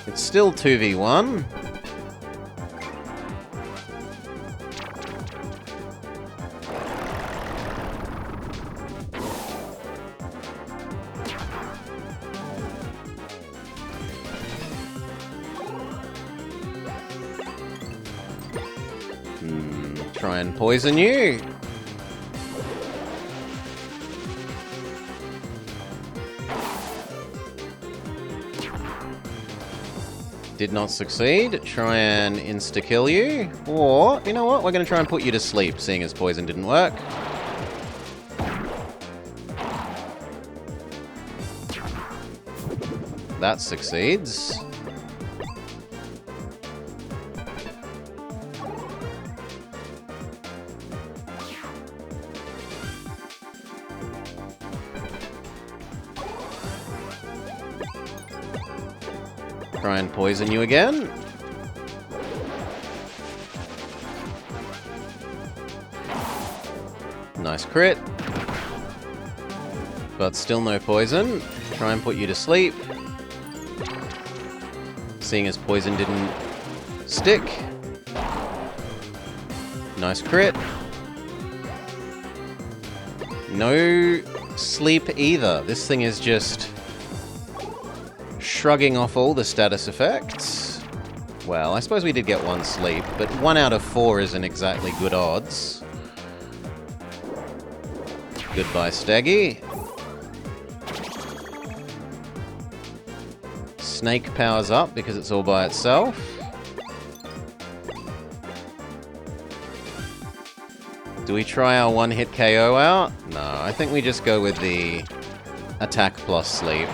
It's still 2v1. Try and poison you. Did not succeed. Try and insta-kill you. Or, you know what? We're going to try and put you to sleep, seeing as poison didn't work. That succeeds. Try and poison you again. Nice crit. But still no poison. Try and put you to sleep. Seeing as poison didn't stick. Nice crit. No sleep either. This thing is just shrugging off all the status effects. Well, I suppose we did get one sleep, but 1 out of 4 isn't exactly good odds. Goodbye, Staggy. Snake powers up because it's all by itself. Do we try our one-hit KO out? No, I think we just go with the attack plus sleep.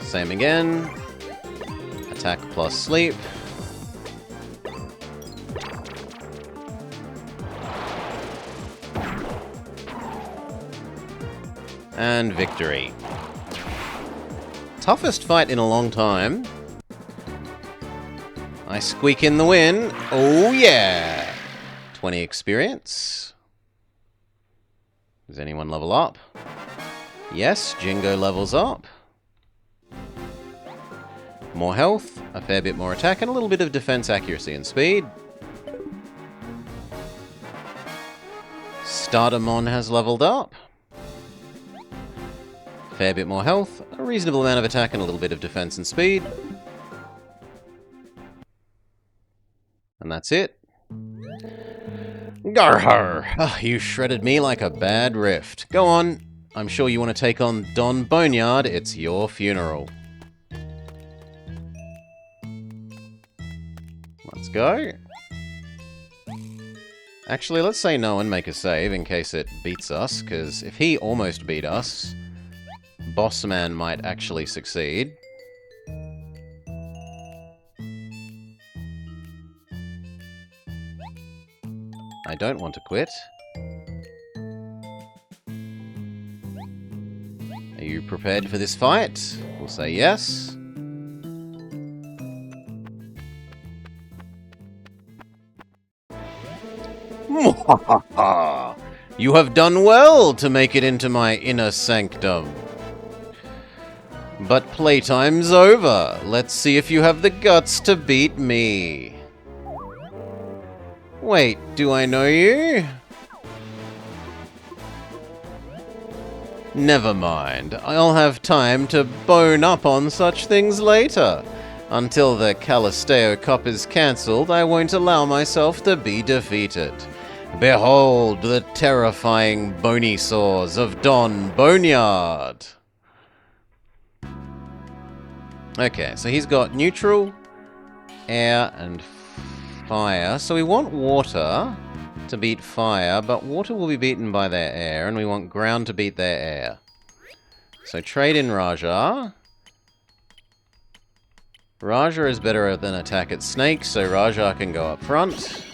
Same again. Attack plus sleep. And victory. Toughest fight in a long time. I squeak in the win. Oh yeah! 20 experience. Does anyone level up? Yes, Jingo levels up. More health, a fair bit more attack, and a little bit of defense accuracy and speed. Stardamon has leveled up. Fair bit more health, a reasonable amount of attack, and a little bit of defense and speed. And that's it. Garhar! Oh, you shredded me like a bad rift. Go on. I'm sure you want to take on Don Boneyard. It's your funeral. Let's go. Actually, let's say no and make a save in case it beats us, because if he almost beat us, Bossman might actually succeed. I don't want to quit. Are you prepared for this fight? We'll say yes. You have done well to make it into my inner sanctum. But playtime's over. Let's see if you have the guts to beat me. Wait, do I know you? Never mind. I'll have time to bone up on such things later. Until the Calisteo Cup is cancelled, I won't allow myself to be defeated. Behold the terrifying bony saws of Don Boneyard! Okay, so he's got neutral, air, and fire. So we want water to beat fire, but water will be beaten by their air, and we want ground to beat their air. So trade in Raja. Raja is better than attack at snake, so Raja can go up front.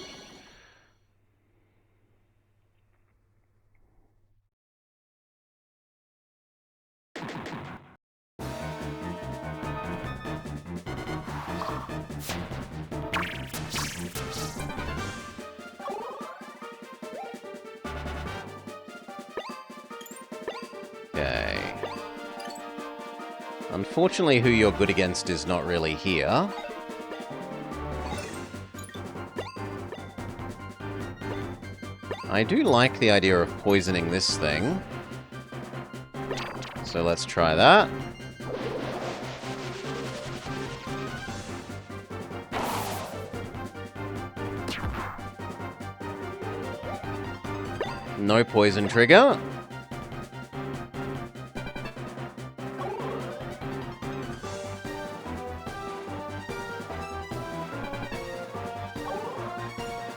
Okay. Unfortunately, who you're good against is not really here. I do like the idea of poisoning this thing. So let's try that. No poison trigger.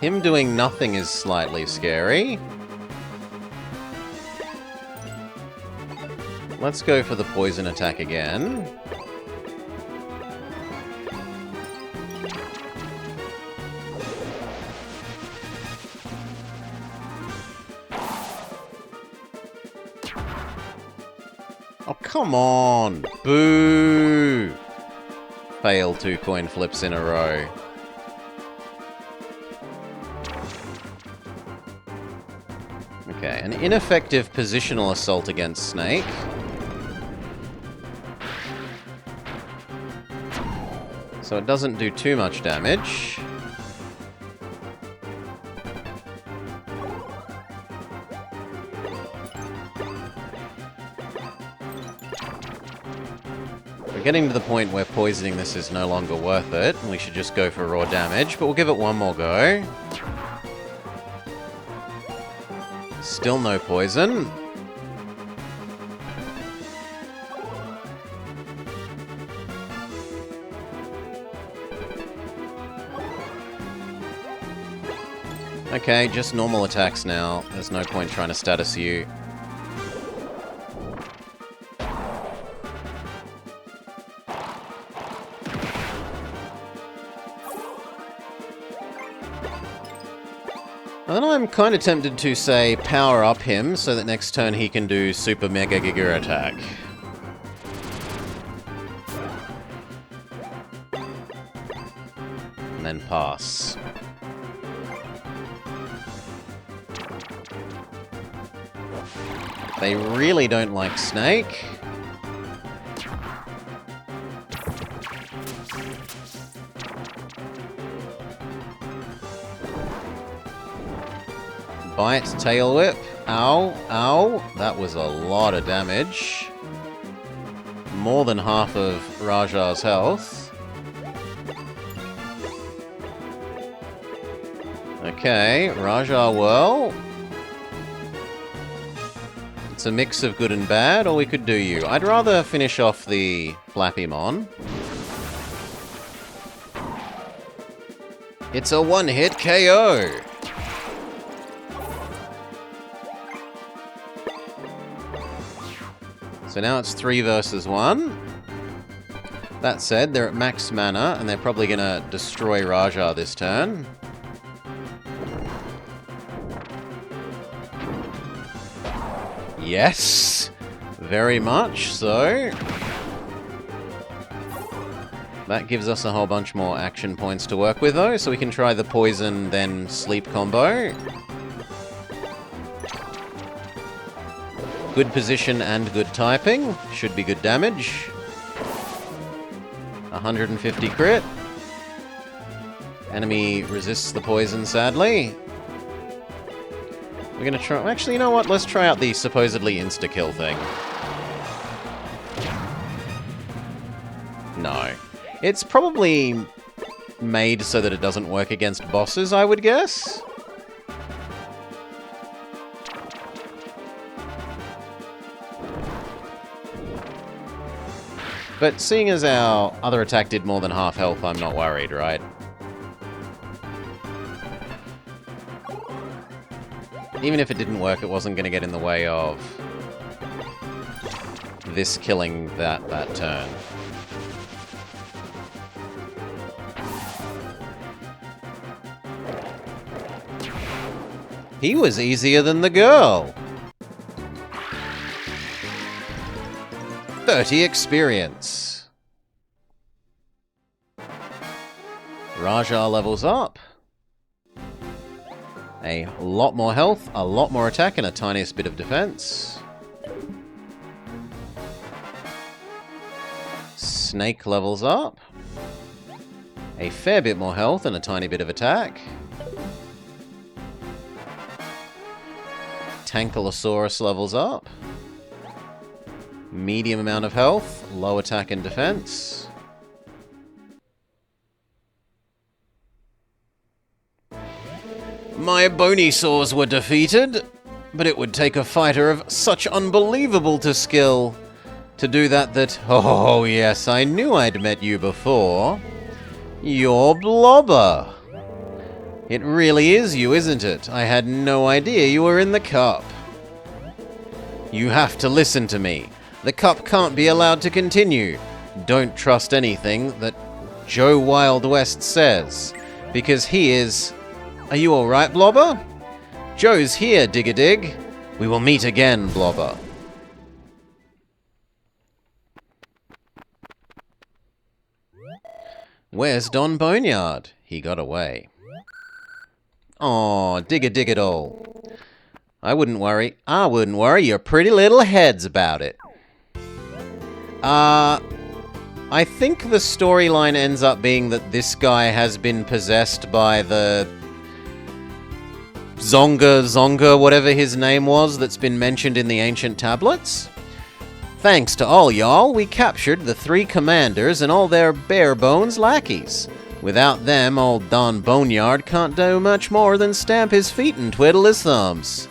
Him doing nothing is slightly scary. Let's go for the poison attack again. Oh, come on! Boo! Fail 2 coin flips in a row. Okay, an ineffective positional assault against Snake. So it doesn't do too much damage. We're getting to the point where poisoning this is no longer worth it, and we should just go for raw damage, but we'll give it one more go. Still no poison. Okay, just normal attacks now. There's no point trying to status you. And then I'm kind of tempted to, say, power up him so that next turn he can do Super Mega Giga Attack. And then pass. They really don't like Snake. Bite, tail whip. Ow, ow. That was a lot of damage. More than half of Raja's health. Okay, Raja Whirl. It's a mix of good and bad, or we could do you. I'd rather finish off the Flappymon. It's a one-hit KO! So now it's 3 versus 1. That said, they're at max mana, and they're probably going to destroy Raja this turn. Yes! Very much so. That gives us a whole bunch more action points to work with, though, so we can try the poison, then sleep combo. Good position and good typing. Should be good damage. 150 crit. Enemy resists the poison, sadly. We're gonna try... Actually, you know what? Let's try out the supposedly insta-kill thing. No. It's probably made so that it doesn't work against bosses, I would guess. But seeing as our other attack did more than half health, I'm not worried, right? Even if it didn't work, it wasn't going to get in the way of this killing that turn. He was easier than the girl. 30 experience. Raja levels up. A lot more health, a lot more attack, and a tiniest bit of defense. Snake levels up. A fair bit more health and a tiny bit of attack. Tankylosaurus levels up. Medium amount of health, low attack and defense. My Bonysaurs were defeated, but it would take a fighter of such unbelievable skill to do that. Oh yes, I knew I'd met you before. You're Blobber. It really is you, isn't it? I had no idea you were in the cup. You have to listen to me. The cup can't be allowed to continue. Don't trust anything that Joe Wild West says, because he is... Are you alright, Blobber? Joe's here, Dig-a-Dig. We will meet again, Blobber. Where's Don Boneyard? He got away. Aw, Dig-a-Dig-a-Dole. I wouldn't worry. Your pretty little head's about it. I think the storyline ends up being that this guy has been possessed by the Zonga, whatever his name was, that's been mentioned in the ancient tablets. Thanks to all y'all, we captured the 3 commanders and all their bare-bones lackeys. Without them, old Don Boneyard can't do much more than stamp his feet and twiddle his thumbs.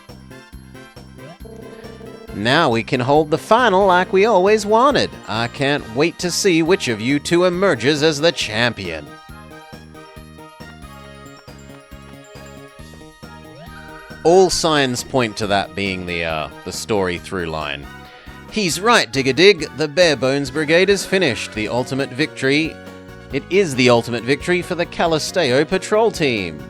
Now we can hold the final like we always wanted. I can't wait to see which of you 2 emerges as the champion. All signs point to that being the story through line. He's right, Dig-a-Dig. The Barebones Brigade is finished. The ultimate victory. It is the ultimate victory for the Calisteo Patrol Team.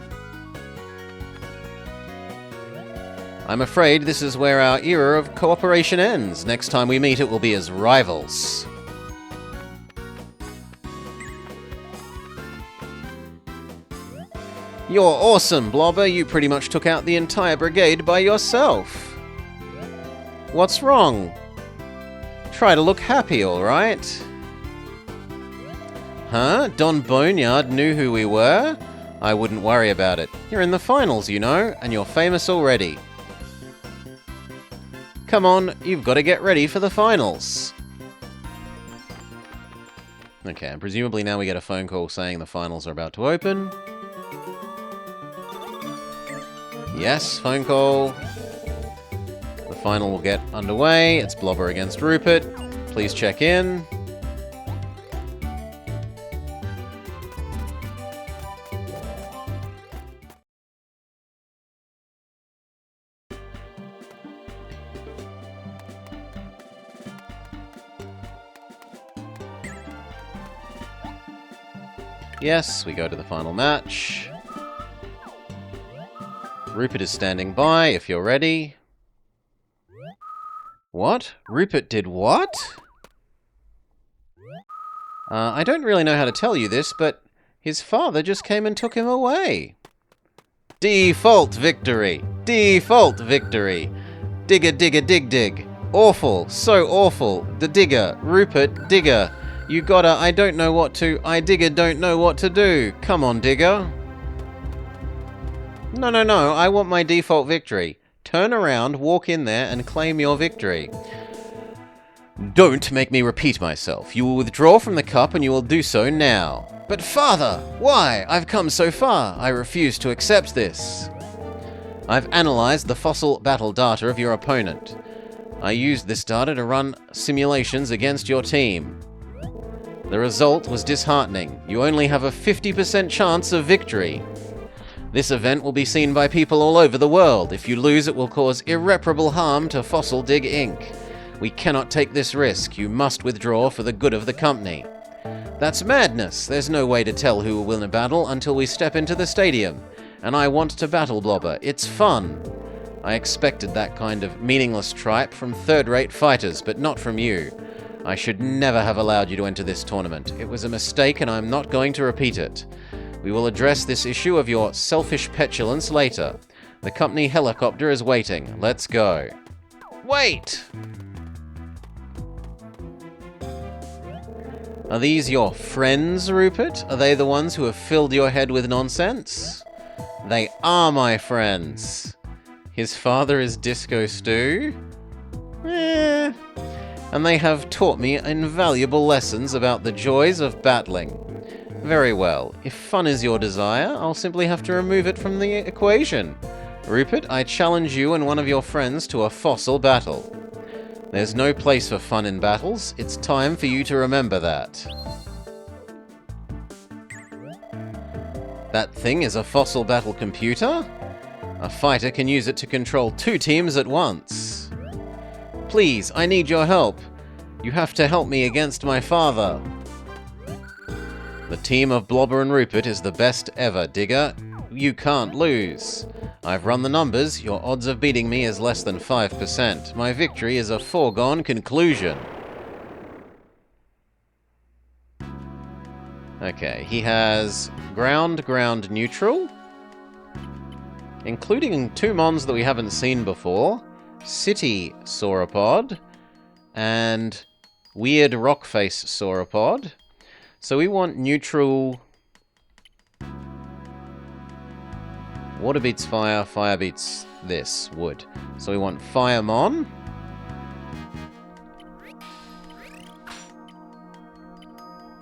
I'm afraid this is where our era of cooperation ends. Next time we meet, it will be as rivals. You're awesome, Blobber. You pretty much took out the entire brigade by yourself. What's wrong? Try to look happy, alright? Huh? Don Boneyard knew who we were? I wouldn't worry about it. You're in the finals, you know, and you're famous already. Come on, you've got to get ready for the finals. Okay, and presumably now we get a phone call saying the finals are about to open. Yes, phone call. The final will get underway. It's Blobber against Rupert. Please check in. Yes, we go to the final match. Rupert is standing by, if you're ready. What? Rupert did what? I don't really know how to tell you this, but his father just came and took him away. Default victory! Default victory! Digger, digger, dig, dig. Awful, so awful. The digger, Rupert, digger. You gotta, I don't know what to, I Digger don't know what to do. Come on, Digger. No, no, no, I want my default victory. Turn around, walk in there, and claim your victory. Don't make me repeat myself. You will withdraw from the cup, and you will do so now. But father, why? I've come so far. I refuse to accept this. I've analyzed the fossil battle data of your opponent. I used this data to run simulations against your team. The result was disheartening. You only have a 50% chance of victory. This event will be seen by people all over the world. If you lose, it will cause irreparable harm to Fossil Dig Inc. We cannot take this risk. You must withdraw for the good of the company. That's madness. There's no way to tell who will win a battle until we step into the stadium. And I want to battle Blobber. It's fun. I expected that kind of meaningless tripe from third-rate fighters, but not from you. I should never have allowed you to enter this tournament. It was a mistake, and I'm not going to repeat it. We will address this issue of your selfish petulance later. The company helicopter is waiting. Let's go. Wait! Are these your friends, Rupert? Are they the ones who have filled your head with nonsense? They are my friends. His father is Disco Stew? And they have taught me invaluable lessons about the joys of battling. Very well. If fun is your desire, I'll simply have to remove it from the equation. Rupert, I challenge you and one of your friends to a fossil battle. There's no place for fun in battles. It's time for you to remember that. That thing is a fossil battle computer? A fighter can use it to control 2 teams at once. Please, I need your help. You have to help me against my father. The team of Blobber and Rupert is the best ever, Digger. You can't lose. I've run the numbers. Your odds of beating me is less than 5%. My victory is a foregone conclusion. Okay, he has ground, neutral. Including 2 mons that we haven't seen before. City Sauropod. And weird rockface Sauropod. So we want neutral. Water beats fire, fire beats this, wood. So we want Firemon.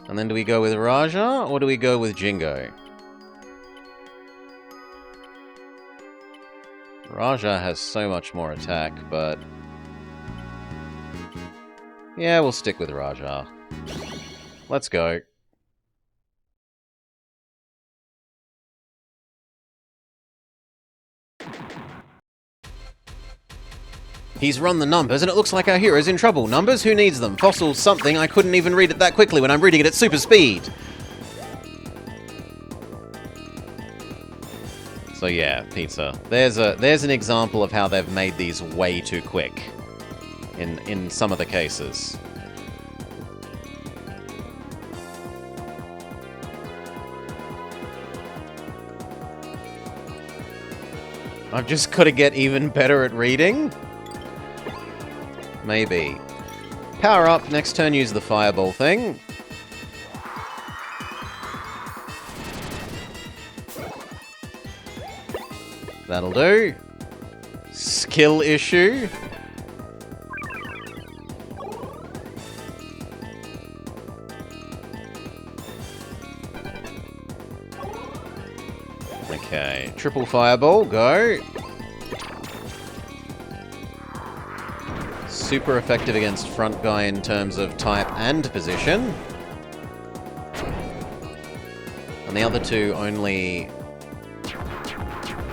And then do we go with Raja, or do we go with Jingo? Raja has so much more attack, but... yeah, we'll stick with Raja. Let's go. He's run the numbers, and it looks like our hero's in trouble. Numbers? Who needs them? Fossils something. I couldn't even read it that quickly when I'm reading it at super speed. So yeah, pizza. There's an example of how they've made these way too quick. In some of the cases. I've just got to get even better at reading? Maybe. Power up, next turn use the fireball thing. That'll do. Skill issue. Okay, triple fireball, go. Super effective against front guy in terms of type and position. And the other 2 only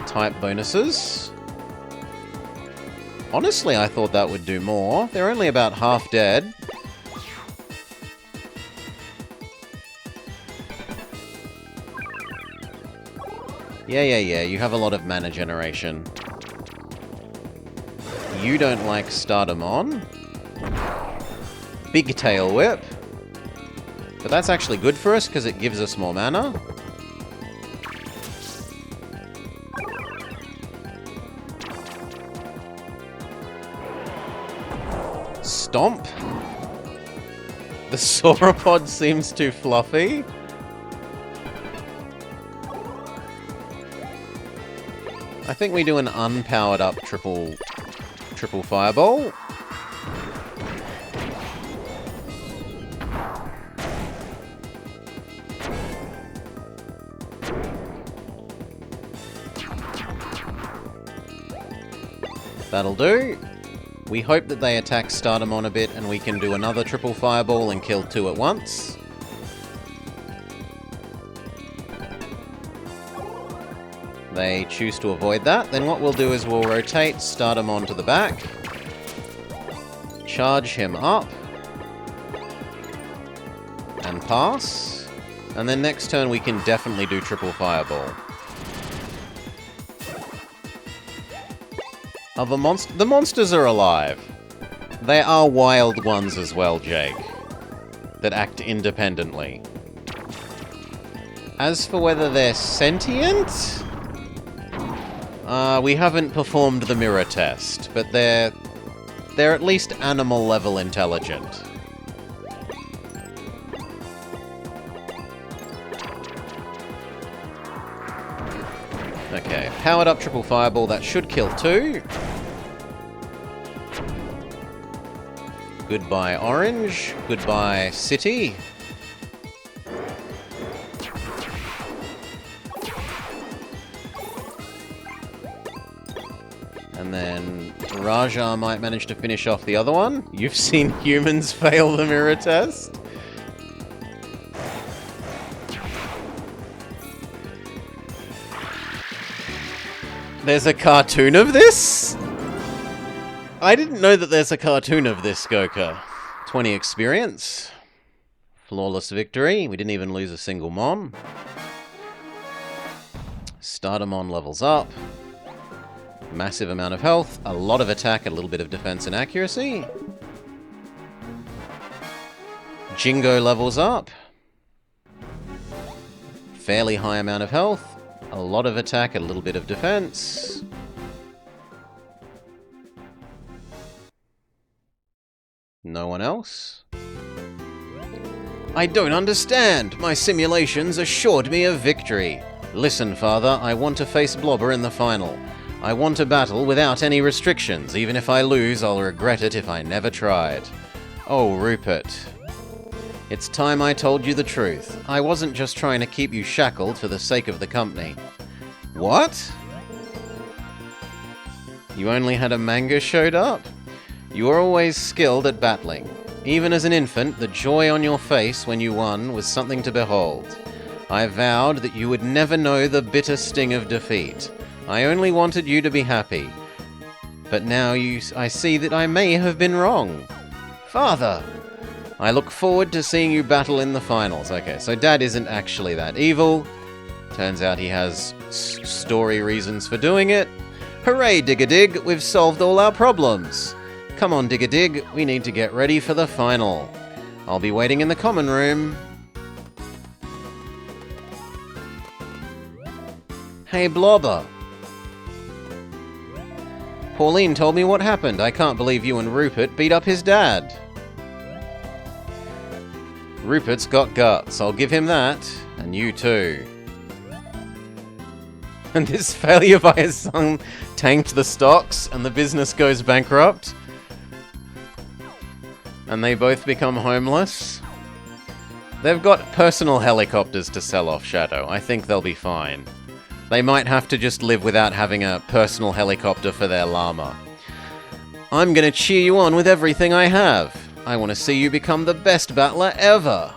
type bonuses. Honestly, I thought that would do more. They're only about half dead. Yeah, you have a lot of mana generation. You don't like Stardom on. Big Tail Whip. But that's actually good for us because it gives us more mana. Stomp. The sauropod seems too fluffy. I think we do an unpowered up triple fireball. That'll do. We hope that they attack Stardamon a bit and we can do another triple fireball and kill 2 at once. They choose to avoid that. Then what we'll do is we'll rotate Stardamon to the back. Charge him up. And pass. And then next turn we can definitely do triple fireball. Oh, the monsters are alive. They are wild ones as well, Jake. That act independently. As for whether they're sentient... we haven't performed the mirror test, but they're at least animal-level intelligent. Okay, powered up triple fireball, that should kill 2. Goodbye, Orange. Goodbye, City. And then Raja might manage to finish off the other one. You've seen humans fail the mirror test? There's a cartoon of this? I didn't know that there's a cartoon of this, Goka. 20 experience. Flawless victory. We didn't even lose a single Mon. Stardamon levels up. Massive amount of health, a lot of attack, a little bit of defense and accuracy. Jingo levels up. Fairly high amount of health, a lot of attack, a little bit of defense. No one else? I don't understand. My simulations assured me of victory. Listen, Father, I want to face Blobber in the final. I want a battle without any restrictions. Even if I lose, I'll regret it if I never tried. Oh, Rupert. It's time I told you the truth. I wasn't just trying to keep you shackled for the sake of the company. What? You only had a manga showed up? You were always skilled at battling. Even as an infant, the joy on your face when you won was something to behold. I vowed that you would never know the bitter sting of defeat. I only wanted you to be happy. But now I see that I may have been wrong. Father! I look forward to seeing you battle in the finals. Okay, so Dad isn't actually that evil. Turns out he has story reasons for doing it. Hooray, Dig-a-Dig! We've solved all our problems! Come on, Dig-a-Dig, we need to get ready for the final. I'll be waiting in the common room. Hey, Blobber. Pauline told me what happened. I can't believe you and Rupert beat up his dad. Rupert's got guts, I'll give him that. And you too. And this failure by his son tanked the stocks and the business goes bankrupt. And they both become homeless. They've got personal helicopters to sell off, Shadow. I think they'll be fine. They might have to just live without having a personal helicopter for their llama. I'm gonna cheer you on with everything I have. I want to see you become the best battler ever.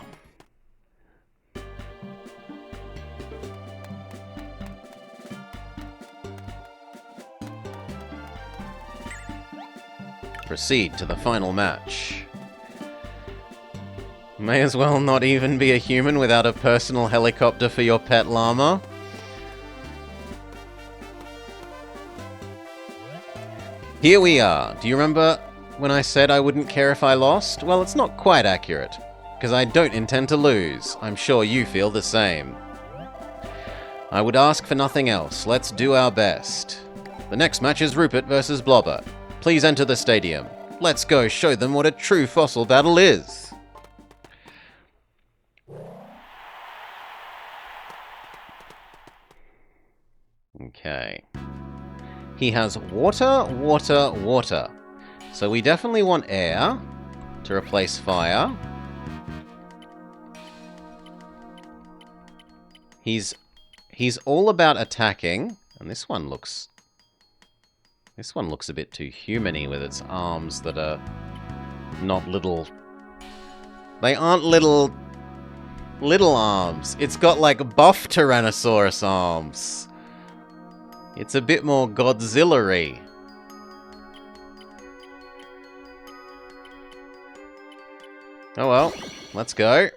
Proceed to the final match. May as well not even be a human without a personal helicopter for your pet llama. Here we are. Do you remember when I said I wouldn't care if I lost? Well, it's not quite accurate, because I don't intend to lose. I'm sure you feel the same. I would ask for nothing else. Let's do our best. The next match is Rupert versus Blobber. Please enter the stadium. Let's go show them what a true fossil battle is. Okay. He has water, water, water. So we definitely want air to replace fire. He's all about attacking, and this one looks a bit too human-y with its arms that are not little. They aren't little arms. It's got like buff Tyrannosaurus arms. It's a bit more Godzilla-y. Oh well, let's go.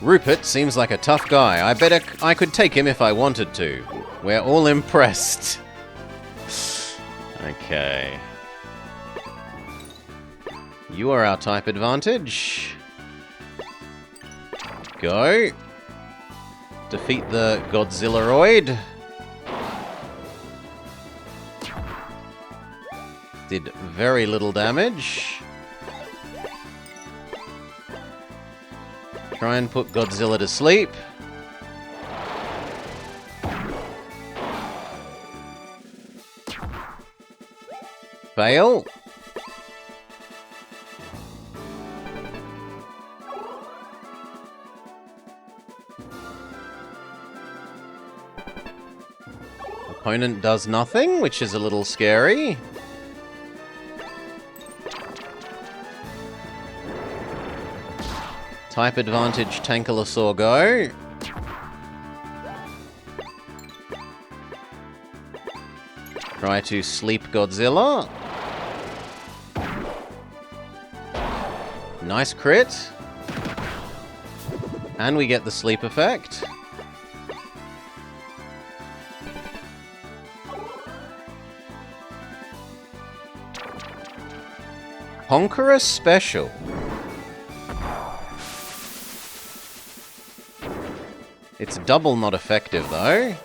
Rupert seems like a tough guy. I bet I could take him if I wanted to. We're all impressed. Okay. You are our type advantage. Go. Defeat the Godzillaroid. Did very little damage. Try and put Godzilla to sleep. Fail. Opponent does nothing, which is a little scary. Type advantage, Tankylosaur go. Try to sleep Godzilla. Nice crit. And we get the sleep effect. Honkerus Special. It's double not effective, though.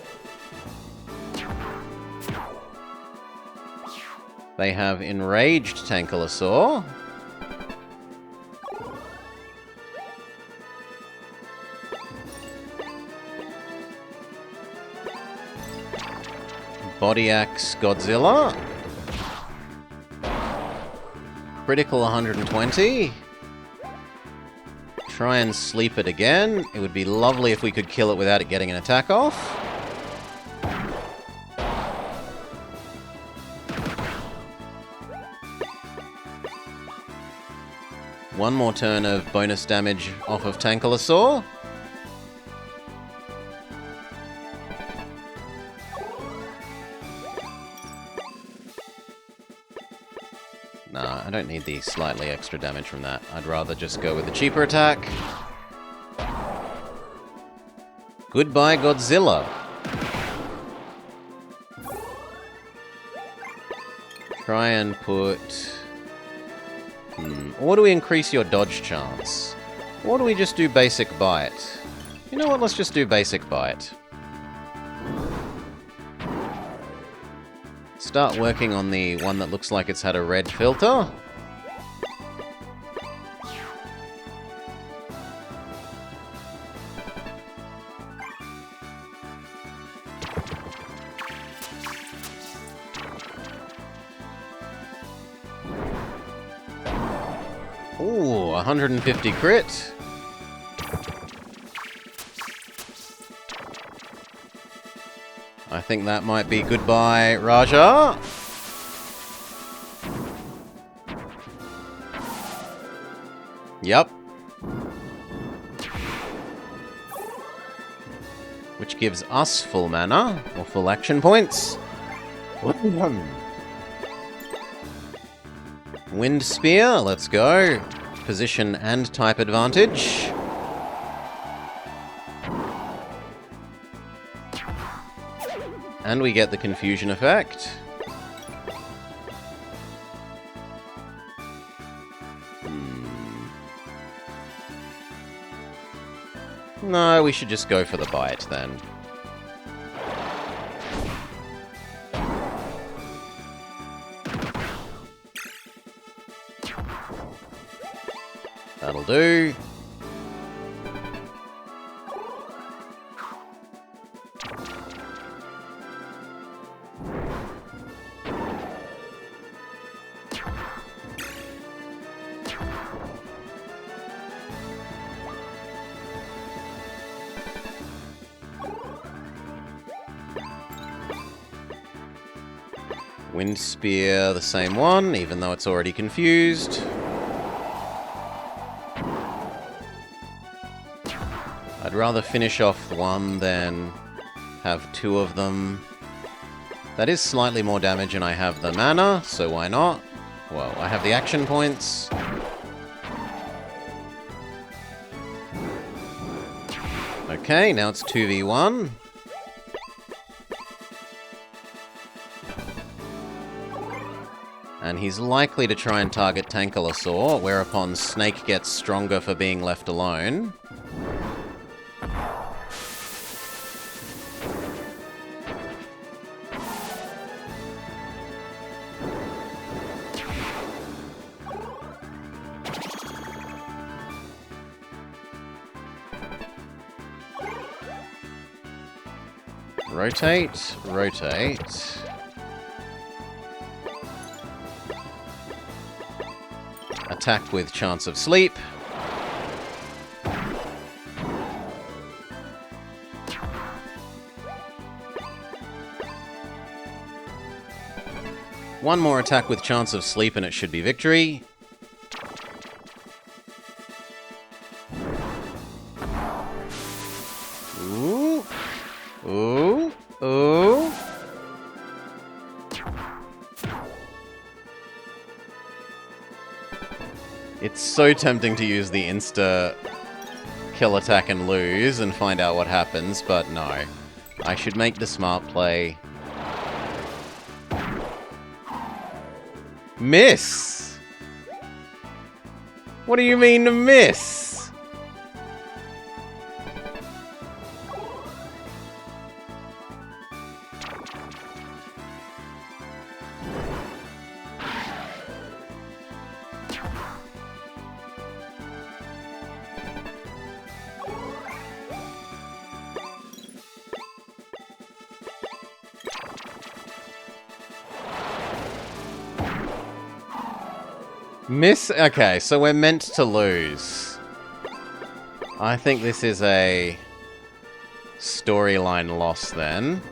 They have Enraged Tankylosaur. Body Axe Godzilla. Critical 120. Try and sleep it again. It would be lovely if we could kill it without it getting an attack off. One more turn of bonus damage off of Tankylosaur. Nah, I don't need the slightly extra damage from that. I'd rather just go with the cheaper attack. Goodbye, Godzilla. Try and put... Or do we increase your dodge chance? Or do we just do basic bite? You know what, let's just do basic bite. Start working on the one that looks like it's had a red filter. Ooh, 150 crit. I think that might be goodbye, Raja. Yep. Which gives us full mana, or full action points. Wind Spear, let's go. Position and type advantage. And we get the confusion effect. No, we should just go for the bite then. That'll do. Wind Spear, the same one, even though it's already confused. I'd rather finish off one than have two of them. That is slightly more damage and I have the mana, so why not? Well, I have the action points. Okay, now it's 2v1. And he's likely to try and target Tankalusaur, whereupon Snake gets stronger for being left alone. Rotate, rotate. Attack with chance of sleep. One more attack with chance of sleep and it should be victory. Ooh. Ooh. Ooh. It's so tempting to use the insta kill attack and lose and find out what happens, but no. I should make the smart play. Miss! What do you mean to miss? Miss? Okay, so we're meant to lose. I think this is a storyline loss then.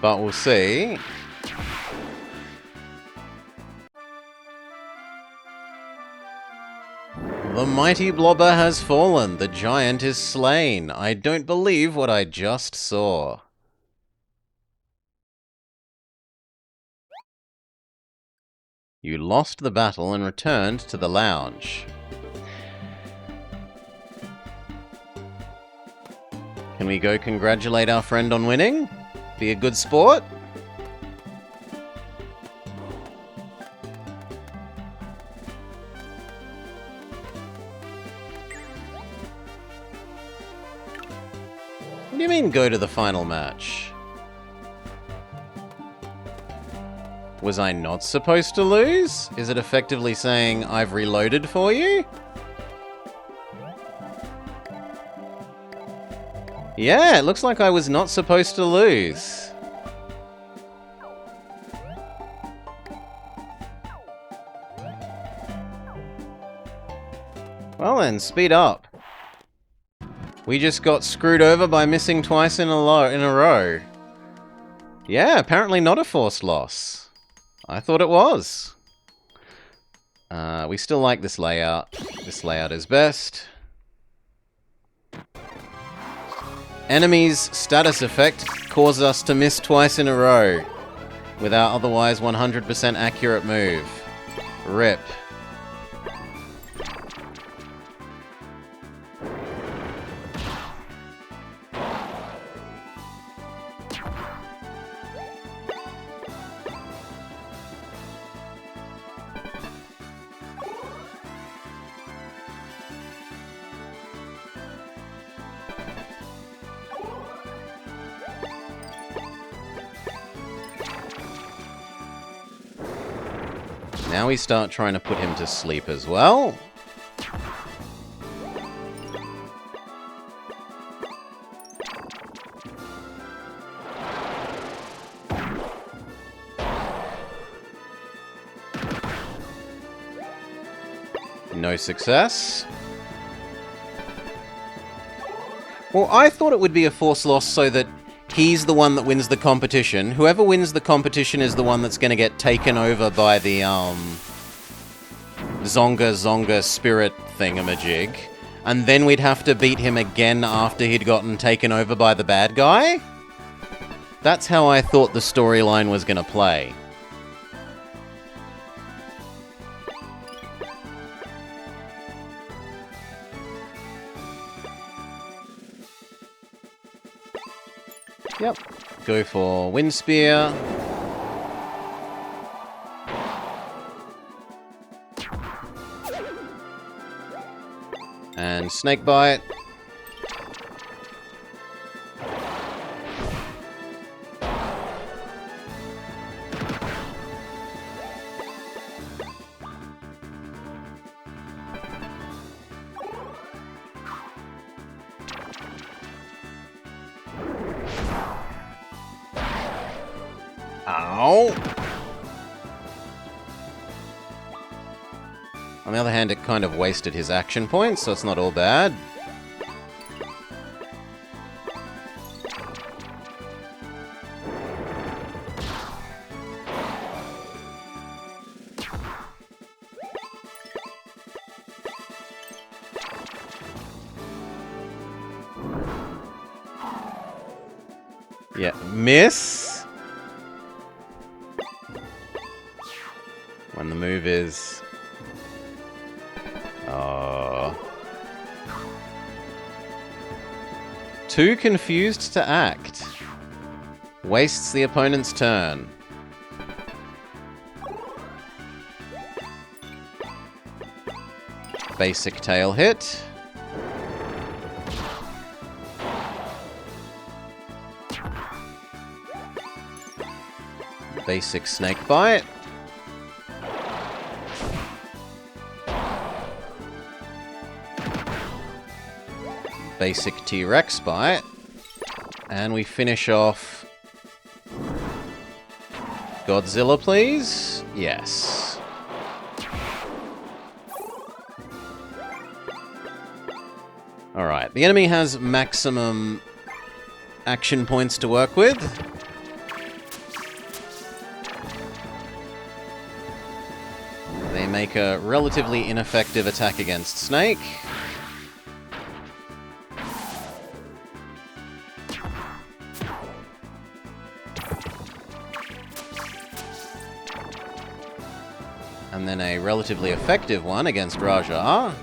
But we'll see. The mighty Blobber has fallen. The giant is slain. I don't believe what I just saw. You lost the battle and returned to the lounge. Can we go congratulate our friend on winning? Be a good sport? What do you mean, go to the final match? Was I not supposed to lose? Is it effectively saying I've reloaded for you? Yeah, it looks like I was not supposed to lose. Well then, speed up. We just got screwed over by missing twice in a row. Yeah, apparently not a forced loss. I thought it was. We still like this layout. This layout is best. Enemies' status effect causes us to miss twice in a row with our otherwise 100% accurate move. RIP. Now we start trying to put him to sleep as well. No success. Well, I thought it would be a force loss so that he's the one that wins the competition. Whoever wins the competition is the one that's going to get taken over by the, Zonga spirit thingamajig. And then we'd have to beat him again after he'd gotten taken over by the bad guy? That's how I thought the storyline was going to play. Yep. Go for Wind Spear. And Snake Bite. Ow! On the other hand, it kind of wasted his action points, so it's not all bad. Yeah, miss. When the move is... Too confused to act. Wastes the opponent's turn. Basic tail hit. Basic snake bite. Basic T-Rex bite. And we finish off... Godzilla, please? Yes. Alright, the enemy has maximum action points to work with. They make a relatively ineffective attack against Snake. And then a relatively effective one against Raja.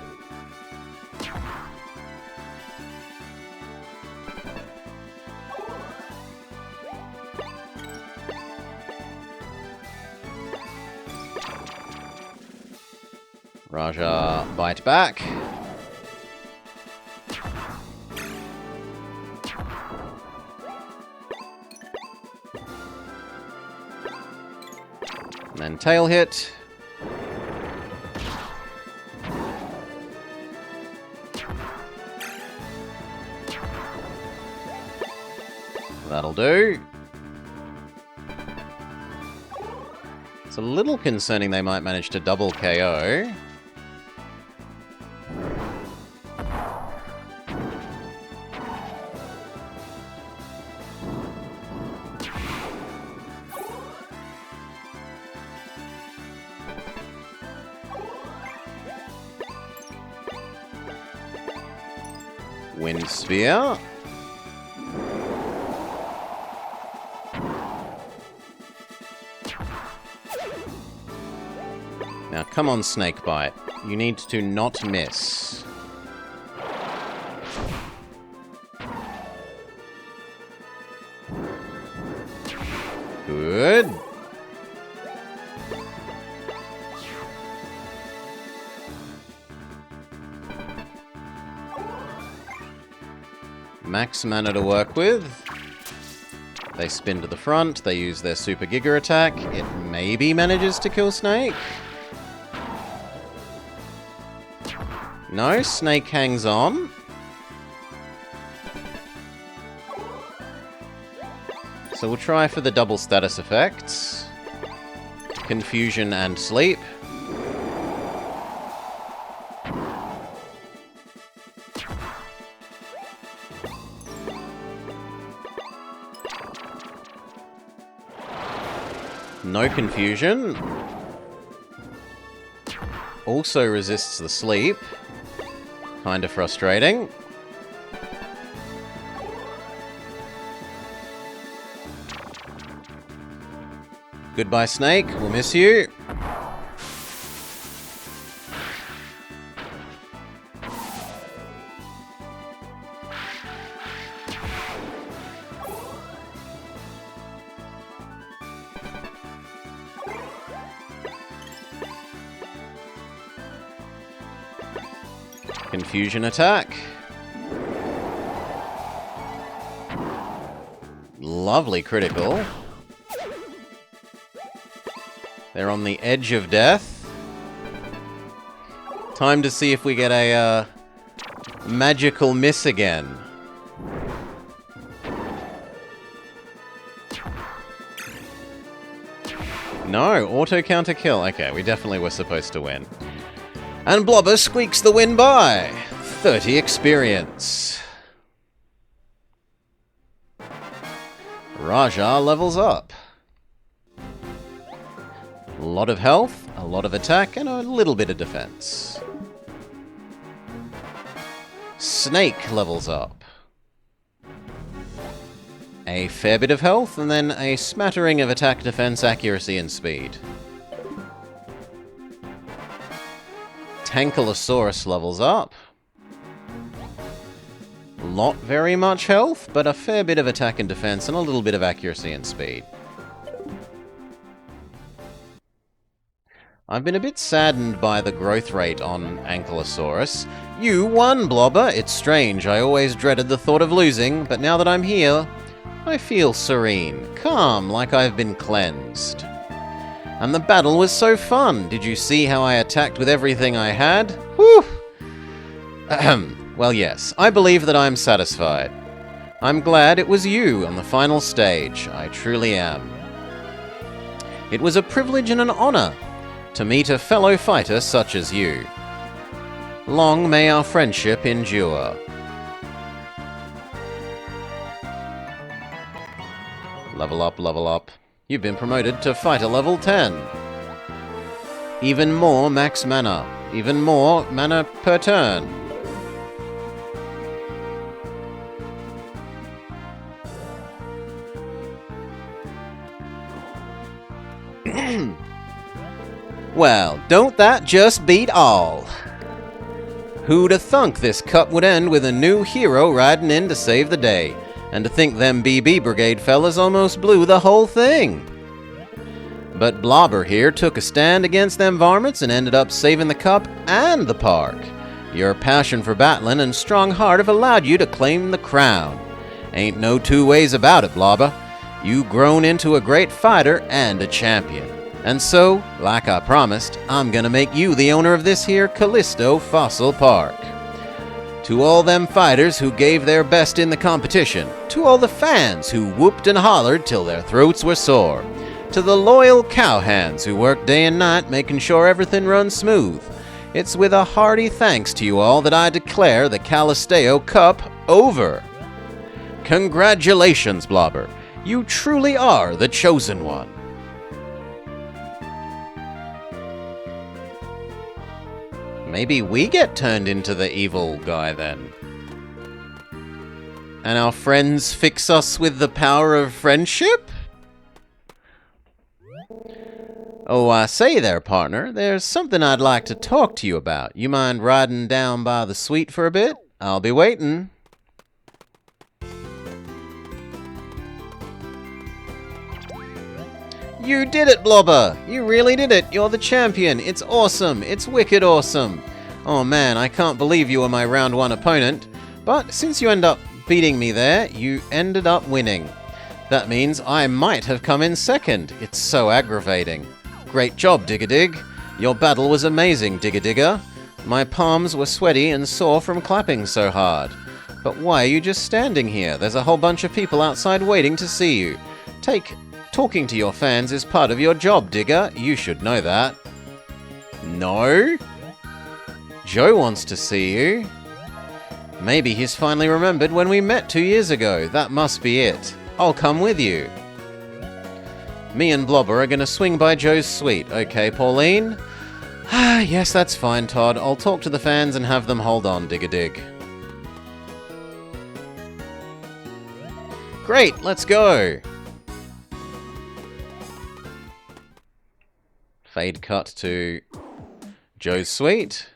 Raja bite back. And then tail hit. That'll do. It's a little concerning they might manage to double KO. Wind Sphere. Now, come on, Snakebite. You need to not miss. Good. Max mana to work with. They spin to the front, they use their Super Giga attack. It maybe manages to kill Snake. No, Snake hangs on. So we'll try for the double status effects. Confusion and sleep. No confusion. Also resists the sleep. Kinda frustrating. Goodbye, Snake. We'll miss you. Confusion attack. Lovely critical. They're on the edge of death. Time to see if we get a magical miss again. No, auto counter kill. Okay, we definitely were supposed to win. And Blobber squeaks the win by 30 experience. Raja levels up. A lot of health, a lot of attack, and a little bit of defense. Snake levels up. A fair bit of health, and then a smattering of attack, defense, accuracy, and speed. Tankylosaurus levels up. Not very much health, but a fair bit of attack and defense, and a little bit of accuracy and speed. I've been a bit saddened by the growth rate on Ankylosaurus. You won, Blobber! It's strange, I always dreaded the thought of losing, but now that I'm here, I feel serene, calm, like I've been cleansed. And the battle was so fun! Did you see how I attacked with everything I had? Whew! Ahem. Well, yes, I believe that I'm satisfied. I'm glad it was you on the final stage. I truly am. It was a privilege and an honor to meet a fellow fighter such as you. Long may our friendship endure. Level up, level up. You've been promoted to fighter level 10. Even more max mana. Even more mana per turn. Well, don't that just beat all? Who'd have thunk this cup would end with a new hero riding in to save the day? And to think them BB Brigade fellas almost blew the whole thing. But Blobber here took a stand against them varmints and ended up saving the cup and the park. Your passion for battling and strong heart have allowed you to claim the crown. Ain't no two ways about it, Blobber. You grown into a great fighter and a champion. And so, like I promised, I'm gonna make you the owner of this here Callisto Fossil Park. To all them fighters who gave their best in the competition, to all the fans who whooped and hollered till their throats were sore, to the loyal cowhands who work day and night making sure everything runs smooth, it's with a hearty thanks to you all that I declare the Callisto Cup over. Congratulations, Blobber. You truly are the chosen one. Maybe we get turned into the evil guy then. And our friends fix us with the power of friendship? Oh, I say there, partner, there's something I'd like to talk to you about. You mind riding down by the suite for a bit? I'll be waiting. You did it, Blobber! You really did it! You're the champion! It's awesome! It's wicked awesome! Oh man, I can't believe you were my round 1 opponent. But since you end up beating me there, you ended up winning. That means I might have come in second. It's so aggravating. Great job, Dig-a-Dig. Your battle was amazing, Dig-a-Digger. My palms were sweaty and sore from clapping so hard. But why are you just standing here? There's a whole bunch of people outside waiting to see you. Talking to your fans is part of your job, Digger. You should know that. No? Joe wants to see you. Maybe he's finally remembered when we met 2 years ago. That must be it. I'll come with you. Me and Blobber are gonna swing by Joe's suite. Okay, Pauline? Yes, that's fine, Todd. I'll talk to the fans and have them hold on, Dig-a-dig. Great, let's go! Fade cut to Joe's suite.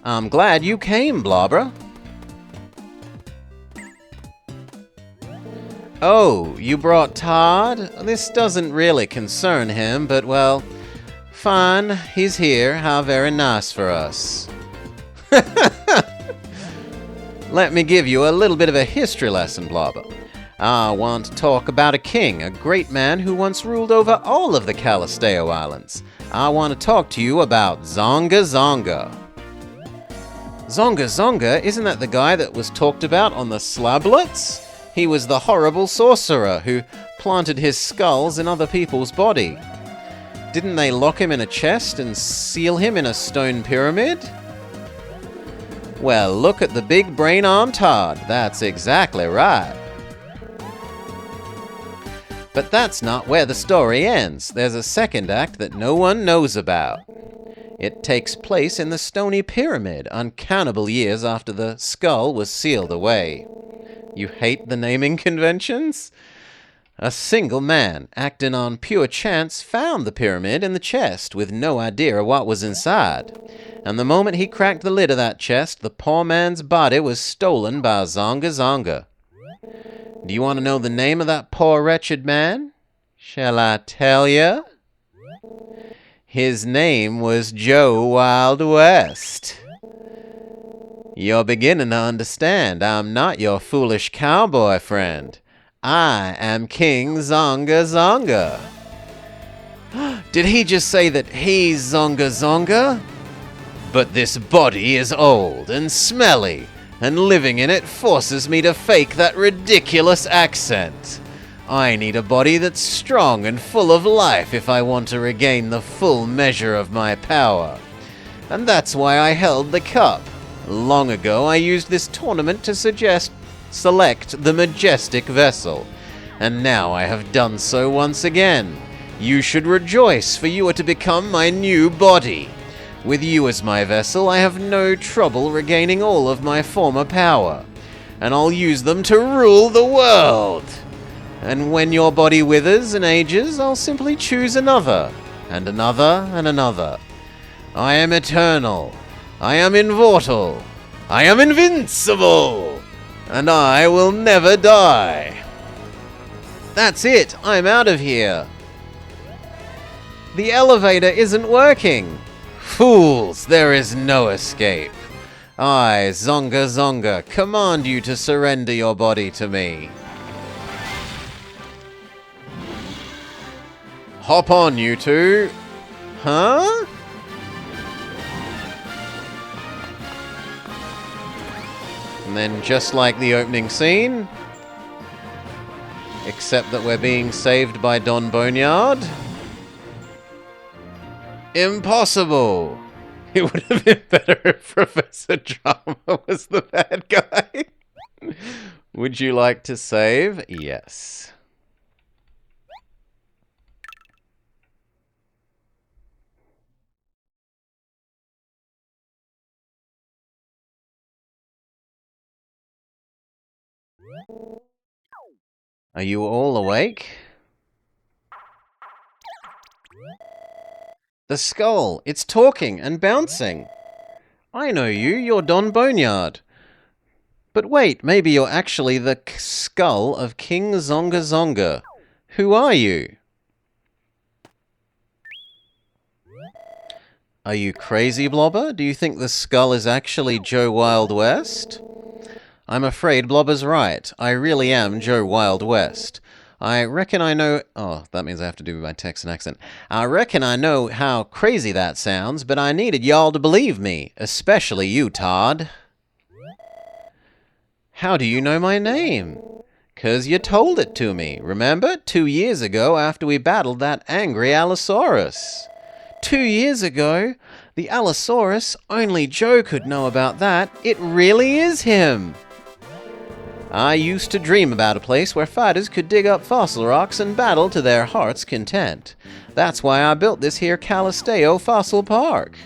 I'm glad you came, Blobber. Oh, you brought Todd? This doesn't really concern him, but well, fine, he's here. How very nice for us. Let me give you a little bit of a history lesson, Blobber. I want to talk about a king, a great man who once ruled over all of the Calisteo Islands. I want to talk to you about Zonga Zonga. Zonga Zonga, isn't that the guy that was talked about on the Slablets? He was the horrible sorcerer who planted his skulls in other people's body. Didn't they lock him in a chest and seal him in a stone pyramid? Well, look at the big brain on Todd. That's exactly right. But that's not where the story ends. There's a second act that no one knows about. It takes place in the Stony Pyramid, uncountable years after the skull was sealed away. You hate the naming conventions? A single man, acting on pure chance, found the pyramid in the chest with no idea what was inside. And the moment he cracked the lid of that chest, the poor man's body was stolen by Zonga Zonga. Do you want to know the name of that poor wretched man? Shall I tell you? His name was Joe Wild West. You're beginning to understand. I'm not your foolish cowboy friend. I am King Zonga Zonga. Did he just say that he's Zonga Zonga? But this body is old and smelly, and living in it forces me to fake that ridiculous accent. I need a body that's strong and full of life if I want to regain the full measure of my power. And that's why I held the cup. Long ago, I used this tournament to select the majestic vessel. And now I have done so once again. You should rejoice, for you are to become my new body. With you as my vessel, I have no trouble regaining all of my former power. And I'll use them to rule the world. And when your body withers and ages, I'll simply choose another, and another, and another. I am eternal. I am immortal. I am invincible. And I will never die. That's it. I'm out of here. The elevator isn't working. Fools, there is no escape. I, Zonga Zonga, command you to surrender your body to me. Hop on, you two. Huh? And then, just like the opening scene, except that we're being saved by Don Boneyard. Impossible! It would have been better if Professor Drama was the bad guy. Would you like to save? Yes. Are you all awake? The skull! It's talking and bouncing! I know you, you're Don Boneyard. But wait, maybe you're actually the skull of King Zonga Zonga. Who are you? Are you crazy, Blobber? Do you think the skull is actually Joe Wild West? I'm afraid Blobber's right. I really am Joe Wild West. I reckon I know... Oh, that means I have to do my Texan accent. I reckon I know how crazy that sounds, but I needed y'all to believe me, especially you, Todd. How do you know my name? 'Cause you told it to me, remember? 2 years ago after we battled that angry Allosaurus. 2 years ago? The Allosaurus? Only Joe could know about that. It really is him! I used to dream about a place where fighters could dig up fossil rocks and battle to their heart's content. That's why I built this here Calisteo Fossil Park.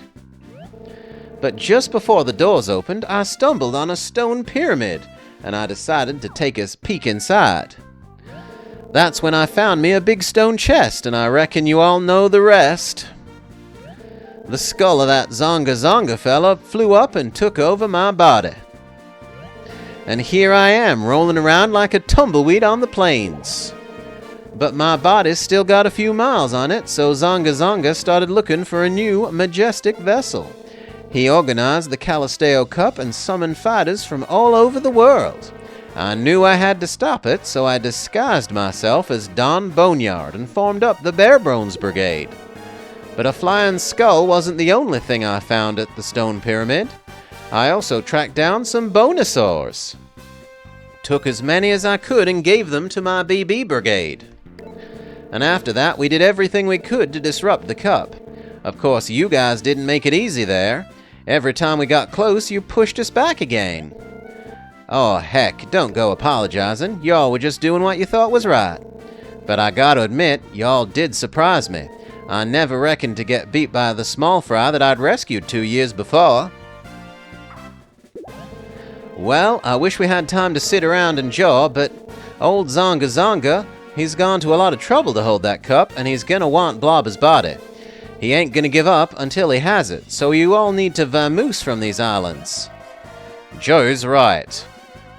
But just before the doors opened, I stumbled on a stone pyramid, and I decided to take a peek inside. That's when I found me a big stone chest, and I reckon you all know the rest. The skull of that Zonga Zonga fella flew up and took over my body. And here I am, rolling around like a tumbleweed on the plains. But my body's still got a few miles on it, so Zonga Zonga started looking for a new, majestic vessel. He organized the Calisteo Cup and summoned fighters from all over the world. I knew I had to stop it, so I disguised myself as Don Boneyard and formed up the Bare Bones Brigade. But a flying skull wasn't the only thing I found at the stone pyramid. I also tracked down some bonosaurs. Took as many as I could and gave them to my BB Brigade. And after that, we did everything we could to disrupt the cup. Of course, you guys didn't make it easy there. Every time we got close, you pushed us back again. Oh, heck, don't go apologizing. Y'all were just doing what you thought was right. But I gotta admit, y'all did surprise me. I never reckoned to get beat by the small fry that I'd rescued 2 years before. Well, I wish we had time to sit around and jaw, but old Zonga Zonga, he's gone to a lot of trouble to hold that cup, and he's gonna want Blobber's body. He ain't gonna give up until he has it, so you all need to vamoose from these islands. Joe's right.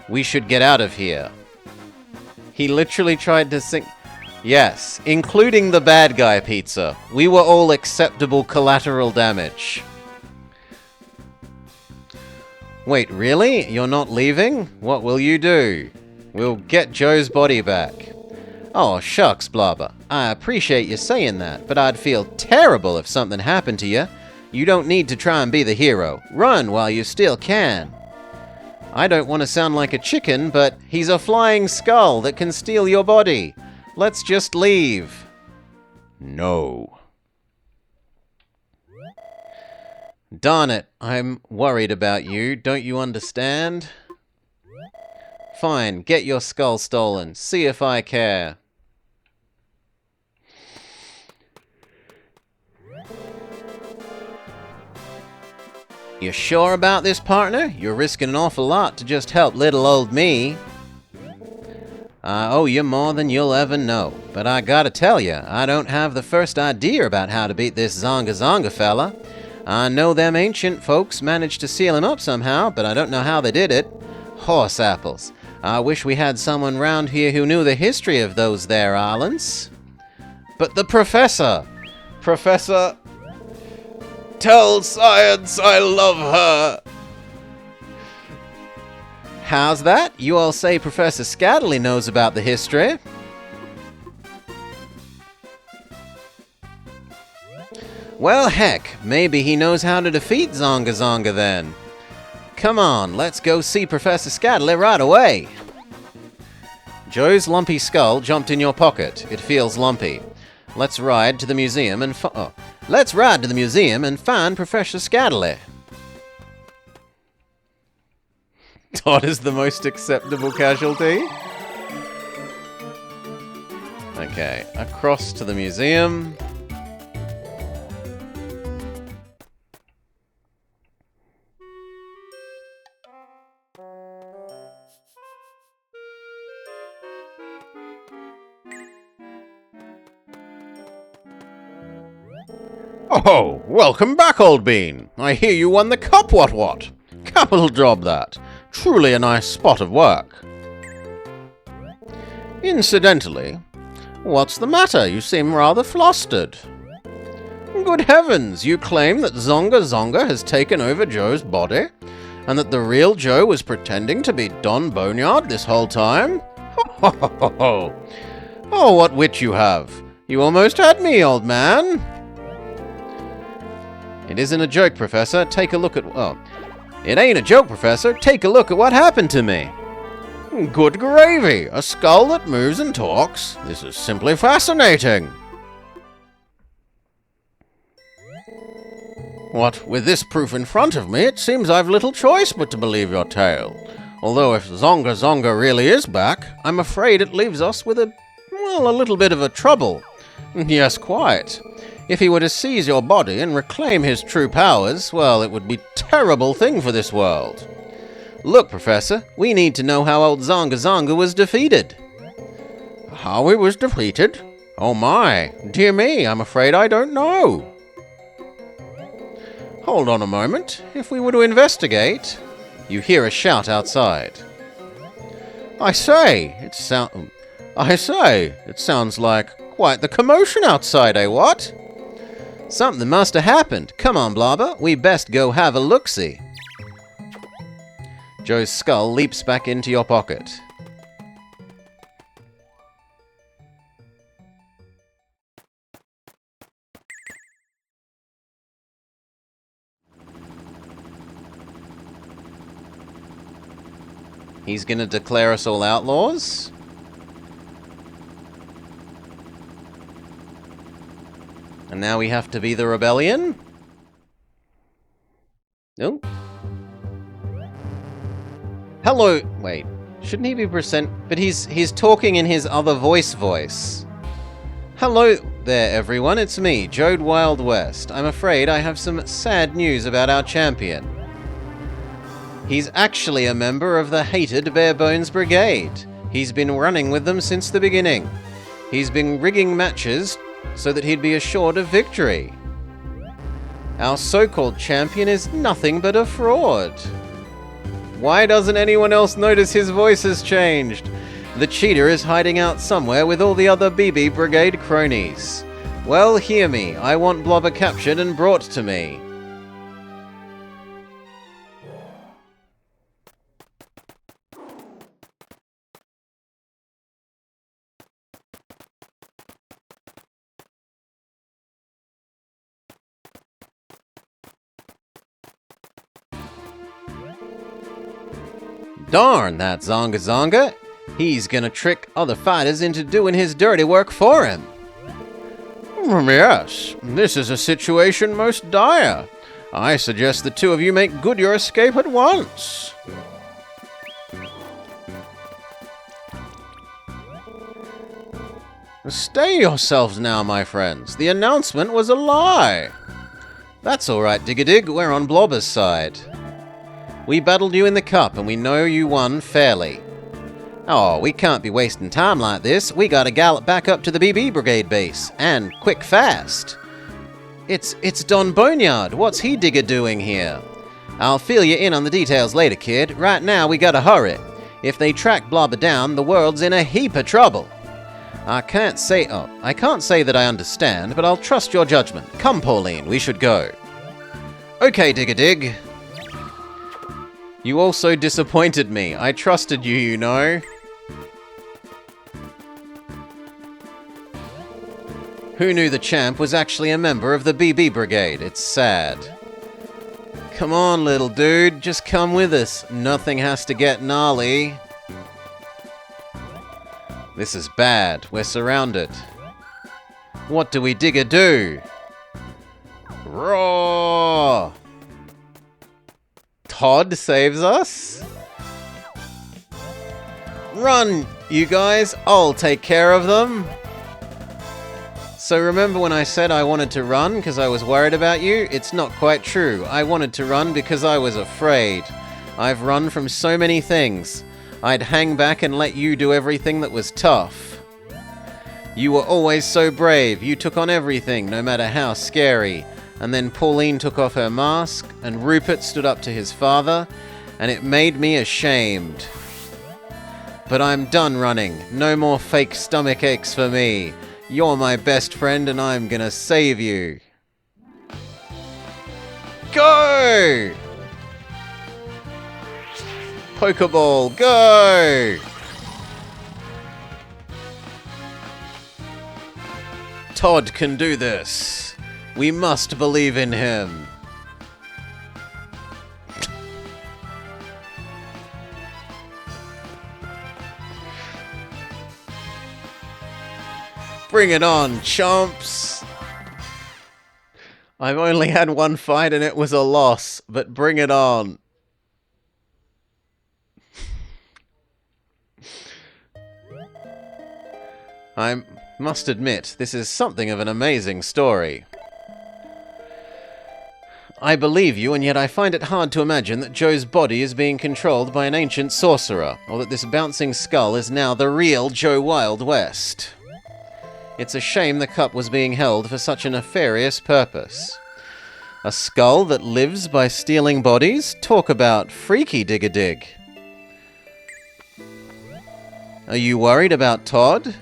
We should get out of here. He literally tried to sing... Yes, including the bad guy pizza. We were all acceptable collateral damage. Wait, really? You're not leaving? What will you do? We'll get Joe's body back. Oh, shucks, Blobber. I appreciate you saying that, but I'd feel terrible if something happened to you. You don't need to try and be the hero. Run while you still can. I don't want to sound like a chicken, but he's a flying skull that can steal your body. Let's just leave. No. Darn it, I'm worried about you. Don't you understand? Fine, get your skull stolen. See if I care. You sure about this, partner? You're risking an awful lot to just help little old me. I owe you more than you'll ever know, but I gotta tell you, I don't have the first idea about how to beat this Zonga Zonga fella. I know them ancient folks managed to seal him up somehow, but I don't know how they did it. Horse apples. I wish we had someone round here who knew the history of those there islands. But the Professor! Professor... Tell science I love her! How's that? You all say Professor Scatterly knows about the history. Well, heck, maybe he knows how to defeat Zonga Zonga then. Come on, let's go see Professor Scatterly right away. Joe's lumpy skull jumped in your pocket. It feels lumpy. Let's ride to the museum and let's ride to the museum and find Professor Scatterly. Todd is the most acceptable casualty. Okay, across to the museum. Oh, welcome back, old bean. I hear you won the cup, what? Capital job, that. Truly a nice spot of work. Incidentally, what's the matter? You seem rather flustered. Good heavens, you claim that Zonga Zonga has taken over Joe's body? And that the real Joe was pretending to be Don Boneyard this whole time? Ho ho ho ho! Oh, what wit you have! You almost had me, old man! It isn't a joke, Professor. Take a look at... Oh. It ain't a joke, Professor. Take a look at what happened to me. Good gravy! A skull that moves and talks? This is simply fascinating! What, with this proof in front of me, it seems I've little choice but to believe your tale. Although if Zonga Zonga really is back, I'm afraid it leaves us with a little bit of a trouble. Yes, quite. If he were to seize your body and reclaim his true powers, well, it would be a terrible thing for this world. Look, Professor, we need to know how old Zonga Zonga was defeated. How he was defeated? Oh my, dear me, I'm afraid I don't know. Hold on a moment. If we were to investigate... You hear a shout outside. I say, it sounds like quite the commotion outside, eh, what? Something must have happened. Come on, Blobber, we best go have a look-see. Joe's skull leaps back into your pocket. He's gonna declare us all outlaws? And now we have to be the rebellion? No? Hello! Wait. Shouldn't he be But he's talking in his other voice. Hello there, everyone. It's me, Jode Wild West. I'm afraid I have some sad news about our champion. He's actually a member of the hated Barebones Brigade. He's been running with them since the beginning. He's been rigging matches so that he'd be assured of victory. Our so-called champion is nothing but a fraud. Why doesn't anyone else notice his voice has changed? The cheater is hiding out somewhere with all the other BB Brigade cronies. Well, hear me. I want Blobber captured and brought to me. Darn that Zonga Zonga! He's gonna trick other fighters into doing his dirty work for him. Yes, this is a situation most dire. I suggest the two of you make good your escape at once. Stay yourselves now, my friends. The announcement was a lie. That's alright, Dig-a-Dig. We're on Blobber's side. We battled you in the cup, and we know you won fairly. Oh, we can't be wasting time like this. We gotta gallop back up to the BB Brigade base, and quick fast. It's Don Boneyard. What's he digger doing here? I'll fill you in on the details later, kid. Right now, we gotta hurry. If they track Blobber down, the world's in a heap of trouble. I can't say that I understand, but I'll trust your judgment. Come, Pauline, we should go. Okay, Dig-a-Dig. You also disappointed me. I trusted you, you know. Who knew the champ was actually a member of the BB Brigade? It's sad. Come on, little dude. Just come with us. Nothing has to get gnarly. This is bad. We're surrounded. What do we do? Roar! Todd saves us? Run, you guys! I'll take care of them! So remember when I said I wanted to run because I was worried about you? It's not quite true. I wanted to run because I was afraid. I've run from so many things. I'd hang back and let you do everything that was tough. You were always so brave. You took on everything, no matter how scary. And then Pauline took off her mask, and Rupert stood up to his father, and it made me ashamed. But I'm done running. No more fake stomach aches for me. You're my best friend, and I'm gonna save you. Go! Pokeball, go! Todd can do this. We must believe in him. Bring it on, chomps! I've only had one fight and it was a loss, but bring it on. I must admit, this is something of an amazing story. I believe you, and yet I find it hard to imagine that Joe's body is being controlled by an ancient sorcerer, or that this bouncing skull is now the real Joe Wild West. It's a shame the cup was being held for such a nefarious purpose. A skull that lives by stealing bodies? Talk about freaky dig-a-dig. Are you worried about Todd?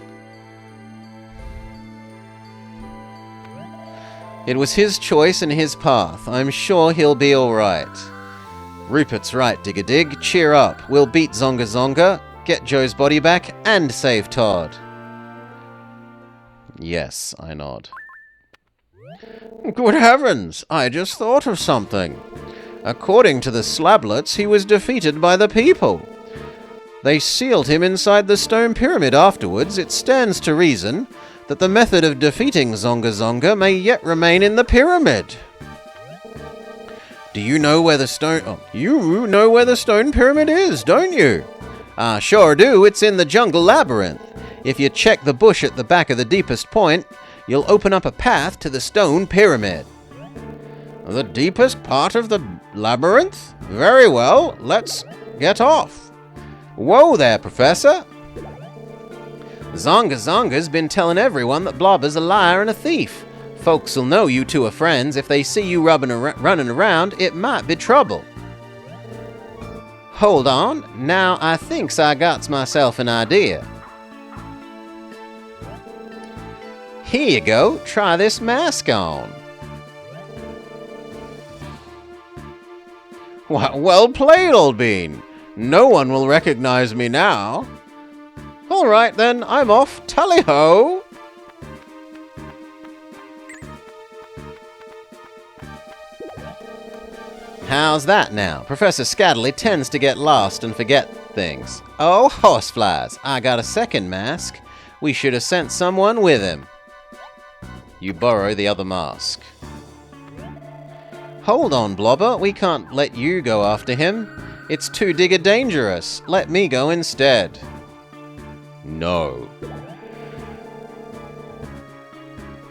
It was his choice and his path. I'm sure he'll be alright. Rupert's right, Dig-a-Dig. Cheer up. We'll beat Zonga Zonga, get Joe's body back, and save Todd. Yes, I nod. Good heavens! I just thought of something. According to the Slablets, he was defeated by the people. They sealed him inside the stone pyramid afterwards. It stands to reason that the method of defeating Zonga Zonga may yet remain in the pyramid. Do you know where the stone... Oh, you know where the stone pyramid is, don't you? I sure do. It's in the jungle labyrinth. If you check the bush at the back of the deepest point, you'll open up a path to the stone pyramid. The deepest part of the labyrinth? Very well, let's get off. Whoa there, Professor. Zonga Zonga's been telling everyone that Blobber's a liar and a thief. Folks'll know you two are friends. If they see you running around, it might be trouble. Hold on. Now I thinks I got myself an idea. Here you go. Try this mask on. Well played, old bean. No one will recognize me now. All right, then, I'm off. Tally-ho! How's that now? Professor Scatterly tends to get lost and forget things. Oh, horseflies! I got a second mask. We should have sent someone with him. You borrow the other mask. Hold on, Blobber. We can't let you go after him. It's too dangerous. Let me go instead. No.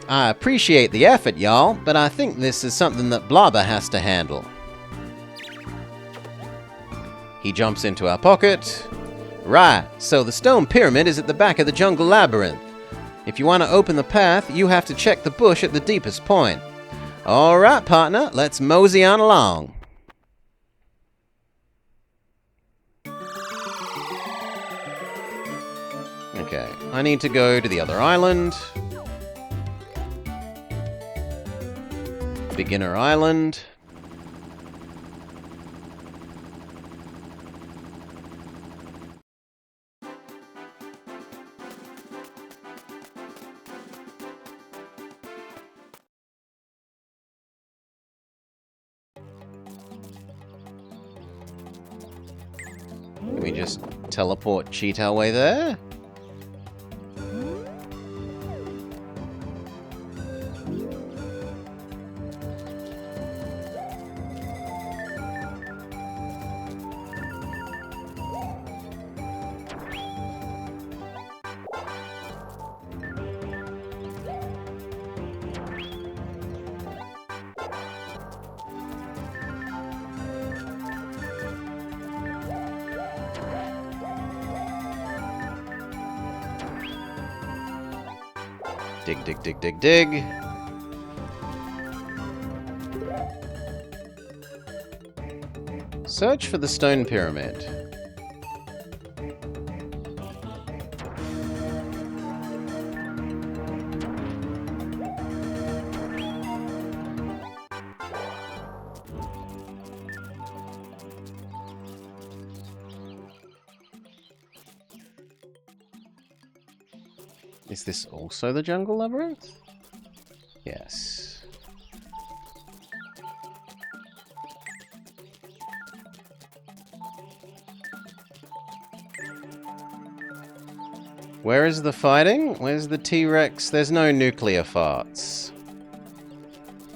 I appreciate the effort, y'all, but I think this is something that Blobber has to handle. He jumps into our pocket. Right, so the stone pyramid is at the back of the jungle labyrinth. If you want to open the path, you have to check the bush at the deepest point. Alright, partner, let's mosey on along. Okay, I need to go to the other island. Beginner island. Can we just teleport cheat our way there? Dig, dig, dig, dig, dig. Search for the stone pyramid. Is this also the jungle labyrinth? Yes. Where is the fighting? Where's the T-Rex? There's no nuclear farts.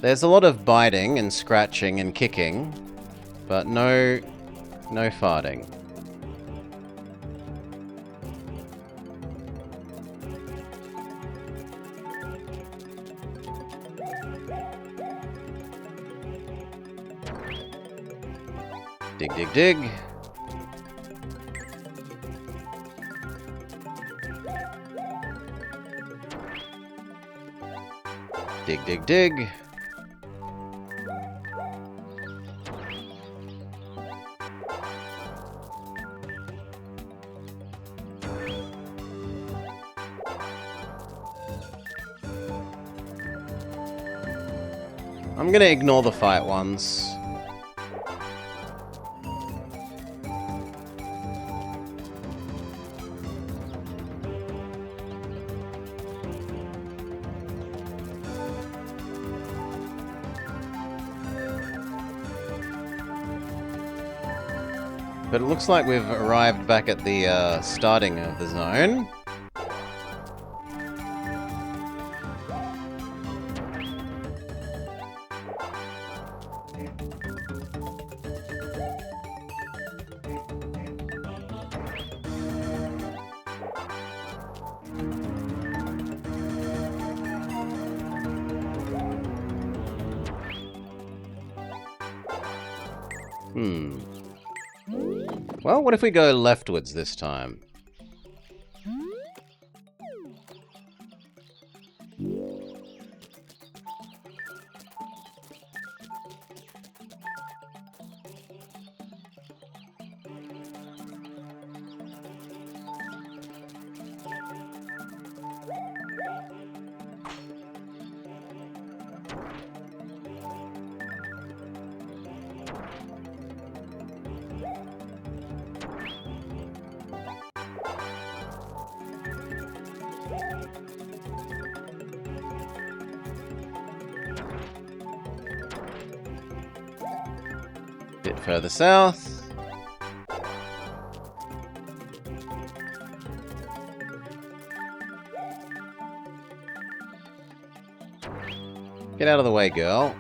There's a lot of biting and scratching and kicking, but no farting. Dig, dig, dig. Dig, dig, dig. I'm gonna ignore the fight ones. But it looks like we've arrived back at the starting of the zone. Well, what if we go leftwards this time? Bit further south. Get out of the way, girl.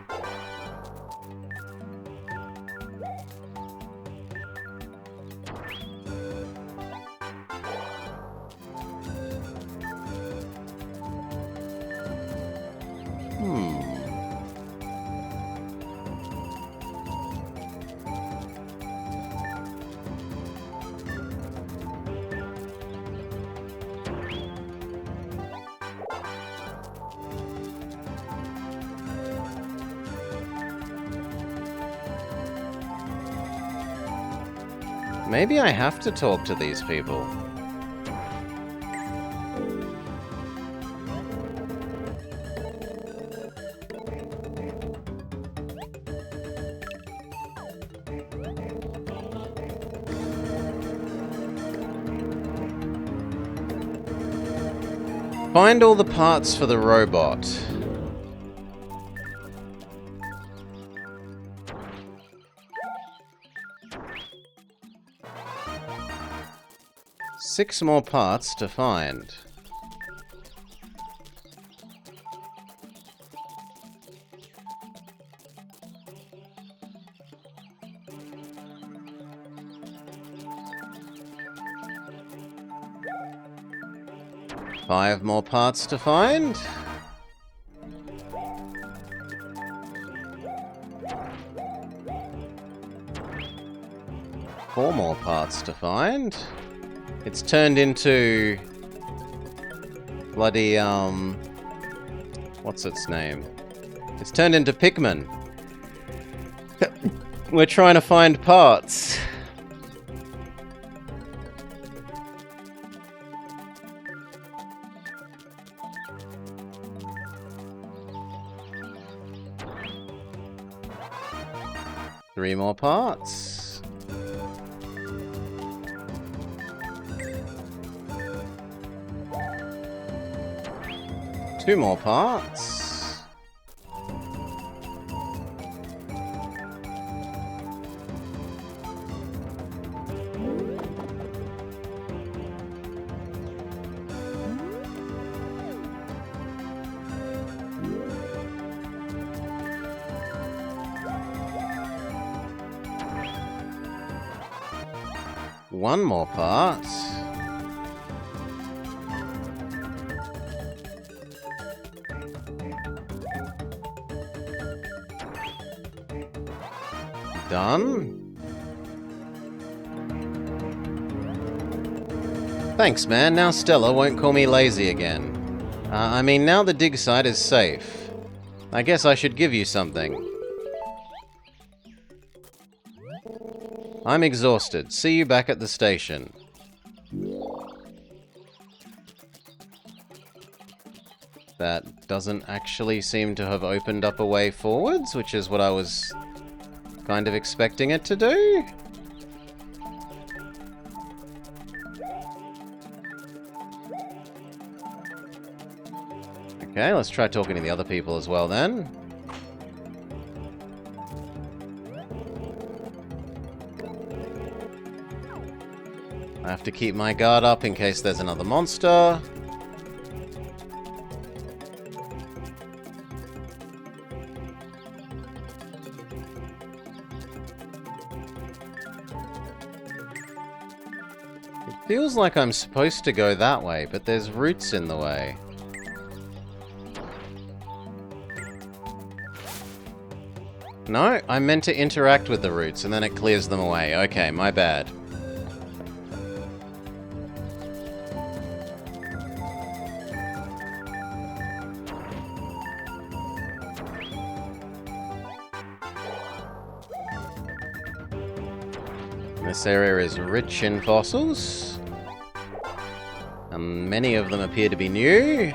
Maybe I have to talk to these people. Find all the parts for the robot. Six more parts to find. Five more parts to find. Four more parts to find. It's turned into bloody, what's its name? It's turned into Pikmin. We're trying to find parts. Three more parts. Two more parts. one more part. Done. Thanks, man. Now Stella won't call me lazy again. I mean, now the dig site is safe. I guess I should give you something. I'm exhausted. See you back at the station. That doesn't actually seem to have opened up a way forwards, which is what I was kind of expecting it to do. Okay, let's try talking to the other people as well then. I have to keep my guard up in case there's another monster. It feels like I'm supposed to go that way, but there's roots in the way. No, I meant to interact with the roots and then it clears them away. Okay, my bad. This area is rich in fossils, and many of them appear to be new.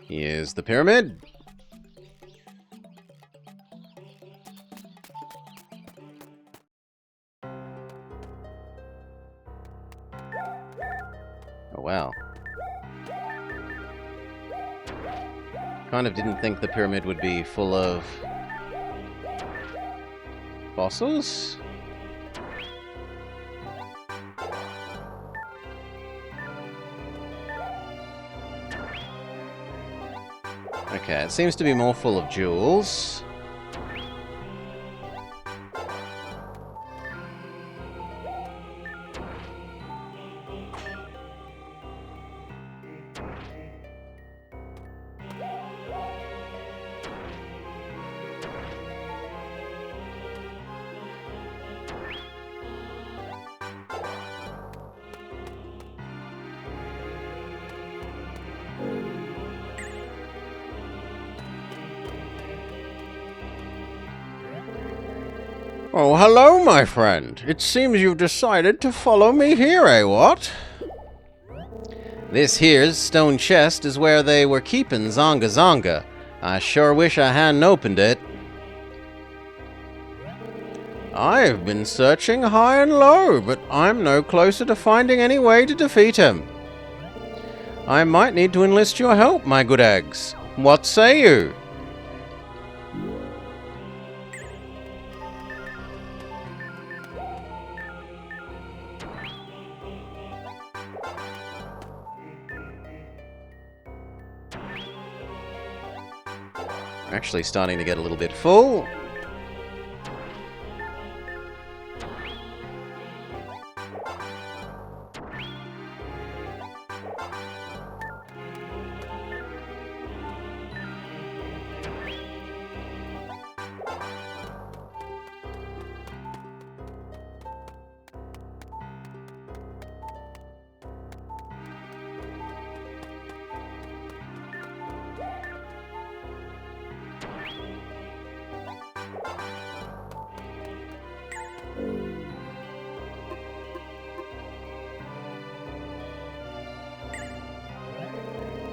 Here's the pyramid. Oh, wow. Kind of didn't think the pyramid would be full of fossils. Okay, it seems to be more full of jewels. Oh, hello, my friend. It seems you've decided to follow me here, eh, what? This here's stone chest is where they were keeping Zonga Zonga. I sure wish I hadn't opened it. I've been searching high and low, but I'm no closer to finding any way to defeat him. I might need to enlist your help, my good eggs. What say you? Actually starting to get a little bit full.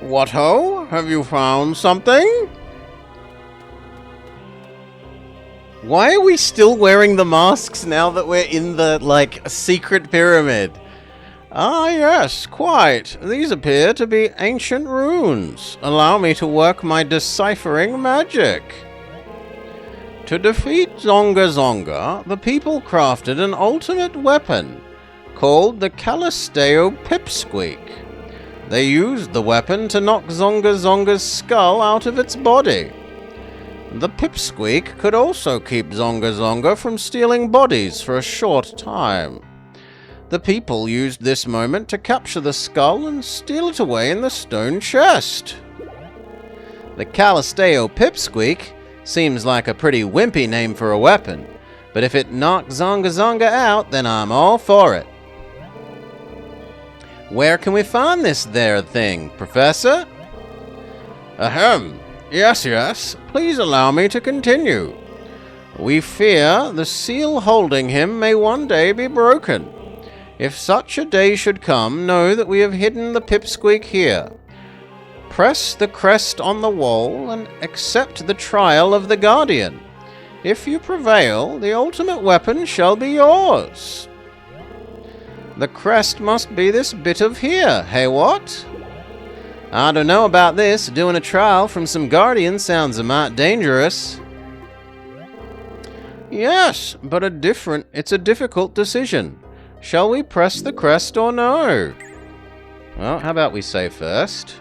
What ho? Have you found something? Why are we still wearing the masks now that we're in the, like, secret pyramid? Ah, yes, quite. These appear to be ancient runes. Allow me to work my deciphering magic. To defeat Zonga Zonga, the people crafted an ultimate weapon called the Calisteo Pipsqueak. They used the weapon to knock Zonga Zonga's skull out of its body. The Pipsqueak could also keep Zonga Zonga from stealing bodies for a short time. The people used this moment to capture the skull and steal it away in the stone chest. The Calisteo Pipsqueak seems like a pretty wimpy name for a weapon, but if it knocks Zonga Zonga out, then I'm all for it. Where can we find this there thing, Professor? Ahem. Yes. Please allow me to continue. We fear the seal holding him may one day be broken. If such a day should come, know that we have hidden the Pipsqueak here. Press the crest on the wall and accept the trial of the Guardian. If you prevail, the ultimate weapon shall be yours. The crest must be this bit of here, hey what? I don't know about this. Doing a trial from some Guardian sounds a mite dangerous. Yes, but it's a difficult decision. Shall we press the crest or no? Well, how about we say first?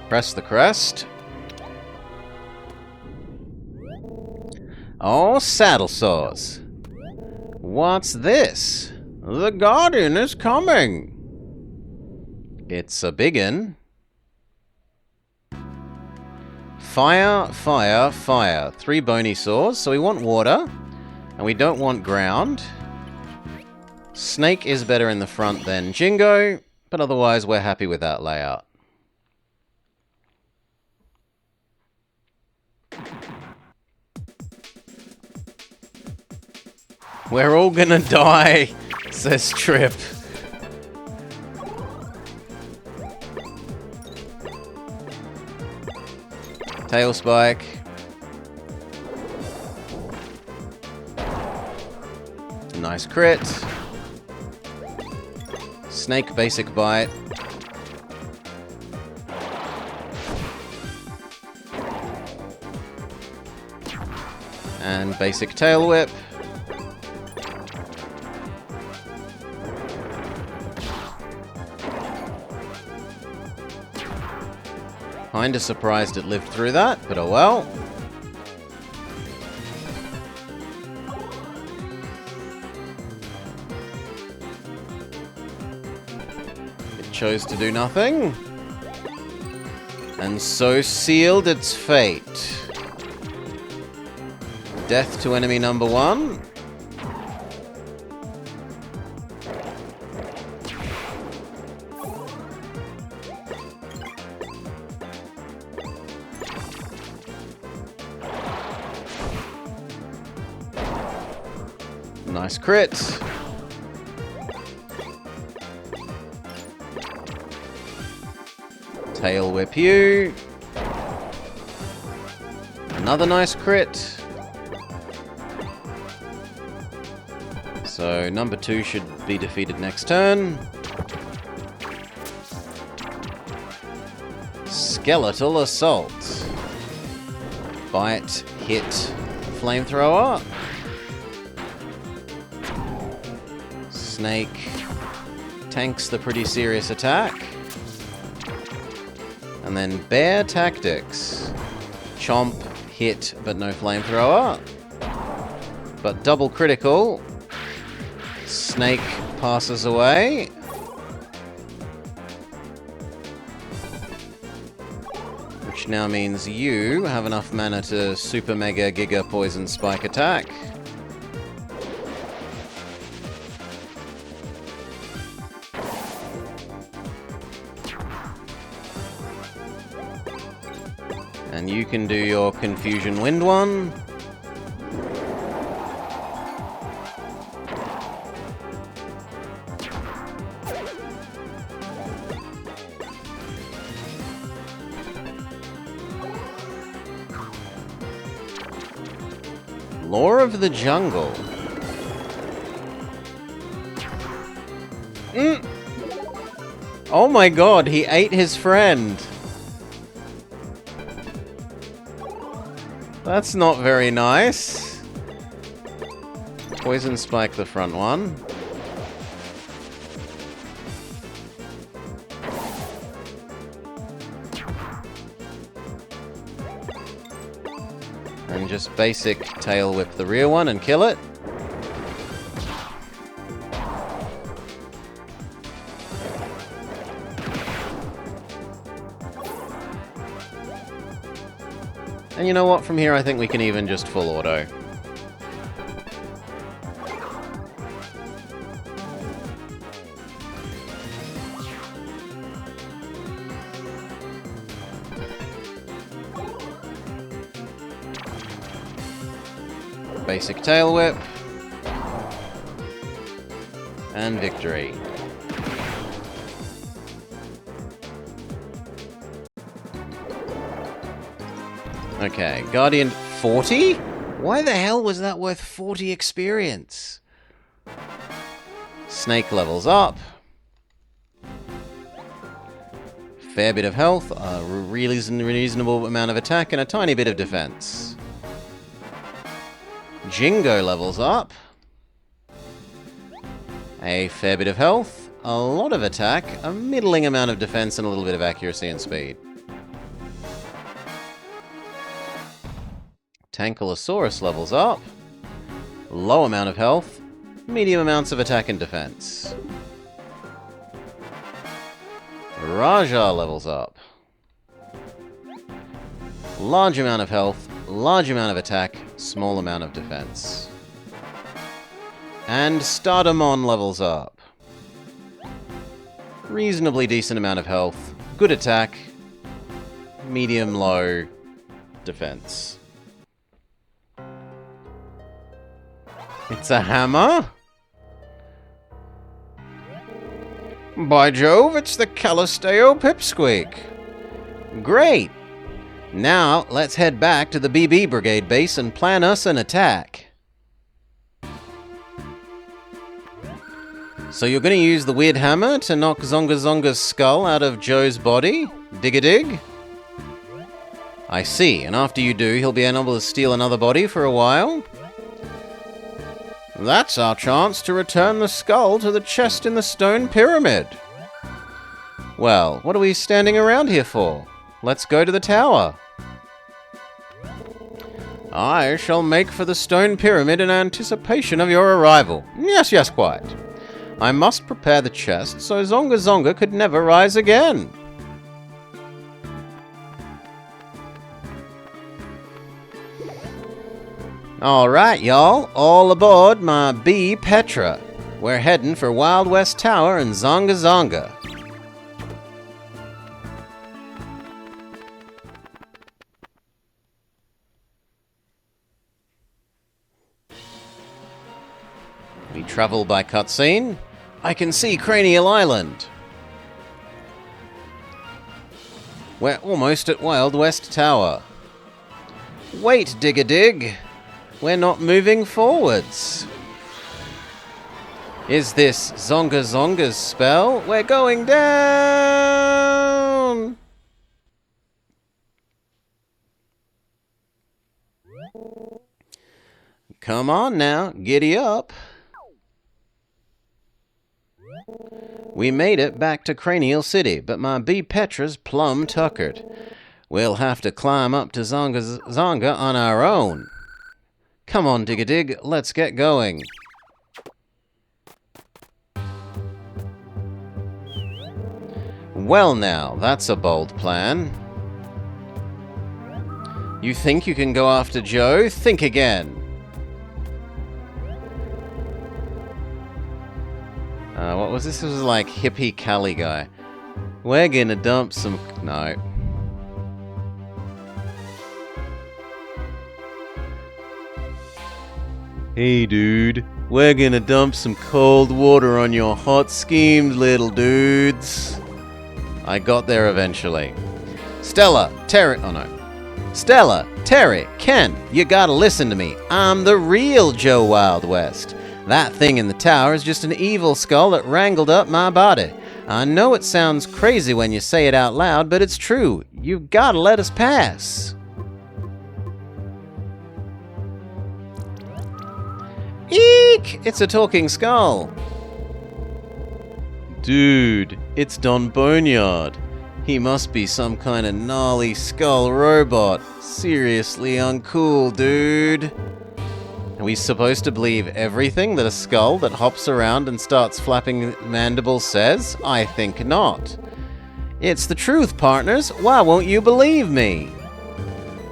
Press the crest. Oh, saddle sores. What's this? The Guardian is coming. It's a biggin. Fire, fire, fire. 3 bony sores, so we want water. And we don't want ground. Snake is better in the front than Jingo, but otherwise we're happy with that layout. We're all gonna die, says Trip. Tail Spike. Nice crit. Snake basic bite. And basic tail whip. Kinda surprised it lived through that, but oh well. It chose to do nothing. And so sealed its fate. Death to enemy number 1. Nice crit. Tail whip you. Another nice crit. So number 2 should be defeated next turn. Skeletal Assault. Bite, hit, flamethrower. Snake tanks the pretty serious attack. And then Bear Tactics. Chomp, hit, but no flamethrower. But double critical. Snake passes away. Which now means you have enough mana to Super Mega Giga Poison Spike attack. And you can do your Confusion Wind one. Lore of the Jungle. Oh my god, he ate his friend. That's not very nice. Poison Spike the front one. And just basic Tail Whip the rear one and kill it. And you know what? From here I think we can even just full auto. Basic Tail Whip. And victory. Okay, Guardian 40? Why the hell was that worth 40 experience? Snake levels up. Fair bit of health, a really reasonable amount of attack, and a tiny bit of defense. Jingo levels up. A fair bit of health, a lot of attack, a middling amount of defense, and a little bit of accuracy and speed. Tankylosaurus levels up. Low amount of health, medium amounts of attack and defense. Raja levels up. Large amount of health, large amount of attack, small amount of defense. And Stardamon levels up. Reasonably decent amount of health, good attack, medium-low defense. It's a hammer? By Jove, it's the Calisteo Pipsqueak. Great! Now, let's head back to the BB Brigade base and plan us an attack. So you're going to use the weird hammer to knock Zonga Zonga's skull out of Joe's body? Dig-a-dig? I see, and after you do, he'll be unable to steal another body for a while? That's our chance to return the skull to the chest in the stone pyramid. Well, what are we standing around here for? Let's go to the tower. I shall make for the stone pyramid in anticipation of your arrival. Yes, yes, quite. I must prepare the chest so Zonga Zonga could never rise again. Alright, y'all. All aboard my B Petra. We're heading for Wild West Tower and Zonga Zonga. We travel by cutscene. I can see Cranial Island. We're almost at Wild West Tower. Wait, Dig-a-dig. We're not moving forwards. Is this Zonga Zonga's spell? We're going down! Come on now, giddy up. We made it back to Cranial City, but my B Petra's plumb tuckered. We'll have to climb up to Zonga Zonga on our own. Come on, Dig-a-dig, let's get going. Well now, that's a bold plan. You think you can go after Joe? Think again. What was this? This was like hippie Cali guy. We're gonna dump some... No. Hey dude, we're gonna dump some cold water on your hot schemes, little dudes. I got there eventually. Stella, Terry, oh no. Stella, Terry, Ken, you gotta listen to me. I'm the real Joe Wild West. That thing in the tower is just an evil skull that wrangled up my body. I know it sounds crazy when you say it out loud, but it's true. You've gotta let us pass. Eek! It's a talking skull. Dude, it's Don Boneyard. He must be some kind of gnarly skull robot. Seriously uncool, dude. Are we supposed to believe everything that a skull that hops around and starts flapping mandibles says? I think not. It's the truth, partners. Why won't you believe me?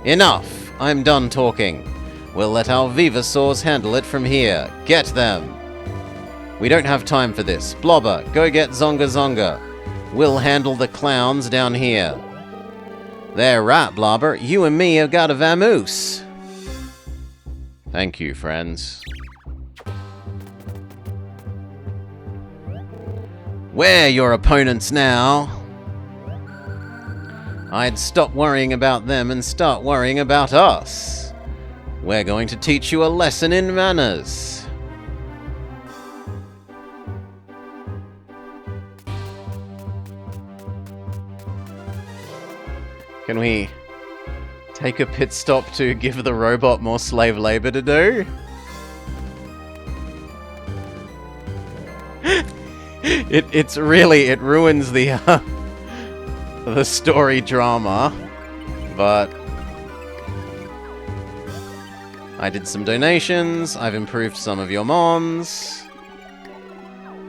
Enough. I'm done talking. We'll let our Vevasaurs handle it from here. Get them. We don't have time for this. Blobber, go get Zonga Zonga. We'll handle the clowns down here. They're right, Blobber. You and me have got a vamoose. Thank you, friends. We're your opponents now. I'd stop worrying about them and start worrying about us. We're going to teach you a lesson in manners. Can we take a pit stop to give the robot more slave labor to do? It ruins the story drama, but I did some donations, I've improved some of your mons.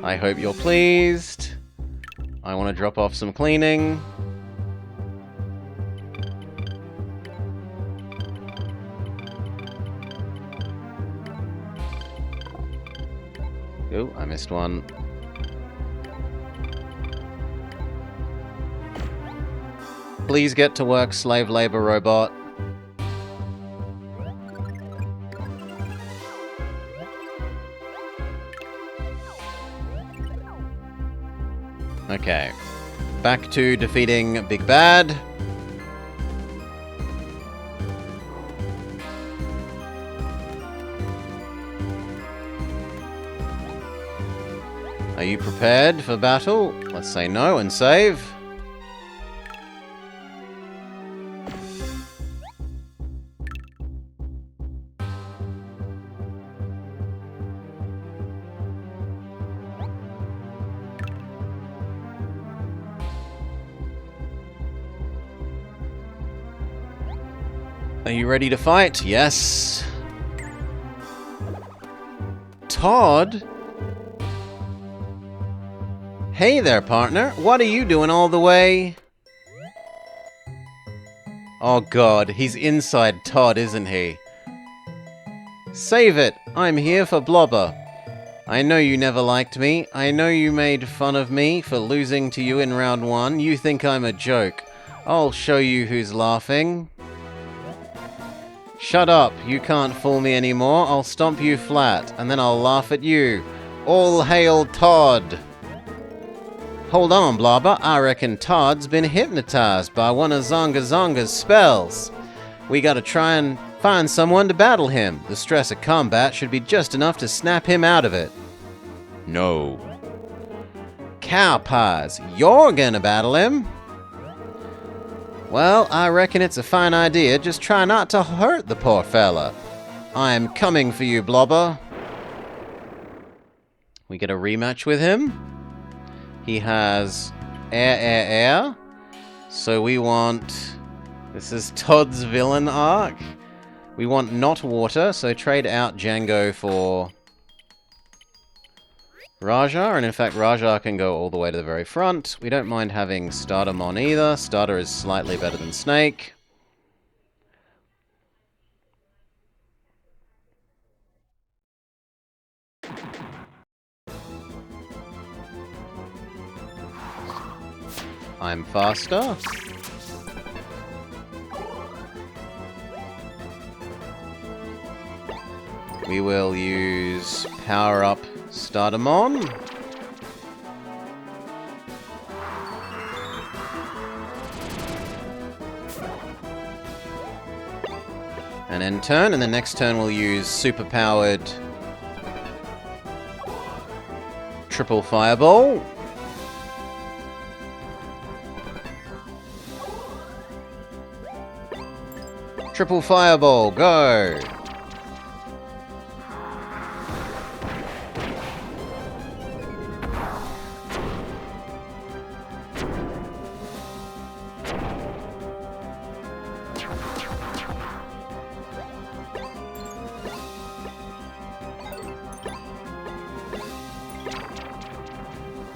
I hope you're pleased. I want to drop off some cleaning. Oh, I missed one. Please get to work, slave labor robot. Okay. Back to defeating Big Bad. Are you prepared for battle? Let's say no and save. Are you ready to fight? Yes. Todd? Hey there, partner. What are you doing all the way? Oh god, he's inside Todd, isn't he? Save it! I'm here for Blobber. I know you never liked me. I know you made fun of me for losing to you in round 1. You think I'm a joke. I'll show you who's laughing. Shut up, you can't fool me anymore. I'll stomp you flat, and then I'll laugh at you. All hail Todd! Hold on, Blobber. I reckon Todd's been hypnotized by one of Zonga Zonga's spells. We gotta try and find someone to battle him. The stress of combat should be just enough to snap him out of it. No. Cow pies, you're gonna battle him? Well, I reckon it's a fine idea. Just try not to hurt the poor fella. I'm coming for you, Blobber. We get a rematch with him. He has air. So we want... This is Todd's villain arc. We want not water, so trade out Django for Raja, and in fact Raja can go all the way to the very front. We don't mind having Startermon either. Starter is slightly better than Snake. I'm faster. We will use Power Up Stardamon. And end turn, and the next turn we'll use super powered triple fireball. Triple fireball, go!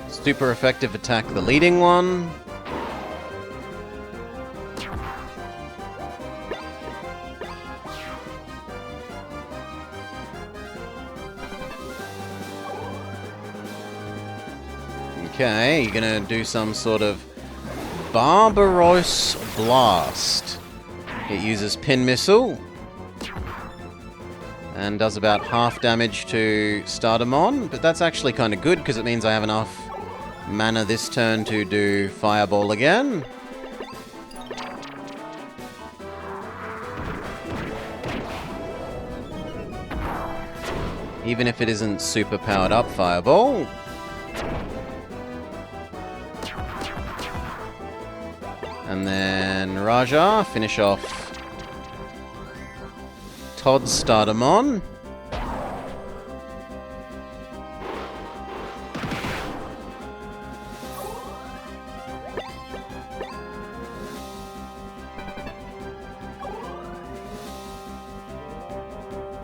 Super effective attack, the leading one. Okay, you're gonna do some sort of Barbaros Blast. It uses Pin Missile. And does about half damage to Stardamon, but that's actually kind of good because it means I have enough mana this turn to do Fireball again. Even if it isn't super powered up Fireball. And then Raja, finish off Todd's Stardamon.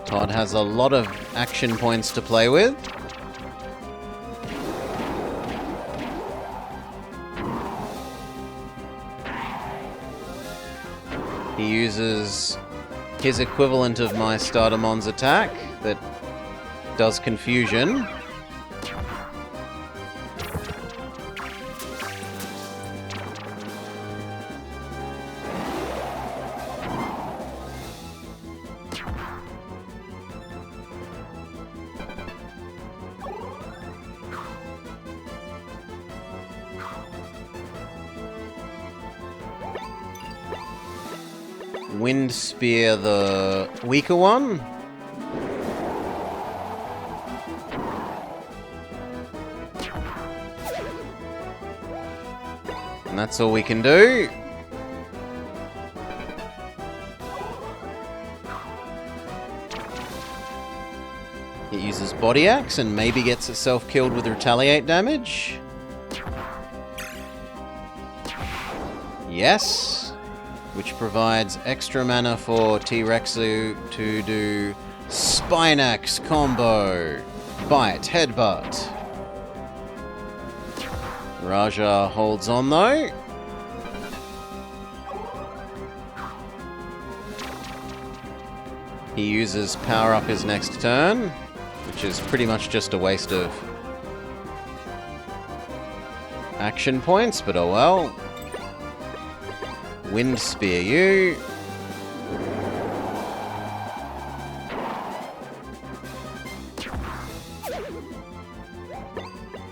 Todd has a lot of action points to play with. He uses his equivalent of my Stardamon's attack that does confusion. Wind Spear, the weaker one. And that's all we can do. It uses Body Axe and maybe gets itself killed with retaliate damage. Yes. Which provides extra mana for T-Rexu to do Spinax combo. Bite, Headbutt. Raja holds on though. He uses Power Up his next turn, which is pretty much just a waste of action points, but oh well. Wind Spear you.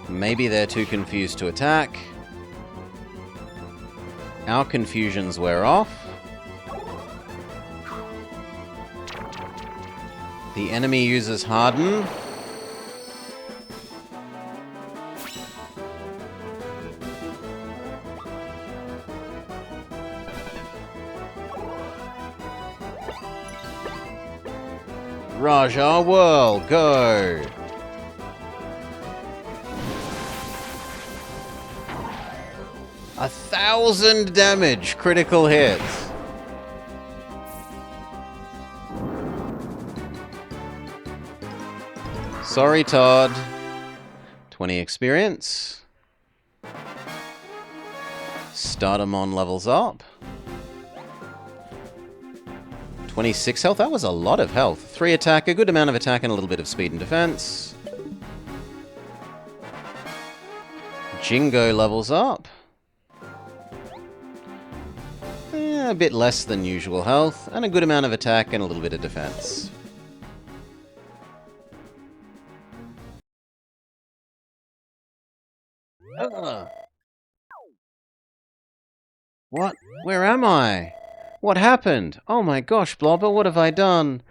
Maybe they're too confused to attack. Our confusions wear off. The enemy uses Harden. Raja Whirl, go! A 1,000 damage, critical hits. Sorry, Todd. 20 experience. Stardamon levels up. 26 health, that was a lot of health. 3 attack, a good amount of attack and a little bit of speed and defense. Jingo levels up. A bit less than usual health, and a good amount of attack and a little bit of defense. Ugh. What? Where am I? What happened? Oh my gosh, Blobber, what have I done?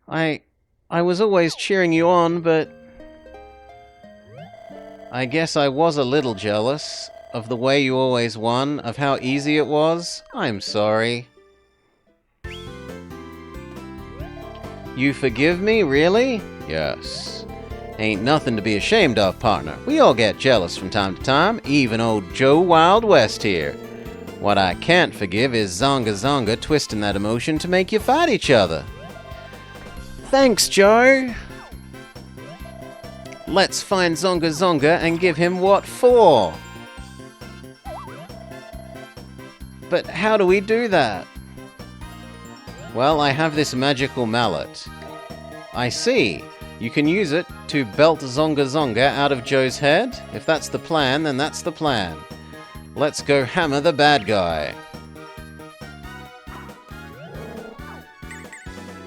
I was always cheering you on, but I guess I was a little jealous of the way you always won, of how easy it was. I'm sorry. You forgive me, really? Yes. Ain't nothing to be ashamed of, partner. We all get jealous from time to time, even old Joe Wild West here. What I can't forgive is Zonga Zonga twisting that emotion to make you fight each other. Thanks, Joe. Let's find Zonga Zonga and give him what for. But how do we do that? Well, I have this magical mallet. I see. You can use it to belt Zonga Zonga out of Joe's head. If that's the plan, then that's the plan. Let's go hammer the bad guy.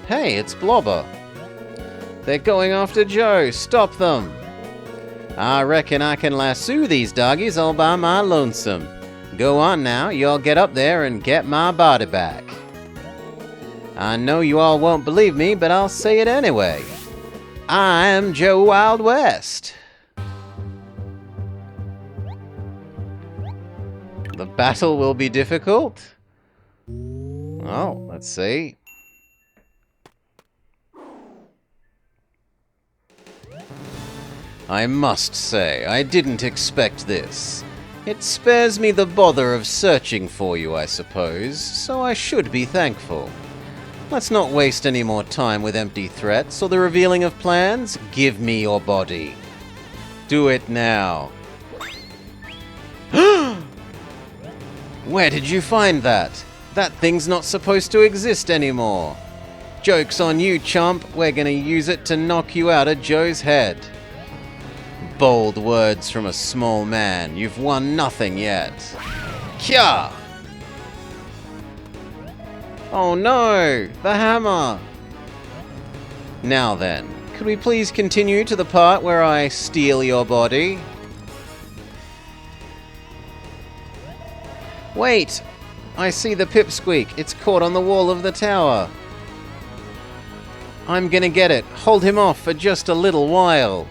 Hey, it's Blobber. They're going after Joe. Stop them. I reckon I can lasso these doggies all by my lonesome. Go on now, y'all get up there and get my body back. I know you all won't believe me, but I'll say it anyway. I'm Joe Wild West. The battle will be difficult? Well, let's see. I must say, I didn't expect this. It spares me the bother of searching for you, I suppose, so I should be thankful. Let's not waste any more time with empty threats or the revealing of plans. Give me your body. Do it now. Where did you find that? That thing's not supposed to exist anymore. Joke's on you, chump. We're gonna use it to knock you out of Joe's head. Bold words from a small man. You've won nothing yet. Kya! Oh no! The hammer! Now then, could we please continue to the part where I steal your body? Wait! I see the pipsqueak. It's caught on the wall of the tower. I'm gonna get it. Hold him off for just a little while.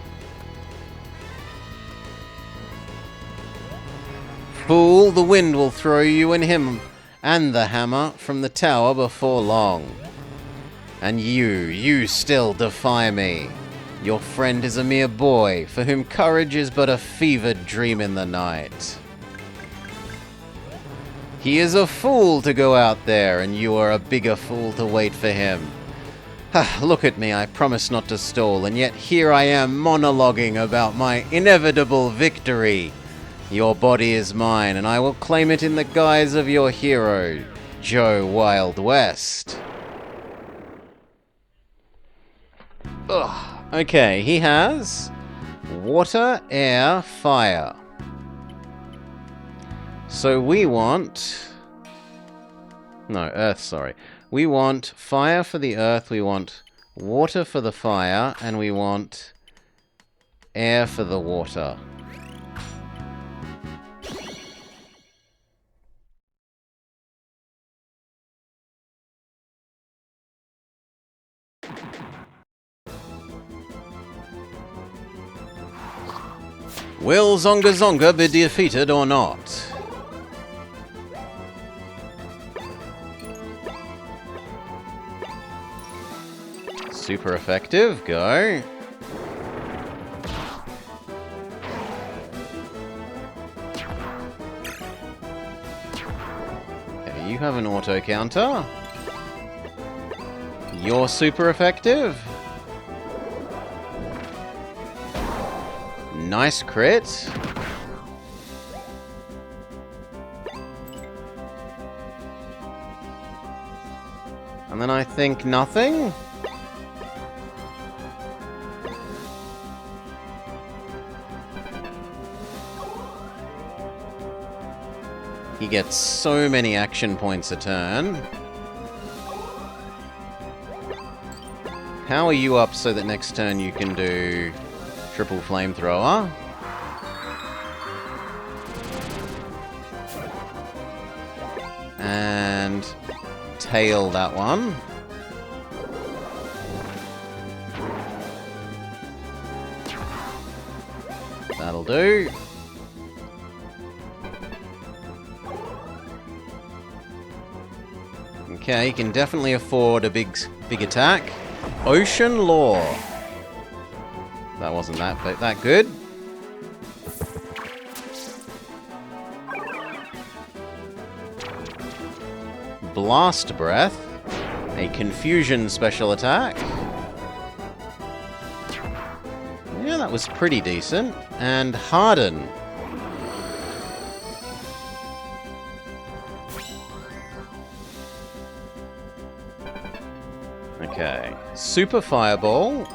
Fool, the wind will throw you and him and the hammer from the tower before long. And you still defy me. Your friend is a mere boy, for whom courage is but a fevered dream in the night. He is a fool to go out there, and you are a bigger fool to wait for him. Look at me, I promised not to stall, and yet here I am monologuing about my inevitable victory. Your body is mine, and I will claim it in the guise of your hero, Joe Wild West. Ugh. Okay, he has water, air, fire. So we want... No, earth, sorry. We want fire for the earth, we want water for the fire, and we want air for the water. Will Zonga Zonga be defeated or not? Super effective, go. Okay, you have an auto counter. You're super effective. Nice crit. And then I think nothing. He gets so many action points a turn. How are you up so that next turn you can do triple flamethrower? And tail that one. That'll do. Okay, you can definitely afford a big attack. Ocean Law. That wasn't that good. Blast Breath. A Confusion special attack. Yeah, that was pretty decent. And Harden. Okay. Super Fireball.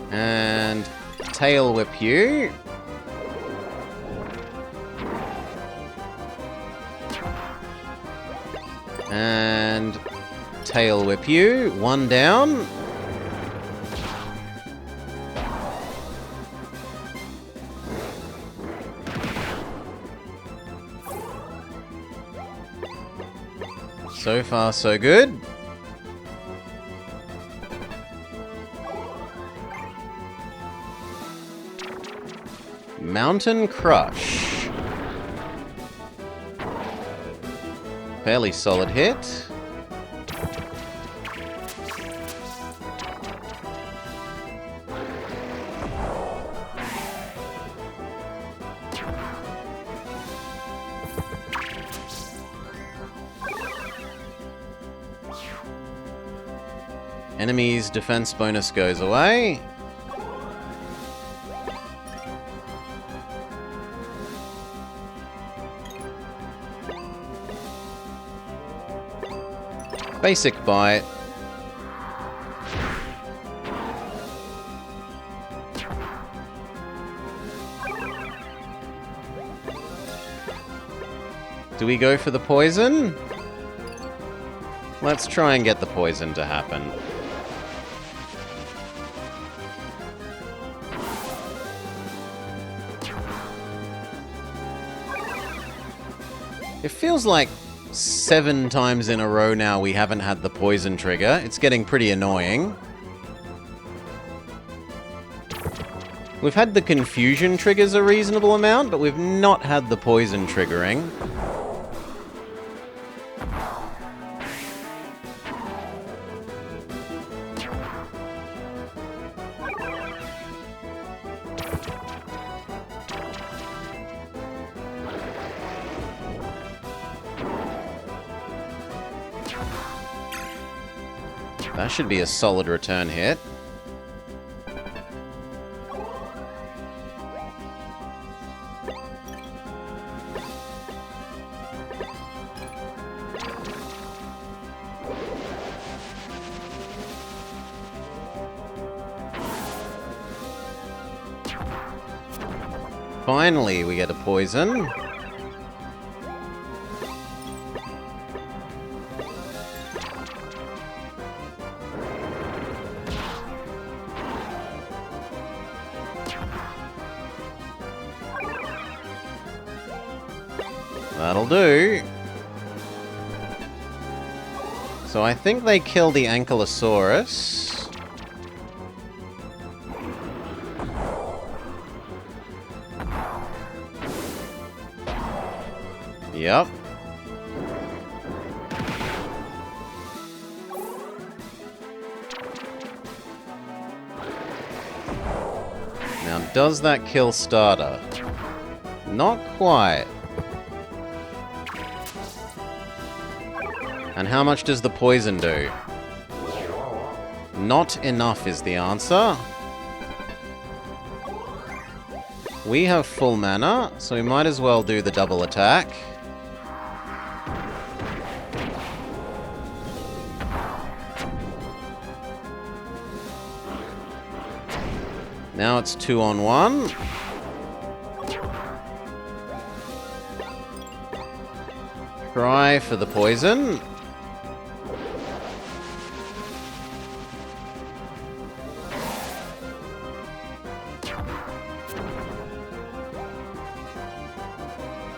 And Tail Whip you. And Tail Whip you. One down. So far, so good. Mountain Crush. Fairly solid hit. Enemy's defense bonus goes away. Basic Bite. Do we go for the poison? Let's try and get the poison to happen. It feels like 7 times in a row now we haven't had the poison trigger. It's getting pretty annoying. We've had the confusion triggers a reasonable amount, but we've not had the poison triggering. That should be a solid return hit. Finally, we get a poison. That'll do. So I think they kill the Ankylosaurus. Yep. Now, does that kill Starter? Not quite. And how much does the poison do? Not enough is the answer. We have full mana, so we might as well do the double attack. Now it's 2 on 1. Cry for the poison.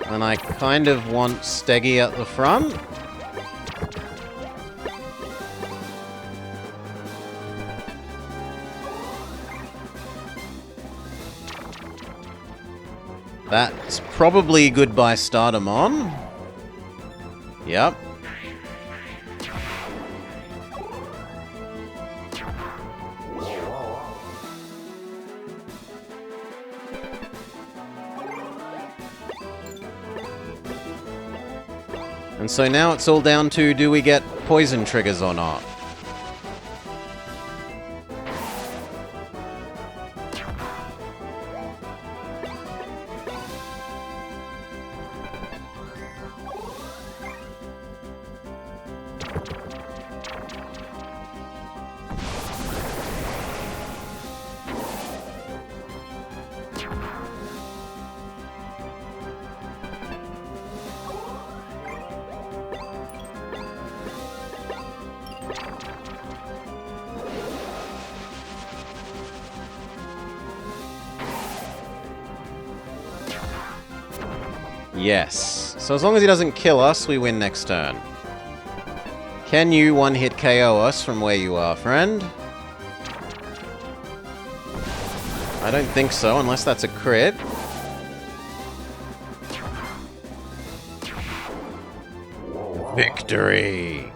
And I kind of want Steggy at the front. That's probably goodbye Stardamon. Yep. And so now it's all down to, do we get poison triggers or not? Yes. So as long as he doesn't kill us, we win next turn. Can you one-hit KO us from where you are, friend? I don't think so, unless that's a crit. Victory!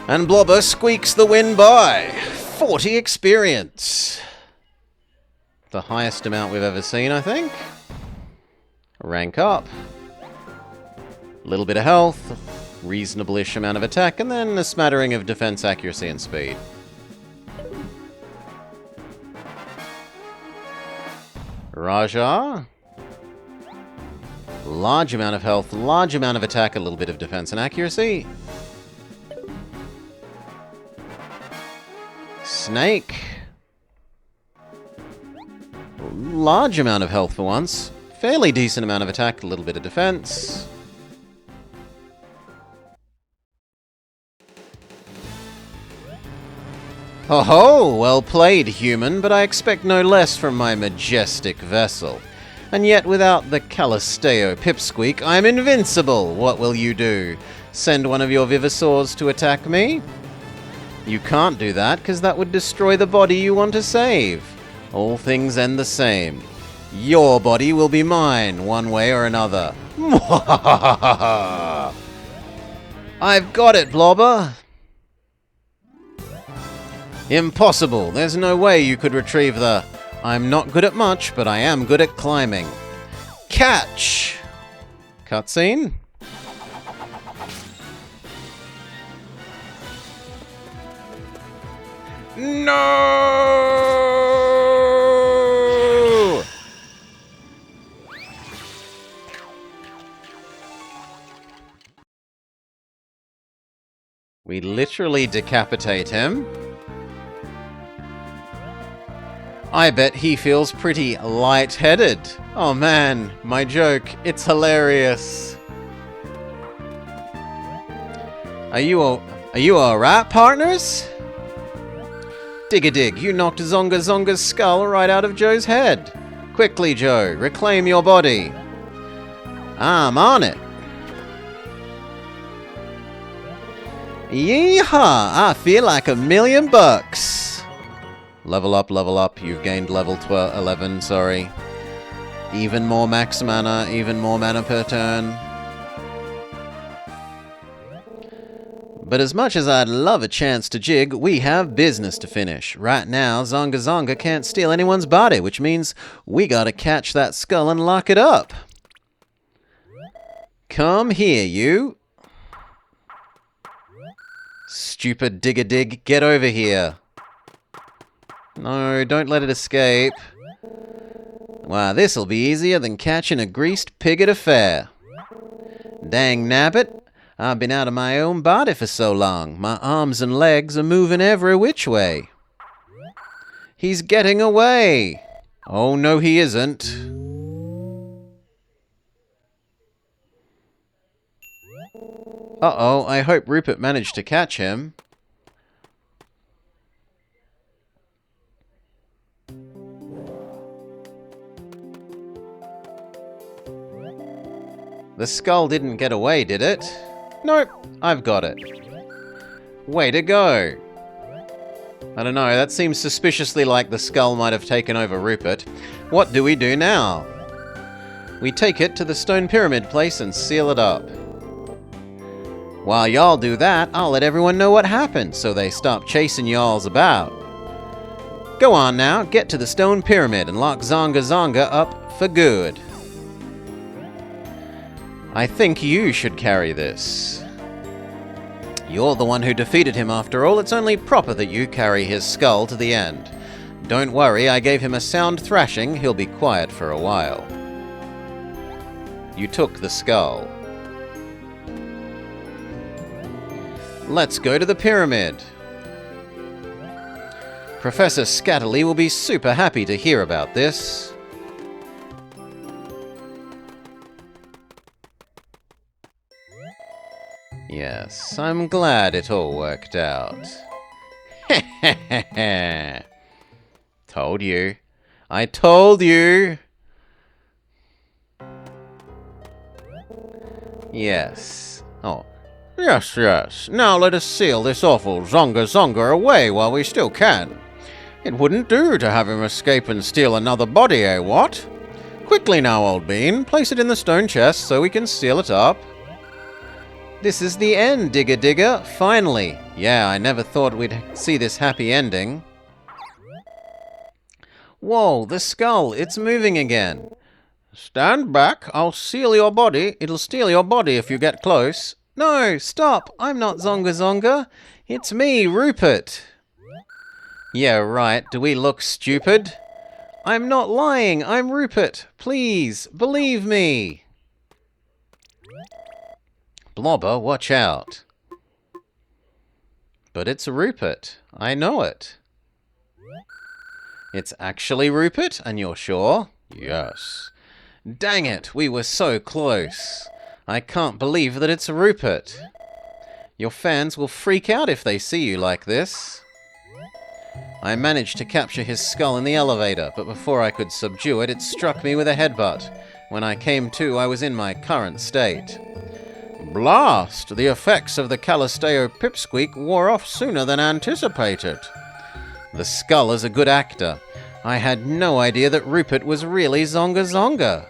And Blobber squeaks the win by 40 experience. The highest amount we've ever seen, I think. Rank up. A little bit of health, reasonable-ish amount of attack, and then a smattering of defense, accuracy, and speed. Raja. Large amount of health, large amount of attack, a little bit of defense and accuracy. Snake. Large amount of health for once. Fairly decent amount of attack, a little bit of defense. Ho ho! Well played, human, but I expect no less from my majestic vessel. And yet, without the Calisteo pipsqueak, I'm invincible! What will you do? Send one of your Vivasaurs to attack me? You can't do that, because that would destroy the body you want to save. All things end the same. Your body will be mine, one way or another. I've got it, Blobber! Impossible! There's no way you could retrieve the... I'm not good at much, but I am good at climbing. Catch! Cutscene? No! We literally decapitate him. I bet he feels pretty lightheaded. Oh man, my joke, it's hilarious. Are you alright, partners? Dig-a-dig, you knocked Zonga Zonga's skull right out of Joe's head. Quickly, Joe, reclaim your body. I'm on it. Yeehaw! I feel like $1,000,000. Level up, you've gained level 11, sorry. Even more max mana, even more mana per turn. But as much as I'd love a chance to jig, we have business to finish. Right now, Zonga Zonga can't steal anyone's body, which means we gotta catch that skull and lock it up. Come here, you. Stupid dig-a-dig, get over here. No, don't let it escape. Wow, this'll be easier than catching a greased pig at a fair. Dang nabbit, I've been out of my own body for so long. My arms and legs are moving every which way. He's getting away. Oh, no, he isn't. Uh-oh, I hope Rupert managed to catch him. The skull didn't get away, did it? Nope, I've got it. Way to go! I don't know, that seems suspiciously like the skull might have taken over Rupert. What do we do now? We take it to the stone pyramid place and seal it up. While y'all do that, I'll let everyone know what happened so they stop chasing y'alls about. Go on now, get to the stone pyramid and lock Zonga Zonga up for good. I think you should carry this. You're the one who defeated him after all. It's only proper that you carry his skull to the end. Don't worry, I gave him a sound thrashing. He'll be quiet for a while. You took the skull. Let's go to the pyramid. Professor Scatterly will be super happy to hear about this. Yes, I'm glad it all worked out. Told you. I told you! Yes. Oh. Yes, yes. Now let us seal this awful Zonga Zonga away while we still can. It wouldn't do to have him escape and steal another body, eh, what? Quickly now, old bean. Place it in the stone chest so we can seal it up. This is the end, Digger Digger. Finally. Yeah, I never thought we'd see this happy ending. Whoa, the skull. It's moving again. Stand back. I'll seal your body. It'll steal your body if you get close. No, stop. I'm not Zonga Zonga. It's me, Rupert. Yeah, right. Do we look stupid? I'm not lying. I'm Rupert. Please, believe me. Blobber, watch out. But it's Rupert. I know it. It's actually Rupert, and you're sure? Yes. Dang it, we were so close. I can't believe that it's Rupert. Your fans will freak out if they see you like this. I managed to capture his skull in the elevator, but before I could subdue it, it struck me with a headbutt. When I came to, I was in my current state. Blast! The effects of the Calisteo pipsqueak wore off sooner than anticipated. The skull is a good actor. I had no idea that Rupert was really Zonga Zonga.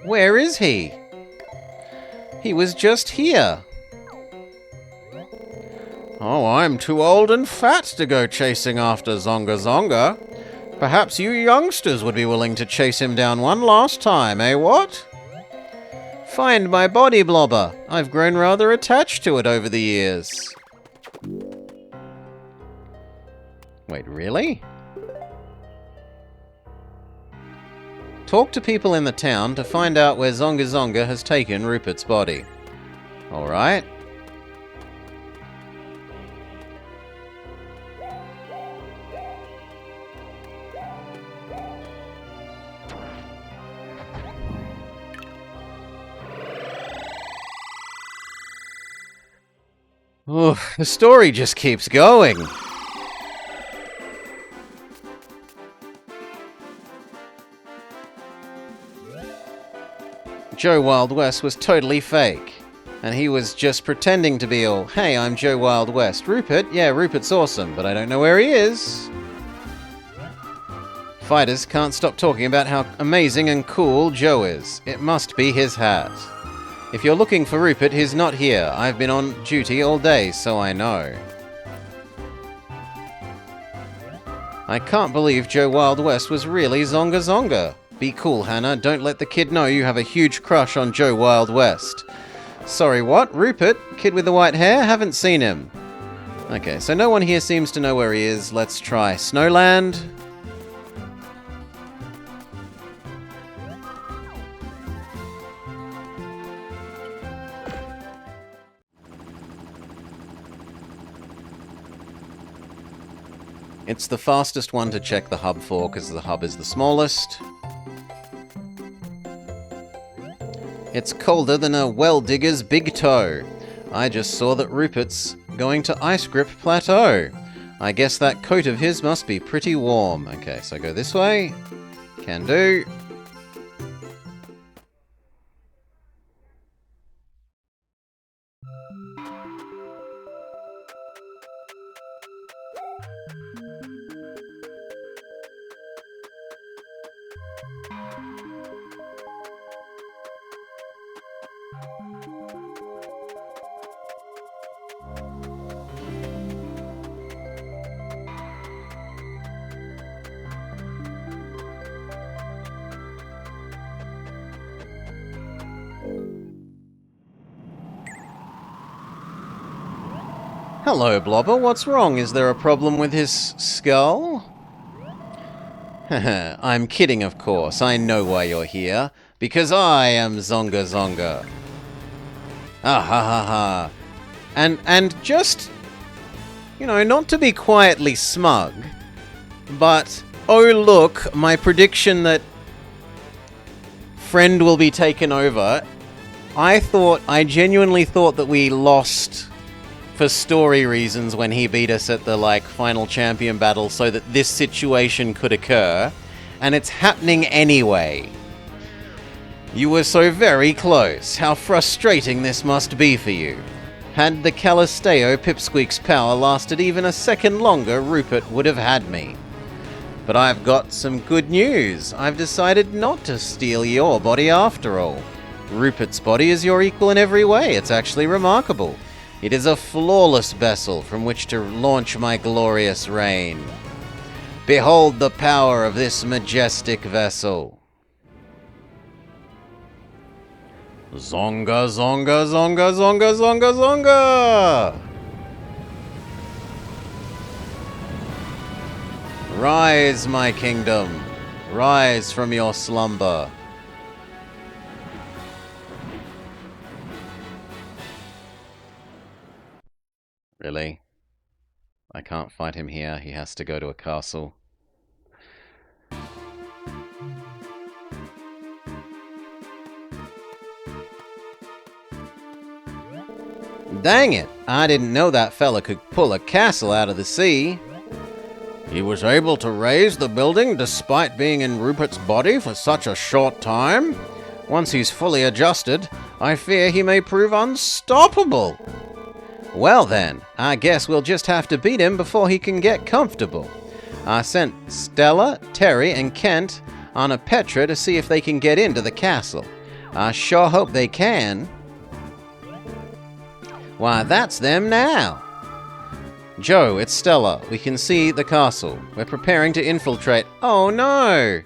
Where is he? He was just here. Oh, I'm too old and fat to go chasing after Zonga Zonga. Perhaps you youngsters would be willing to chase him down one last time, eh, what? Find my body, Blobber. I've grown rather attached to it over the years. Wait, really? Talk to people in the town to find out where Zonga Zonga has taken Rupert's body. Alright. Oof, the story just keeps going. Joe Wild West was totally fake. And he was just pretending to be all, hey, I'm Joe Wild West. Rupert? Yeah, Rupert's awesome, but I don't know where he is. Fighters can't stop talking about how amazing and cool Joe is. It must be his hat. If you're looking for Rupert, he's not here. I've been on duty all day, so I know. I can't believe Joe Wild West was really Zonga Zonga. Be cool, Hannah. Don't let the kid know you have a huge crush on Joe Wild West. Sorry, what? Rupert? Kid with the white hair? Haven't seen him. Okay, so no one here seems to know where he is. Let's try Snowland. It's the fastest one to check the hub for because the hub is the smallest. It's colder than a well digger's big toe. I just saw that Rupert's going to Ice Grip Plateau. I guess that coat of his must be pretty warm. Okay, so go this way. Can do. Hello, Blobber. What's wrong? Is there a problem with his skull? I'm kidding, of course. I know why you're here. Because I am Zonga Zonga. Ah ha ha ha. And just, you know, not to be quietly smug, but, oh look, my prediction that Friend will be taken over, I genuinely thought that we lost for story reasons when he beat us at the, like, final champion battle so that this situation could occur, and it's happening anyway. You were so very close. How frustrating this must be for you. Had the Calisteo Pipsqueak's power lasted even a second longer, Rupert would have had me. But I've got some good news. I've decided not to steal your body after all. Rupert's body is your equal in every way. It's actually remarkable. It is a flawless vessel from which to launch my glorious reign. Behold the power of this majestic vessel. Zonga, zonga, zonga, zonga, zonga, zonga! Rise, my kingdom. Rise from your slumber. Really? I can't fight him here. He has to go to a castle. Dang it! I didn't know that fella could pull a castle out of the sea. He was able to raise the building despite being in Rupert's body for such a short time? Once he's fully adjusted, I fear he may prove unstoppable. Well then, I guess we'll just have to beat him before he can get comfortable. I sent Stella, Terry, and Kent on a Petra to see if they can get into the castle. I sure hope they can. Why, that's them now. Joe, it's Stella. We can see the castle. We're preparing to infiltrate. Oh no!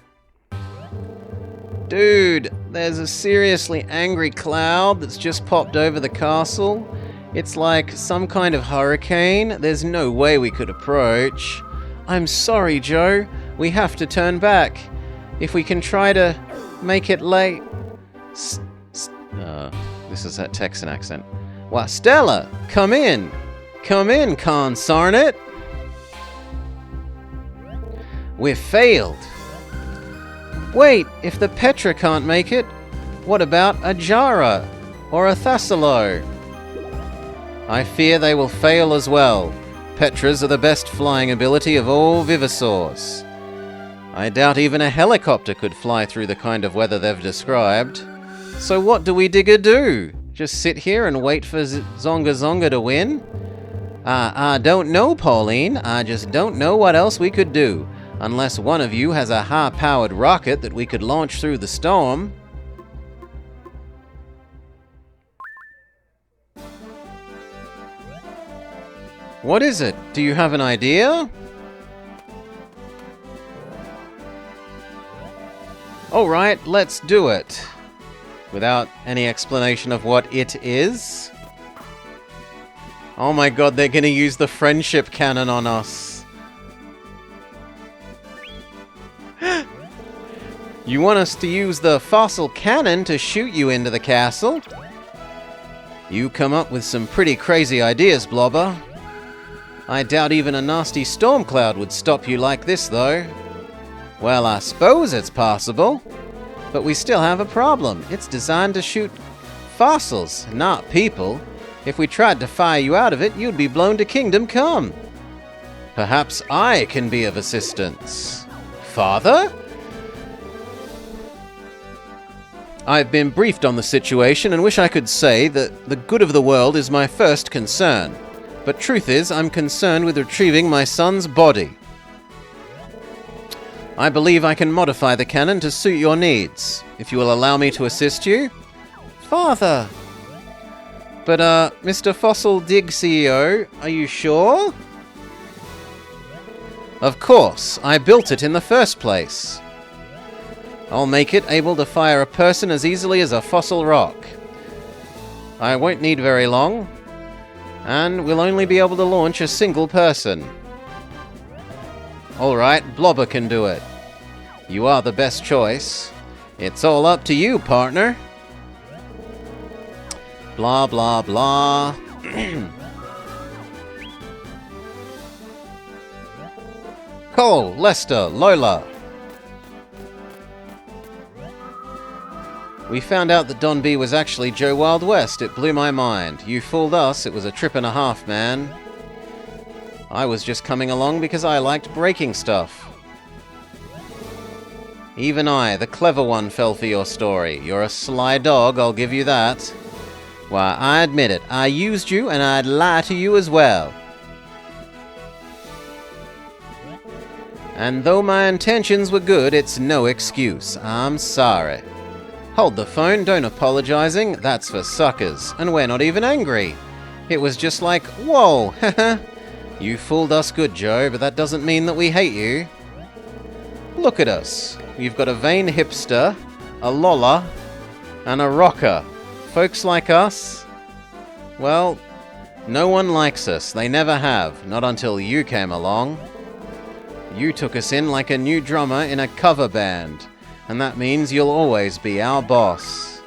Dude, there's a seriously angry cloud that's just popped over the castle. It's like some kind of hurricane. There's no way we could approach. I'm sorry, Joe. We have to turn back. If we can try to make it late... this is that Texan accent. Why, Stella, come in. Come in, consarn it. We've failed. Wait, if the Petra can't make it, what about a Jara or a Thessalo? I fear they will fail as well. Petras are the best flying ability of all Vivisaurs. I doubt even a helicopter could fly through the kind of weather they've described. So what do we digger do? Just sit here and wait for Zonga Zonga to win? I don't know, Pauline. I just don't know what else we could do. Unless one of you has a high-powered rocket that we could launch through the storm. What is it? Do you have an idea? Alright, let's do it. Without any explanation of what it is. Oh my god, they're gonna use the friendship cannon on us. You want us to use the fossil cannon to shoot you into the castle? You come up with some pretty crazy ideas, Blobber. I doubt even a nasty storm cloud would stop you like this, though. Well, I suppose it's possible. But we still have a problem. It's designed to shoot fossils, not people. If we tried to fire you out of it, you'd be blown to kingdom come. Perhaps I can be of assistance. Father? I've been briefed on the situation and wish I could say that the good of the world is my first concern. But truth is, I'm concerned with retrieving my son's body. I believe I can modify the cannon to suit your needs, if you will allow me to assist you. Father! But, Mr. Fossil Dig CEO, are you sure? Of course, I built it in the first place. I'll make it able to fire a person as easily as a fossil rock. I won't need very long, and we'll only be able to launch a single person. Alright, Blobber can do it. You are the best choice. It's all up to you, partner. Blah, blah, blah. Cole, Lester, Lola. We found out that Don B was actually Joe Wild West. It blew my mind. You fooled us. It was a trip and a half, man. I was just coming along because I liked breaking stuff. Even I, the clever one, fell for your story. You're a sly dog, I'll give you that. Why, I admit it. I used you, and I'd lie to you as well. And though my intentions were good, it's no excuse. I'm sorry. Hold the phone, don't apologizing. That's for suckers. And we're not even angry. It was just like, whoa, haha. You fooled us good, Joe, but that doesn't mean that we hate you. Look at us. You've got a vain hipster, a loller, and a rocker. Folks like us, well, no one likes us. They never have. Not until you came along. You took us in like a new drummer in a cover band. And that means you'll always be our boss.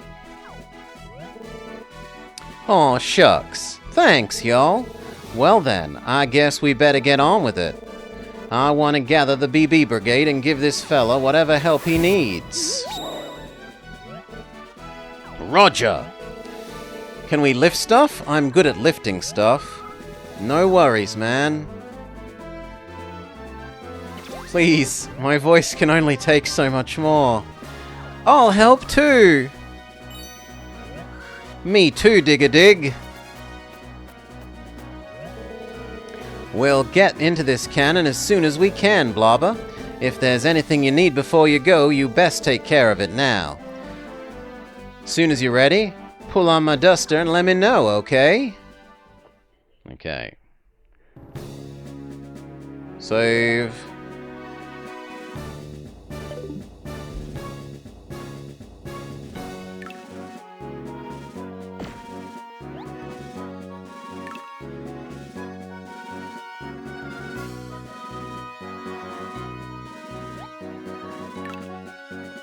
Aw, shucks. Thanks, y'all. Well then, I guess we better get on with it. I want to gather the BB Brigade and give this fella whatever help he needs. Roger! Can we lift stuff? I'm good at lifting stuff. No worries, man. Please, my voice can only take so much more. I'll help too! Me too, Dig-a-Dig. We'll get into this cannon as soon as we can, Blobber. If there's anything you need before you go, you best take care of it now. Soon as you're ready, pull on my duster and let me know, okay? Okay. Save.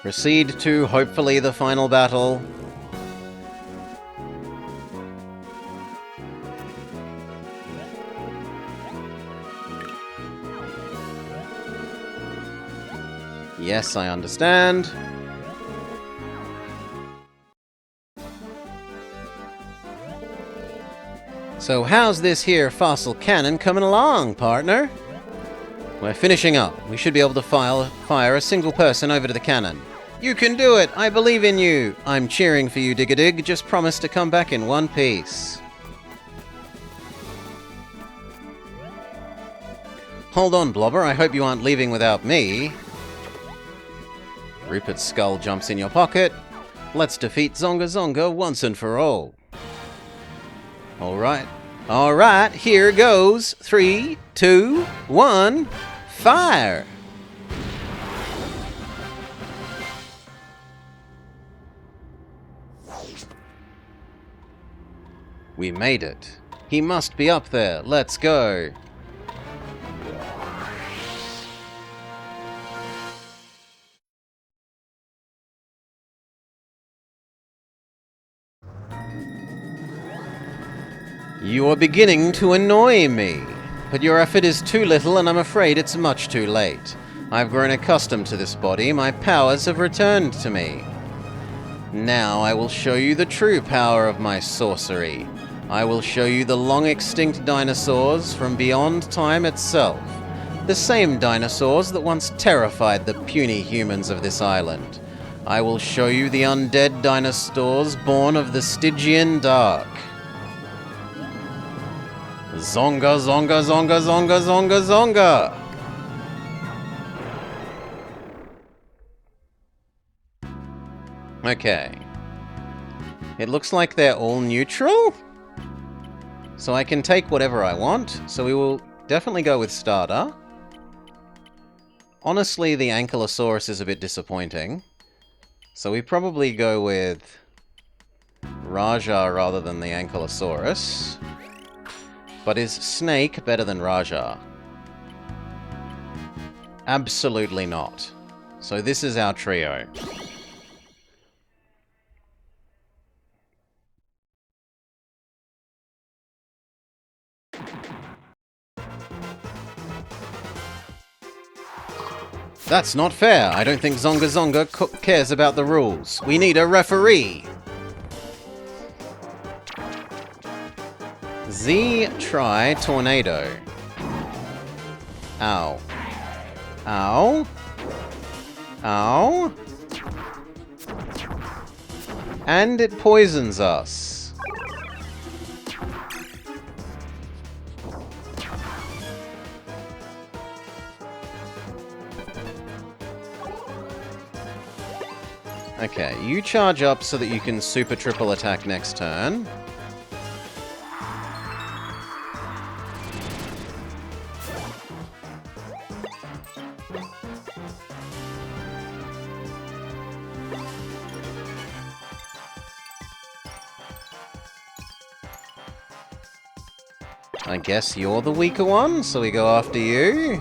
Proceed to, hopefully, the final battle. Yes, I understand. So how's this here fossil cannon coming along, partner? We're finishing up. We should be able to fire a single person over to the cannon. You can do it! I believe in you! I'm cheering for you, Dig-a-Dig. Just promise to come back in one piece. Hold on, Blobber. I hope you aren't leaving without me. Rupert's skull jumps in your pocket. Let's defeat Zonga Zonga once and for all. Alright. Alright, here goes. 3, 2, 1, fire! We made it. He must be up there. Let's go. You are beginning to annoy me, but your effort is too little and I'm afraid it's much too late. I've grown accustomed to this body, my powers have returned to me. Now I will show you the true power of my sorcery. I will show you the long-extinct dinosaurs from beyond time itself. The same dinosaurs that once terrified the puny humans of this island. I will show you the undead dinosaurs born of the Stygian dark. Zonga, zonga, zonga, zonga, zonga, zonga! Okay. It looks like they're all neutral? So I can take whatever I want, so we will definitely go with Starter. Honestly, the Ankylosaurus is a bit disappointing. So we probably go with Raja rather than the Ankylosaurus. But is Snake better than Raja? Absolutely not. So this is our trio. That's not fair. I don't think Zonga Zonga cares about the rules. We need a referee. Z try tornado. Ow. Ow. Ow. And it poisons us. Okay, you charge up so that you can super triple attack next turn. I guess you're the weaker one, so we go after you.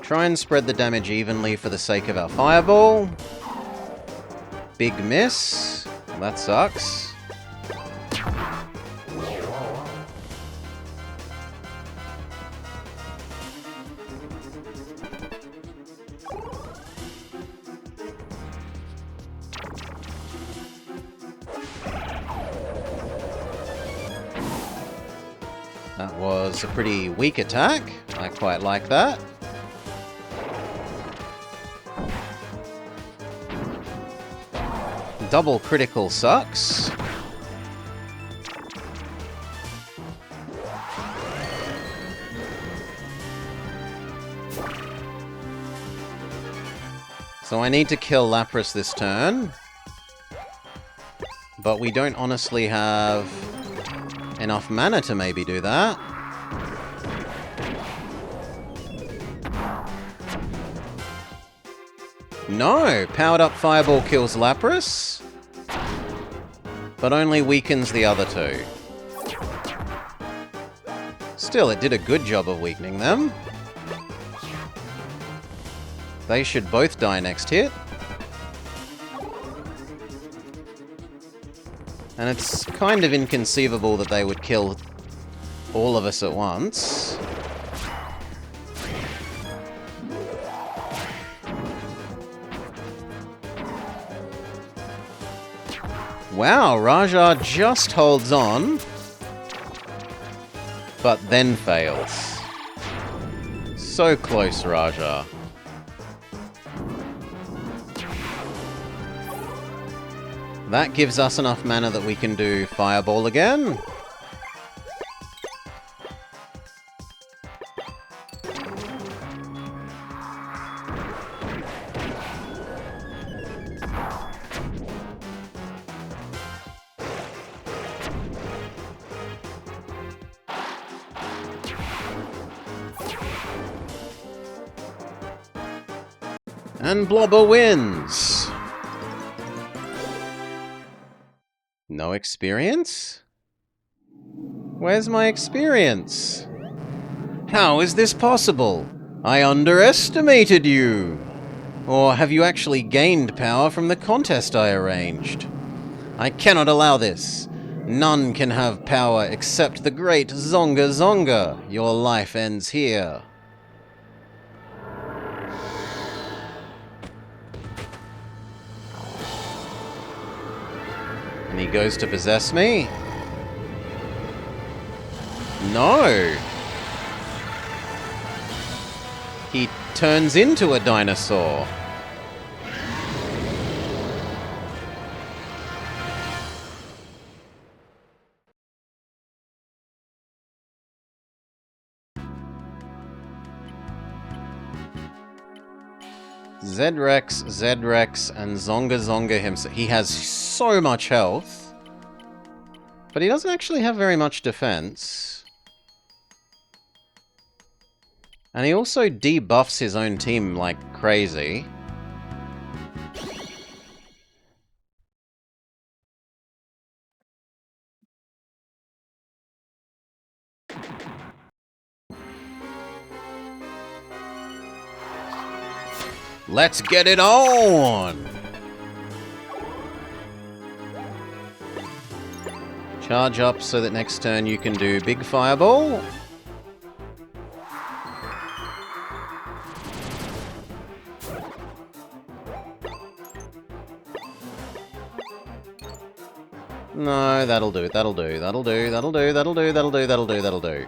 Try and spread the damage evenly for the sake of our fireball. Big miss. That sucks. That was a pretty weak attack. I quite like that. Double critical sucks. So I need to kill Lapras this turn. But we don't honestly have enough mana to maybe do that. No! Powered up Fireball kills Lapras, but only weakens the other two. Still, it did a good job of weakening them. They should both die next hit. And it's kind of inconceivable that they would kill all of us at once. Wow, Raja just holds on, but then fails. So close, Raja. That gives us enough mana that we can do Fireball again. And Blobber wins! No experience? Where's my experience? How is this possible? I underestimated you! Or have you actually gained power from the contest I arranged? I cannot allow this. None can have power except the great Zonga Zonga. Your life ends here. goes to possess me. No! He turns into a dinosaur. Zedrex, and Zonga himself. He has so much health. But he doesn't actually have very much defense. And he also debuffs his own team like crazy. Let's get it on! Charge up so that next turn you can do big fireball. No, that'll do, that'll do, that'll do, that'll do, that'll do, that'll do, that'll do, that'll do.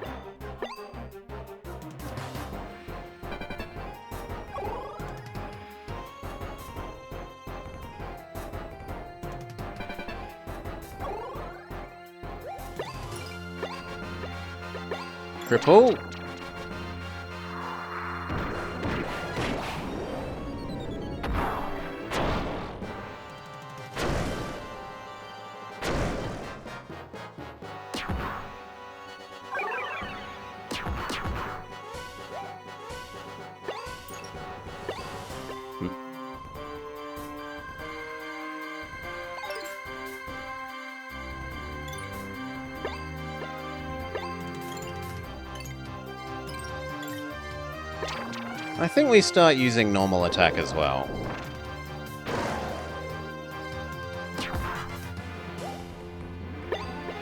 Triple. I think we start using normal attack as well.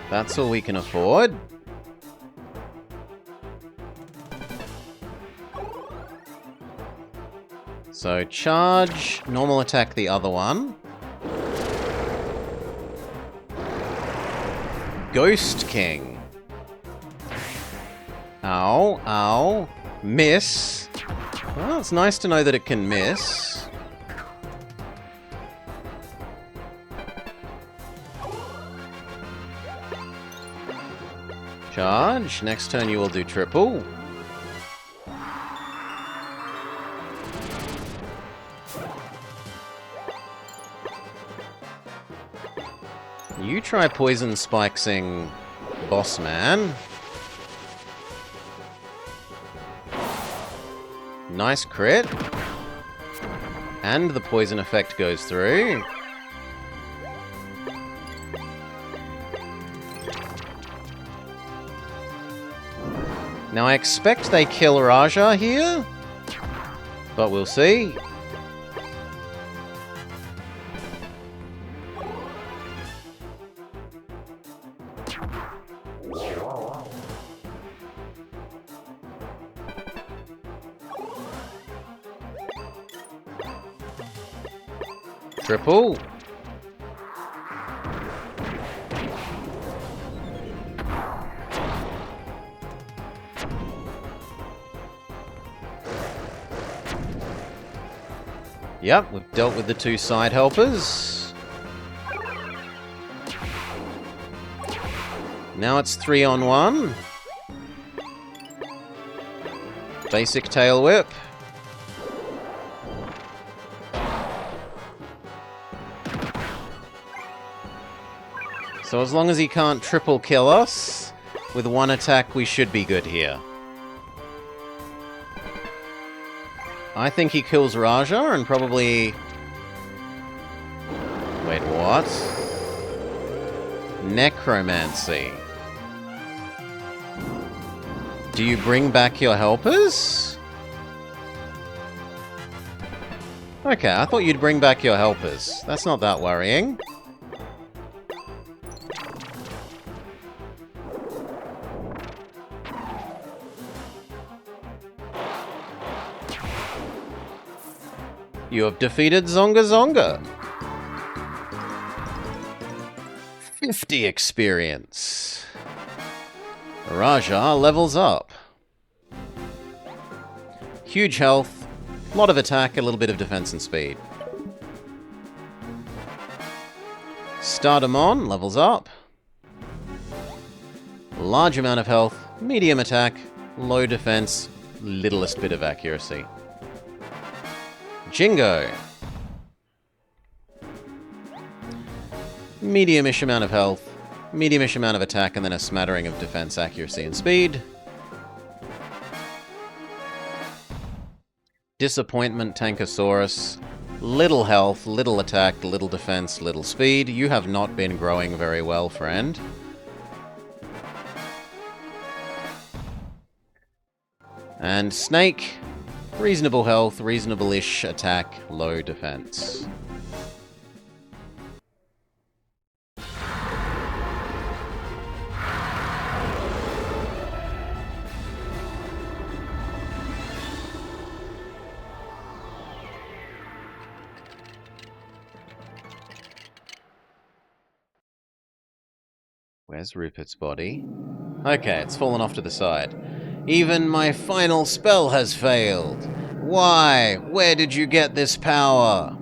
That's all we can afford. So charge, normal attack the other one. Ghost King. Ow, ow. Miss. Well, it's nice to know that it can miss. Charge. Next turn you will do triple. You try poison spikesing Boss Man. Nice crit. And the poison effect goes through. Now I expect they kill Raja here, but we'll see. Triple. Yep, we've dealt with the two side helpers. Now it's 3-on-1. Basic tail whip. So as long as he can't triple kill us, with one attack we should be good here. I think he kills Raja and probably... Wait, what? Necromancy. Do you bring back your helpers? Okay, I thought you'd bring back your helpers. That's not that worrying. You have defeated Zonga. 50 experience. Raja levels up. Huge health, a lot of attack, a little bit of defense and speed. Stardamon levels up. Large amount of health, medium attack, low defense, littlest bit of accuracy. Jingo. Medium-ish amount of health, medium-ish amount of attack, and then a smattering of defense, accuracy, and speed. Disappointment Tankosaurus. Little health, little attack, little defense, little speed. You have not been growing very well, friend. And Snake. Reasonable health, reasonable-ish attack, low defense. Where's Rupert's body? Okay, it's fallen off to the side. Even my final spell has failed. Why? Where did you get this power?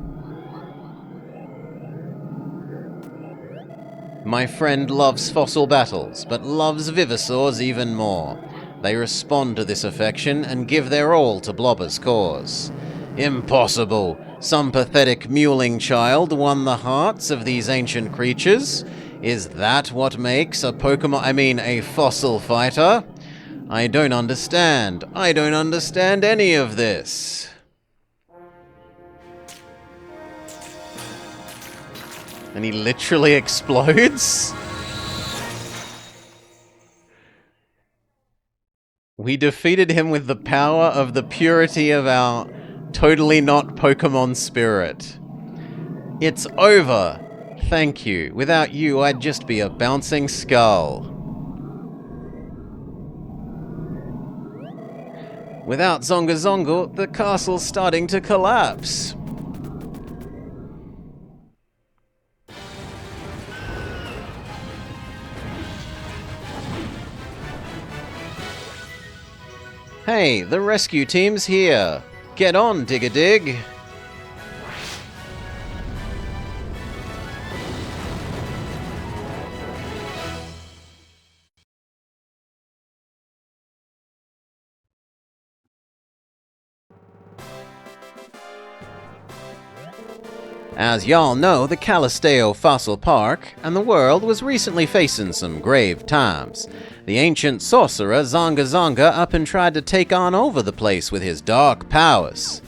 My friend loves fossil battles, but loves Vivisaurs even more. They respond to this affection and give their all to Blobber's cause. Impossible! Some pathetic mewling child won the hearts of these ancient creatures? Is that what makes a a fossil fighter? I don't understand. I don't understand any of this. And he literally explodes? We defeated him with the power of the purity of our totally not Pokemon spirit. It's over. Thank you. Without you, I'd just be a bouncing skull. Without Zonga Zongo, the castle's starting to collapse. Hey, the rescue team's here. Get on, Dig-a-Dig. As y'all know, the Calisteo Fossil Park and the world was recently facing some grave times. The ancient sorcerer Zonga Zonga up and tried to take on over the place with his dark powers.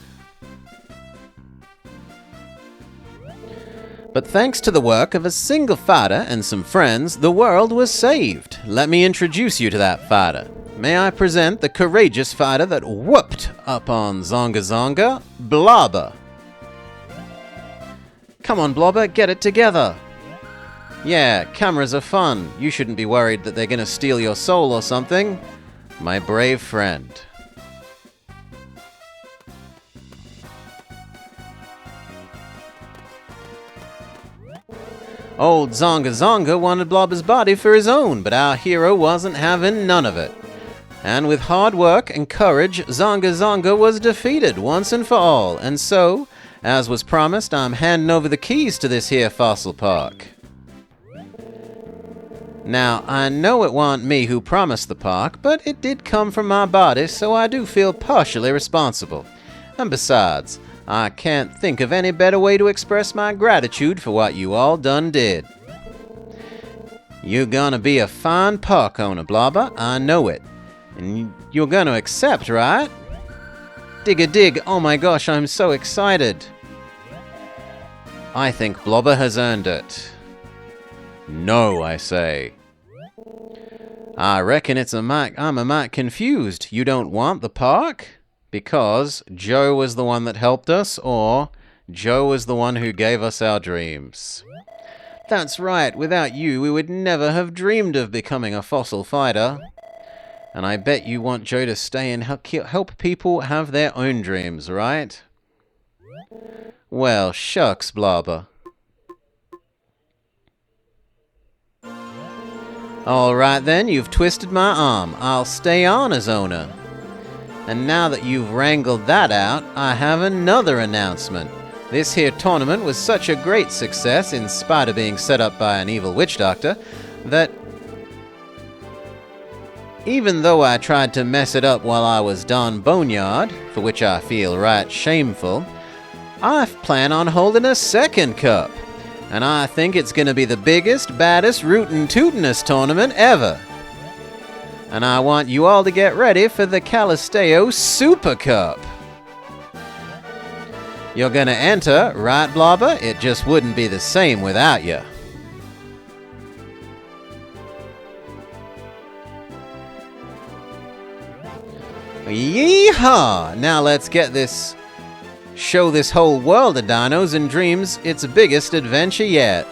But thanks to the work of a single fighter and some friends, the world was saved. Let me introduce you to that fighter. May I present the courageous fighter that whooped up on Zonga Zonga, Blobber. Come on, Blobber, get it together. Yeah, cameras are fun. You shouldn't be worried that they're gonna steal your soul or something. My brave friend. Old Zonga Zonga wanted Blobber's body for his own, but our hero wasn't having none of it. And with hard work and courage, Zonga Zonga was defeated once and for all, and so, as was promised, I'm handing over the keys to this here fossil park. Now, I know it wasn't me who promised the park, but it did come from my body, so I do feel partially responsible. And besides, I can't think of any better way to express my gratitude for what you all done did. You're gonna be a fine park owner, Blobber, I know it. And you're gonna accept, right? Dig-a-Dig, oh my gosh, I'm so excited. I think Blobber has earned it. No, I say. I reckon I'm a mite confused. You don't want the park? Because Joe was the one that helped us, or Joe was the one who gave us our dreams. That's right, without you, we would never have dreamed of becoming a fossil fighter. And I bet you want Joe to stay and help people have their own dreams, right? Well, shucks, Blobber. Alright then, you've twisted my arm. I'll stay on as owner. And now that you've wrangled that out, I have another announcement. This here tournament was such a great success, in spite of being set up by an evil witch doctor, that even though I tried to mess it up while I was Don Boneyard, for which I feel right shameful, I plan on holding a second cup. And I think it's gonna be the biggest, baddest, rootin' tootin'est tournament ever. And I want you all to get ready for the Calisteo Super Cup. You're gonna enter, right, Blobber? It just wouldn't be the same without you. Yeehaw! Now let's get this... show this whole world of dinos and dreams its biggest adventure yet.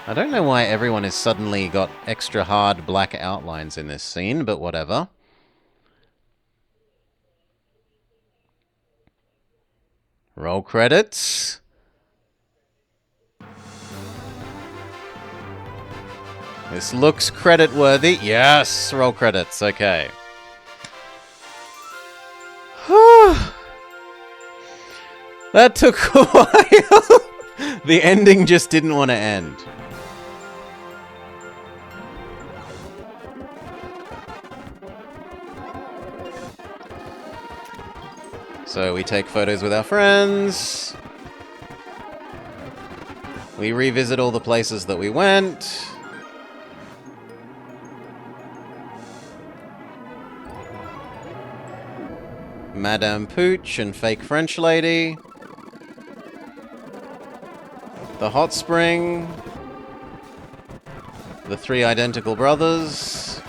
I don't know why everyone has suddenly got extra hard black outlines in this scene, but whatever. Roll credits. This looks credit-worthy. Yes! Roll credits. Okay. That took a while. The ending just didn't want to end. So we take photos with our friends. We revisit all the places that we went. Madame Pooch and Fake French Lady. The hot spring. The three identical brothers.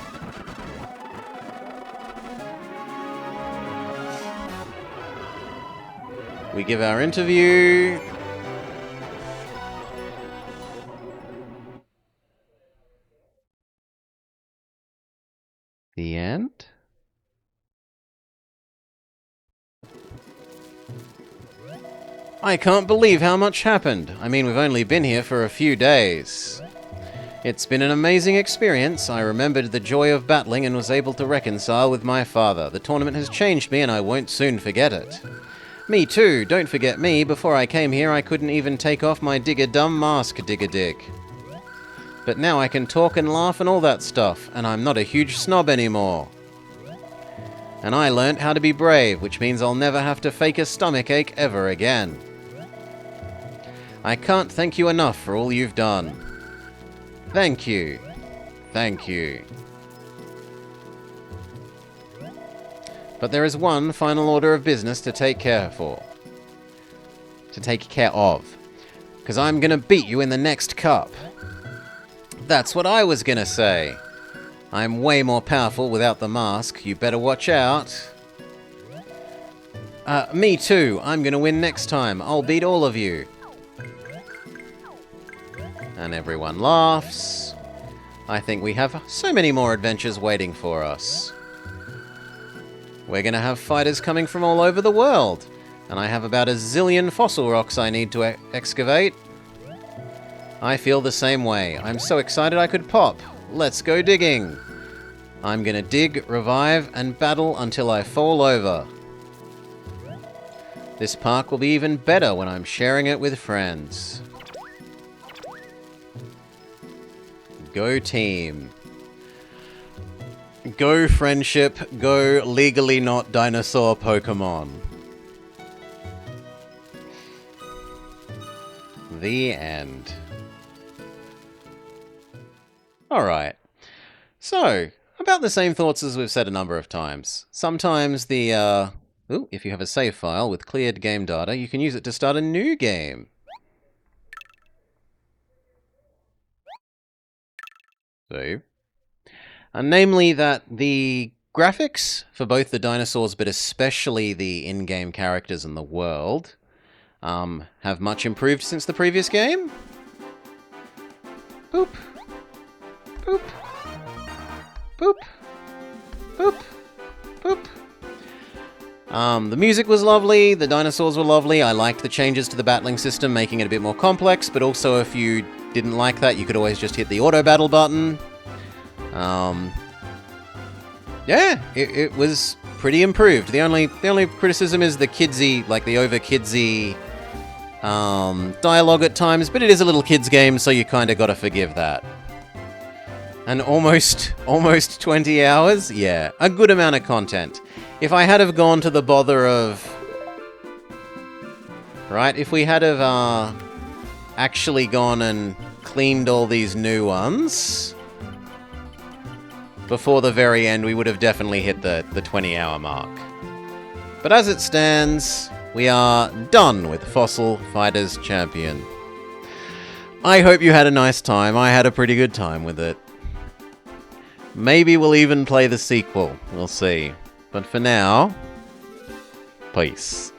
We give our interview. The end? I can't believe how much happened. I mean, we've only been here for a few days. It's been an amazing experience. I remembered the joy of battling and was able to reconcile with my father. The tournament has changed me and I won't soon forget it. Me too. Don't forget me. Before I came here, I couldn't even take off my Dig-a-Dum mask, Dig-a-Dig. But now I can talk and laugh and all that stuff, and I'm not a huge snob anymore. And I learnt how to be brave, which means I'll never have to fake a stomachache ever again. I can't thank you enough for all you've done. Thank you. Thank you. But there is one final order of business to take care of. Because I'm gonna beat you in the next cup. That's what I was gonna say. I'm way more powerful without the mask. You better watch out. Me too. I'm gonna win next time. I'll beat all of you. And everyone laughs. I think we have so many more adventures waiting for us. We're gonna have fighters coming from all over the world. And I have about a zillion fossil rocks I need to excavate. I feel the same way. I'm so excited I could pop. Let's go digging. I'm gonna dig, revive, and battle until I fall over. This park will be even better when I'm sharing it with friends. Go team. Go friendship. Go legally not dinosaur Pokemon. The end. Alright. So, about the same thoughts as we've said a number of times. Sometimes the, if you have a save file with cleared game data, you can use it to start a new game. Save. And namely that the graphics for both the dinosaurs, but especially the in-game characters and the world, have much improved since the previous game. Boop. Boop. Boop. Boop. Boop. The music was lovely, the dinosaurs were lovely, I liked the changes to the battling system, making it a bit more complex, but also if you didn't like that, you could always just hit the auto battle button. Yeah, it was pretty improved. The only criticism is the kidsy, like the over kidsy dialogue at times, but it is a little kids game, so you kind of got to forgive that. And almost 20 hours? Yeah, a good amount of content. If I had have gone to the bother of... Right, if we had have actually gone and cleaned all these new ones before the very end, we would have definitely hit the 20-hour mark. But as it stands, we are done with Fossil Fighters Champion. I hope you had a nice time. I had a pretty good time with it. Maybe we'll even play the sequel. We'll see. But for now, peace.